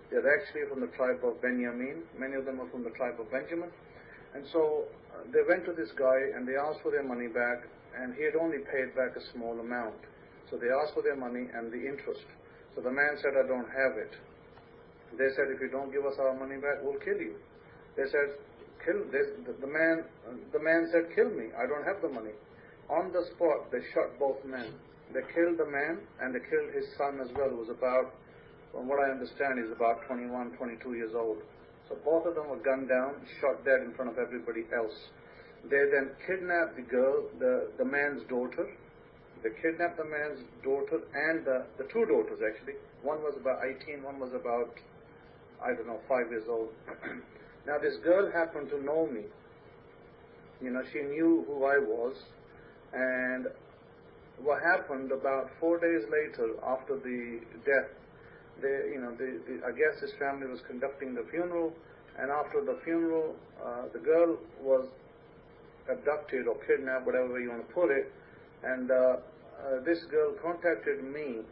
They're actually from the tribe of Benjamin. Many of them are from the tribe of Benjamin. And so they went to this guy and they asked for their money back, and he had only paid back a small amount. So they asked for their money and the interest. So the man said, I don't have it. They said, if you don't give us our money back, we'll kill you. They said, the man said, kill me. I don't have the money. On the spot, they shot both men. They killed the man and they killed his son as well, who was about from what I understand, is about 21, 22 years old. So both of them were gunned down, shot dead in front of everybody else. They then kidnapped the girl, the man's daughter. They kidnapped the man's daughter and the two daughters, actually. One was about 18, one was about, 5 years old. Now this girl happened to know me. She knew who I was. And what happened about 4 days later, after the death, I guess his family was conducting the funeral, and after the funeral, the girl was abducted or kidnapped, whatever you want to put it, and this girl contacted me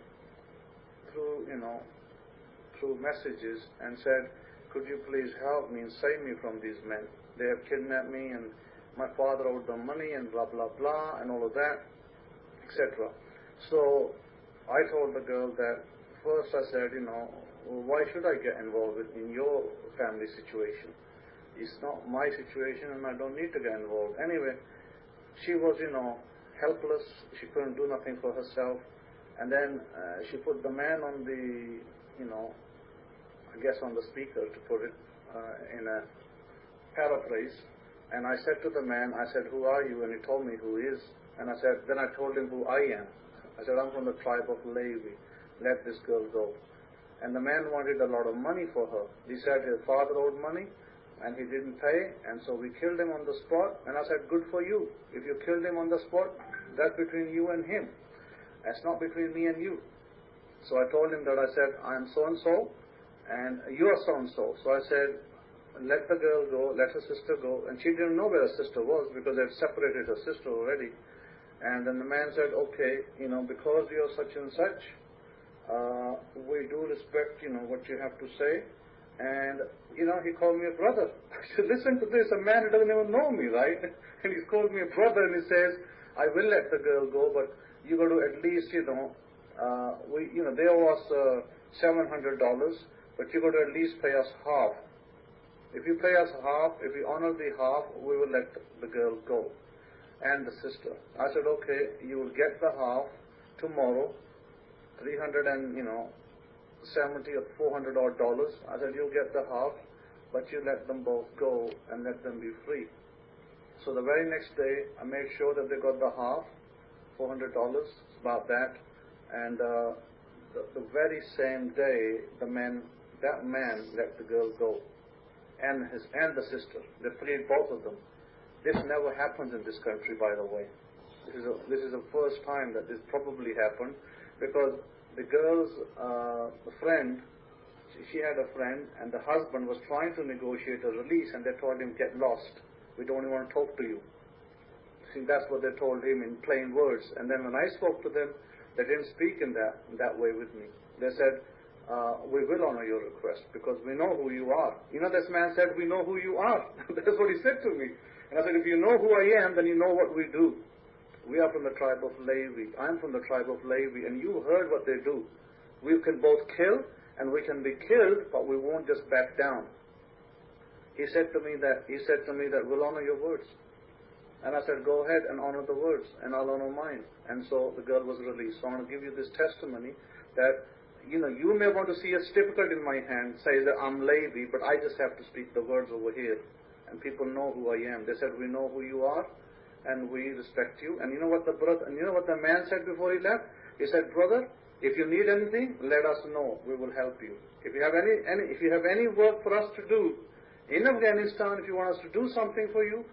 through messages and said, could you please help me and save me from these men? They have kidnapped me, and my father owed them money, and blah, blah, blah, and all of that, etc. So I told the girl that, first I said, why should I get involved in your family situation? It's not my situation and I don't need to get involved. Anyway, she was, helpless. She couldn't do nothing for herself. And then she put the man on the, I guess on the speaker, to put it in a paraphrase. And I said to the man, I said, who are you? And he told me who he is. And then I told him who I am. I said, I'm from the tribe of Levi. Let this girl go. And the man wanted a lot of money for her. He said his father owed money and he didn't pay, and so we killed him on the spot. And I said, good for you. If you killed him on the spot, that's between you and him. That's not between me and you. So I told him that, I said, I am so-and-so and you are so-and-so. So I said, let the girl go, let her sister go. And she didn't know where her sister was because they'd separated her sister already. And then the man said, okay, because you're such and such, we do respect, what you have to say. And, he called me a brother. I said, listen to this, a man who doesn't even know me, right? And he's called me a brother, and he says, I will let the girl go, but you got to at least, they owe us $700, but you got to at least pay us half. If you pay us half, if you honor the half, we will let the girl go. And the sister. I said, okay, you will get the half tomorrow, $370 or $400 odd. I said, you'll get the half, but you let them both go and let them be free. So the very next day, I made sure that they got the half, $400, about that. And the very same day, that man let the girl go, and the sister. They freed both of them. This never happens in this country, by the way. This is the first time that this probably happened, because the girl's friend, she had a friend, and the husband was trying to negotiate a release, and they told him, get lost. We don't even want to talk to you. See, that's what they told him in plain words. And then when I spoke to them, they didn't speak in that way with me. They said, we will honor your request because we know who you are. This man said, we know who you are. That's what he said to me. And I said, if you know who I am, then you know what we do. We are from the tribe of Levi. I'm from the tribe of Levi, and you heard what they do. We can both kill, and we can be killed, but we won't just back down. He said to me that we'll honor your words. And I said, go ahead and honor the words, and I'll honor mine. And so the girl was released. So I want to give you this testimony that, you may want to see a certificate in my hand, say that I'm Levi, but I just have to speak the words over here. And people know who I am. They said, we know who you are, and we respect you. And you know what the man said before he left? He said, brother, if you need anything, let us know. We will help you. If you have any work for us to do in Afghanistan, if you want us to do something for you,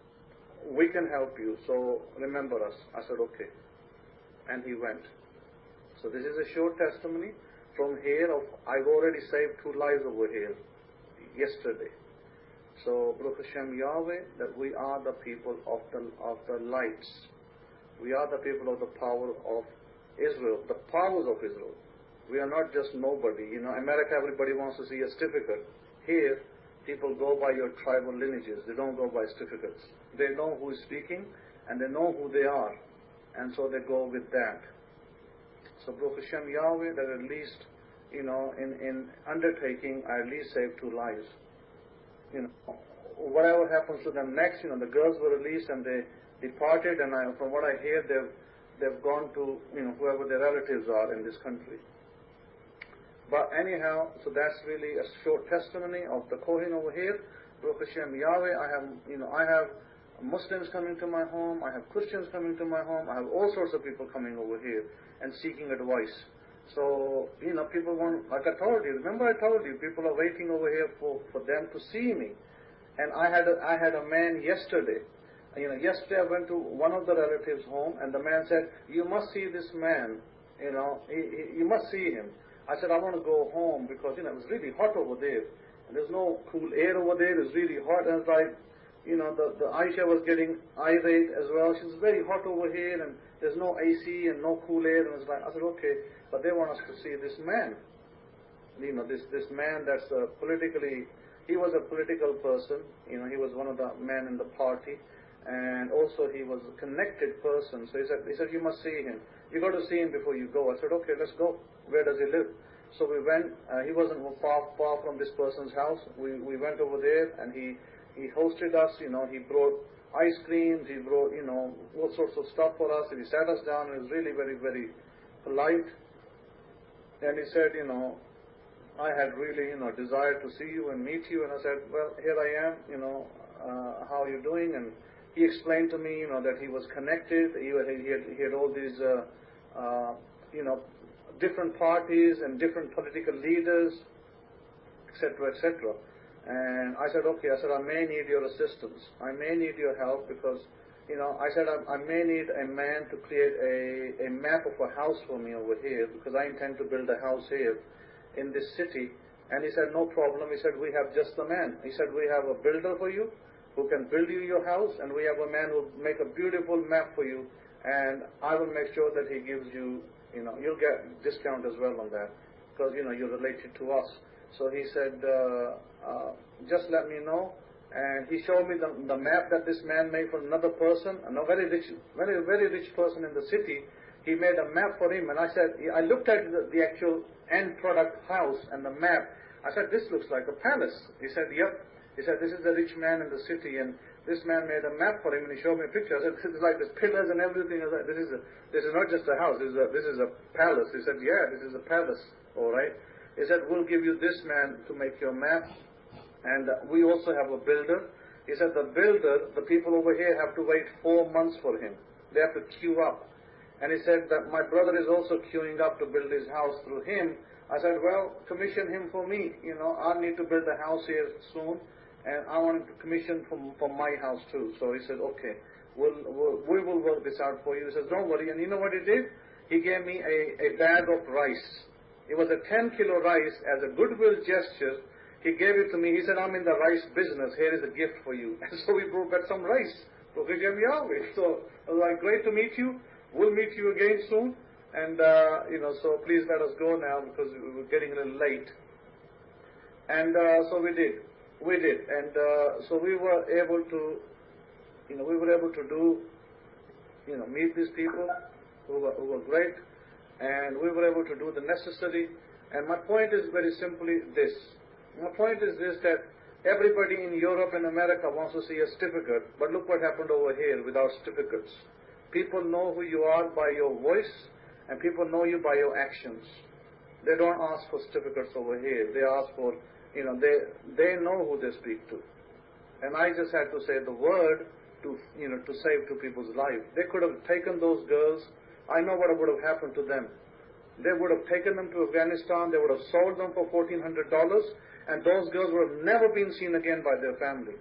we can help you. So remember us. I said, okay. And he went. So this is a short testimony from here. I've already saved 2 lives over here yesterday. So, Baruch Hashem Yahweh, that we are the people of the lights. We are the people of the power of Israel, the powers of Israel. We are not just nobody. America, everybody wants to see a certificate. Here, people go by your tribal lineages. They don't go by certificates. They know who is speaking, and they know who they are. And so they go with that. So, Baruch Hashem Yahweh, that at least, in undertaking, I at least saved 2 lives. Whatever happens to them next, the girls were released and they departed, and from what I hear, they've gone to, whoever their relatives are in this country. But anyhow, so that's really a short testimony of the Kohen over here. Baruch Hashem Yahweh, I have Muslims coming to my home, I have Christians coming to my home, I have all sorts of people coming over here and seeking advice. So, people want, like I told you, remember I told you, people are waiting over here for them to see me. And I had a man yesterday. Yesterday I went to one of the relatives' home, and the man said, "You must see this man. You must see him." I said, "I want to go home because it was really hot over there, and there's no cool air over there. It's really hot." And it's like, the Aisha was getting irate as well. She's very hot over here, and there's no AC and no cool air. And it's like, I said, "Okay," but they want us to see this man. This man that's politically. He was a political person. He was one of the men in the party. And also he was a connected person. So he said, "You must see him. You got to see him before you go." I said, "Okay, let's go. Where does he live?" So we went. He wasn't far from this person's house. We went over there, and he hosted us. He brought ice creams. He brought all sorts of stuff for us. And he sat us down. And he was really very, very polite. And he said, "I had really desired to see you and meet you." And I said, "Well, here I am. How are you doing?" And he explained to me, that he was connected. He had all these, different parties and different political leaders, etc., etc. And I said, "Okay," I said, "I may need your assistance. I may need your help because, I said, I may need a man to create a map of a house for me over here because I intend to build a house here in this city." And he said, "No problem." He said, "We have just the man." He said, "We have a builder for you who can build you your house, and we have a man who will make a beautiful map for you, and I will make sure that he gives you, you'll get discount as well on that, because, you're related to us." So he said, "Just let me know." And he showed me the map that this man made for another person, a very rich person in the city. He made a map for him, and I looked at the actual end product house and the map. I said, "This looks like a palace." He said, "Yep." He said, "This is the rich man in the city," and this man made a map for him, and he showed me a picture. I said, "This is like this pillars and everything." I said, "This is not just a house. This is a palace." He said, "Yeah, this is a palace, all right." He said, "We'll give you this man to make your map, and we also have a builder." He said, "The builder, the people over here have to wait 4 months for him. They have to queue up." And he said that my brother is also queuing up to build his house through him. I said, "Well, commission him for me. I need to build a house here soon, and I want him to commission from my house too." So he said, "Okay, we will work this out for you." He says, "Don't worry." And you know what he did? He gave me a bag of rice. It was a 10-kilo rice as a goodwill gesture. He gave it to me. He said, "I'm in the rice business. Here is a gift for you." And so we got some rice. So I was like, "Great to meet you. We'll meet you again soon." And, so please let us go now because we're getting a little late. And so we did. And so we were able to, meet these people who were great. And we were able to do the necessary. And my point is very simply this. My point is this, that everybody in Europe and America wants to see a certificate. But look what happened over here without certificates. People know who you are by your voice, and people know you by your actions. They don't ask for certificates over here. They ask for, they know who they speak to. And I just had to say the word to save two people's lives. They could have taken those girls. I know what would have happened to them. They would have taken them to Afghanistan. They would have sold them for $1,400, and those girls would have never been seen again by their family.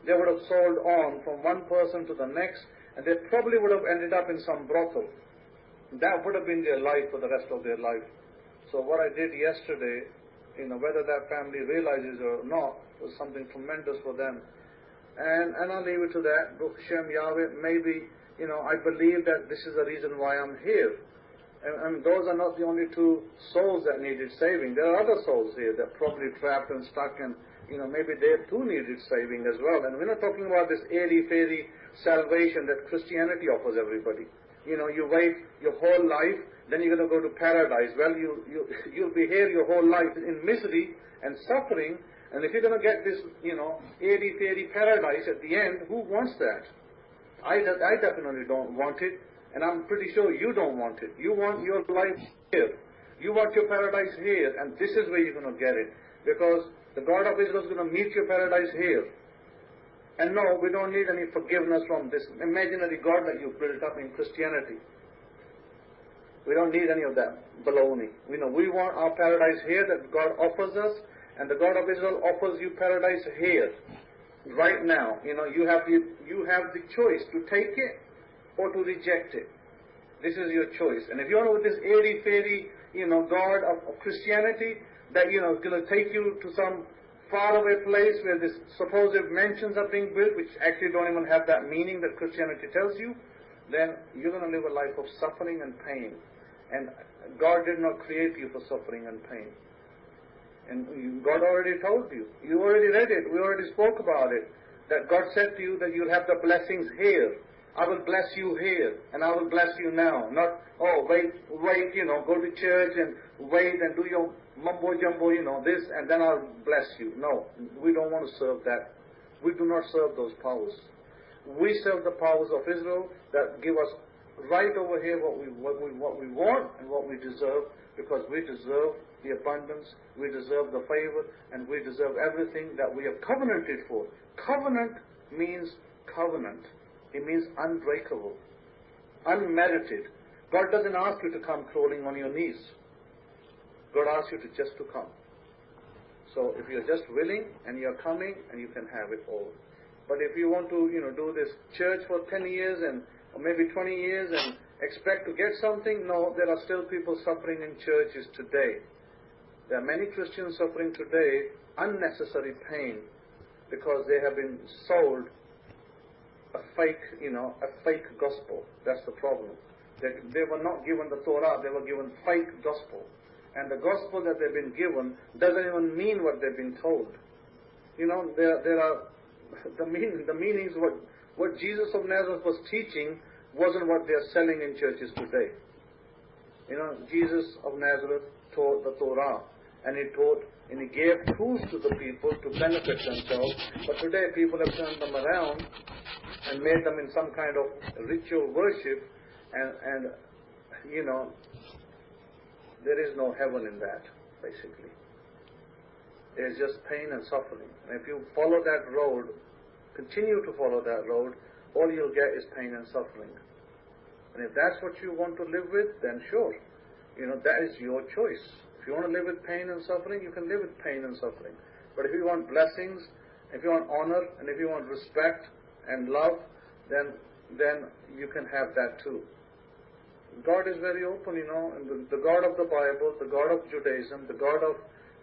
They would have sold on from one person to the next, and they probably would have ended up in some brothel. That would have been their life for the rest of their life. So what I did yesterday, whether that family realizes it or not, was something tremendous for them. And I'll leave it to that. Baruch Hashem Yahweh, maybe, I believe that this is the reason why I'm here. And those are not the only two souls that needed saving. There are other souls here that probably trapped and stuck, and maybe they too needed saving as well. And we're not talking about this airy-fairy salvation that Christianity offers everybody. You wait your whole life, then you're going to go to paradise. Well, you'll be here your whole life in misery and suffering, and if you're going to get this, airy-fairy paradise at the end, who wants that? I definitely don't want it, and I'm pretty sure you don't want it. You want your life here. You want your paradise here, and this is where you're going to get it. Because the God of Israel is going to meet your paradise here. And no, we don't need any forgiveness from this imaginary God that you built up in Christianity. We don't need any of that baloney. We want our paradise here that God offers us, and the God of Israel offers you paradise here, right now. You have the choice to take it or to reject it. This is your choice. And if you want with this airy-fairy, God of Christianity that is going to take you to some faraway place where these supposed mansions are being built, which actually don't even have that meaning that Christianity tells you, then you're going to live a life of suffering and pain. And God did not create you for suffering and pain. And God already told you. You already read it. We already spoke about it. That God said to you that you'll have the blessings here. I will bless you here, and I will bless you now. Not, wait, go to church and wait and do your mumbo-jumbo, this, and then I'll bless you. No, we don't want to serve that. We do not serve those powers. We serve the powers of Israel that give us right over here what we want and what we deserve, because we deserve the abundance, we deserve the favor, and we deserve everything that we are covenanted for. Covenant means covenant. It means unbreakable, unmerited. God doesn't ask you to come crawling on your knees. God asks you to just to come. So if you're just willing and you're coming, and you can have it all. But if you want to, do this church for 10 years or maybe 20 years and expect to get something, no, there are still people suffering in churches today. There are many Christians suffering today unnecessary pain because they have been sold a fake gospel. That's the problem. They were not given the Torah, they were given fake gospel. And the gospel that they've been given doesn't even mean what they've been told. There are the meanings, what Jesus of Nazareth was teaching wasn't what they are selling in churches today. Jesus of Nazareth taught the Torah, and he taught and he gave tools to the people to benefit themselves. But today people have turned them around and made them in some kind of ritual worship, and there is no heaven in that, basically. There's just pain and suffering. And if you follow that road, continue to follow that road, all you'll get is pain and suffering. And if that's what you want to live with, then sure, that is your choice. If you want to live with pain and suffering, you can live with pain and suffering. But if you want blessings, if you want honor, and if you want respect and love, then you can have that too. God is very open, and the God of the Bible, the God of Judaism, the God of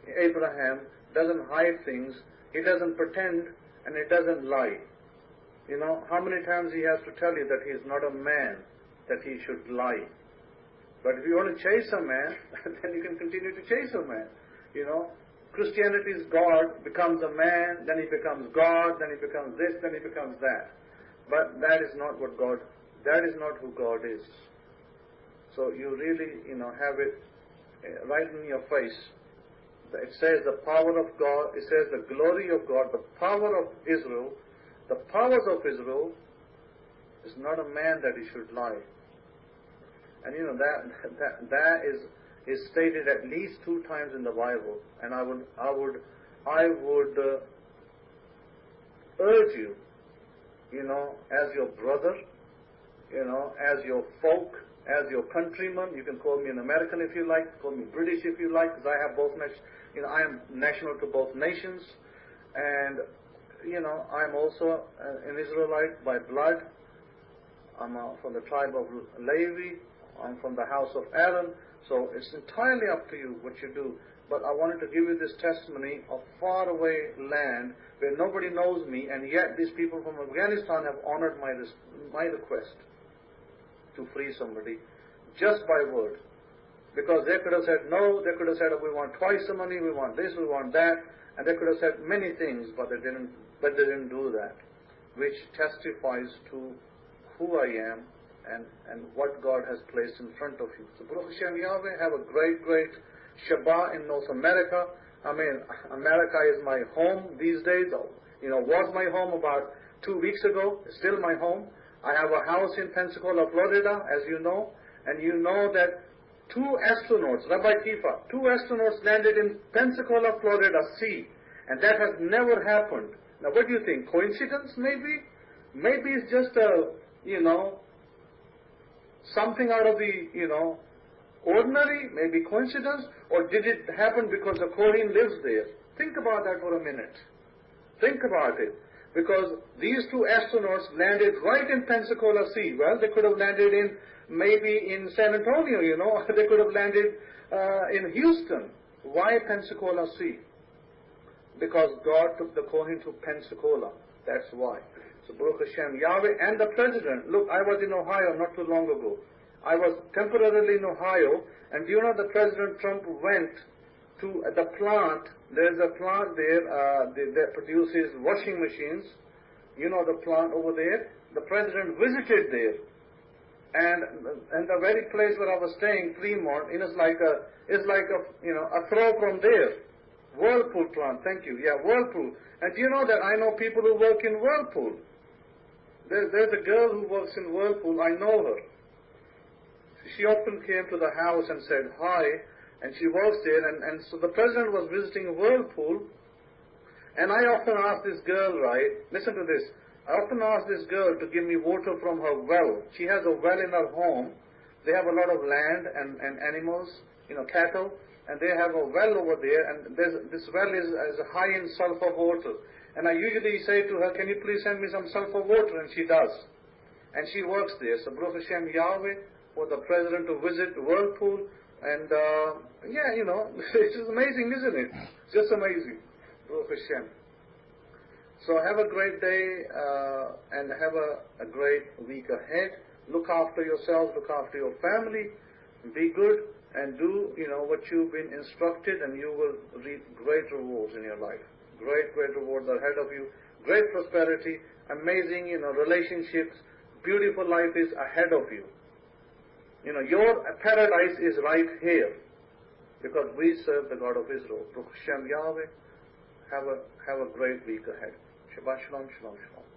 Abraham doesn't hide things. He doesn't pretend, and he doesn't lie. How many times he has to tell you that he is not a man, that he should lie. But if you want to chase a man, then you can continue to chase a man. Christianity's God becomes a man, then he becomes God, then he becomes this, then he becomes that. But that is not what God, that is not who God is. So you really, have it right in your face. It says the power of God, it says the glory of God, the power of Israel, the powers of Israel is not a man that he should lie. And that is stated at least 2 times in the Bible. And I would urge you, as your brother, as your folk, as your countryman. You can call me an American if you like, call me British if you like, because I have both I am national to both nations, and I'm also an Israelite by blood. I'm from the tribe of Levi. I'm from the house of Aaron. So it's entirely up to you what you do. But I wanted to give you this testimony of faraway land where nobody knows me, and yet these people from Afghanistan have honored my request to free somebody just by word. Because they could have said no, they could have said, we want twice the money, we want this, we want that, and they could have said many things, but they didn't do that, which testifies to who I am and what God has placed in front of you. So Baruch Hashem Yahweh, have a great Shabbat in North America. I mean, America is my home these days. Was my home about 2 weeks ago. It's still my home. I have a house in Pensacola, Florida, as you know, and you know that 2 astronauts, Rabbi Kefa, 2 astronauts landed in Pensacola, Florida Sea, and that has never happened. Now what do you think? Coincidence maybe? Maybe it's just a, something out of the, ordinary, maybe coincidence, or did it happen because the Kohen lives there? Think about that for a minute. Think about it. Because these 2 astronauts landed right in Pensacola Sea. Well, they could have landed in, maybe in San Antonio, They could have landed in Houston. Why Pensacola Sea? Because God took the Kohen to Pensacola. That's why. So Baruch Hashem, Yahweh and the president. Look, I was in Ohio not too long ago. I was temporarily in Ohio, and do you know that President Trump went to the plant? There's a plant there that produces washing machines. You know the plant over there? The president visited there. And the very place where I was staying, Fremont, it's like a throw from there. Whirlpool plant, thank you. Yeah, Whirlpool. And do you know that I know people who work in Whirlpool? There's a girl who works in Whirlpool. I know her. She often came to the house and said hi, and she works there, and so the president was visiting Whirlpool, and I often ask this girl, listen to this, I often ask this girl to give me water from her well. She has a well in her home. They have a lot of land and animals, cattle, and they have a well over there, and this well is high in sulfur water. And I usually say to her, can you please send me some sulfur water? And she does. And she works there. So Baruch Hashem, Yahweh, for the president to visit Whirlpool, and it's just amazing, isn't it? Just amazing. Baruch Hashem. So have a great day and have a great week ahead. Look after yourselves, look after your family, be good, and do what you've been instructed, and you will reap great rewards in your life. Great rewards are ahead of you. Great prosperity, amazing relationships, beautiful life is ahead of you. Your paradise is right here, because we serve the God of Israel. Baruch Hashem Yahweh. Have a great week ahead. Shabbat Shalom, Shalom, Shalom.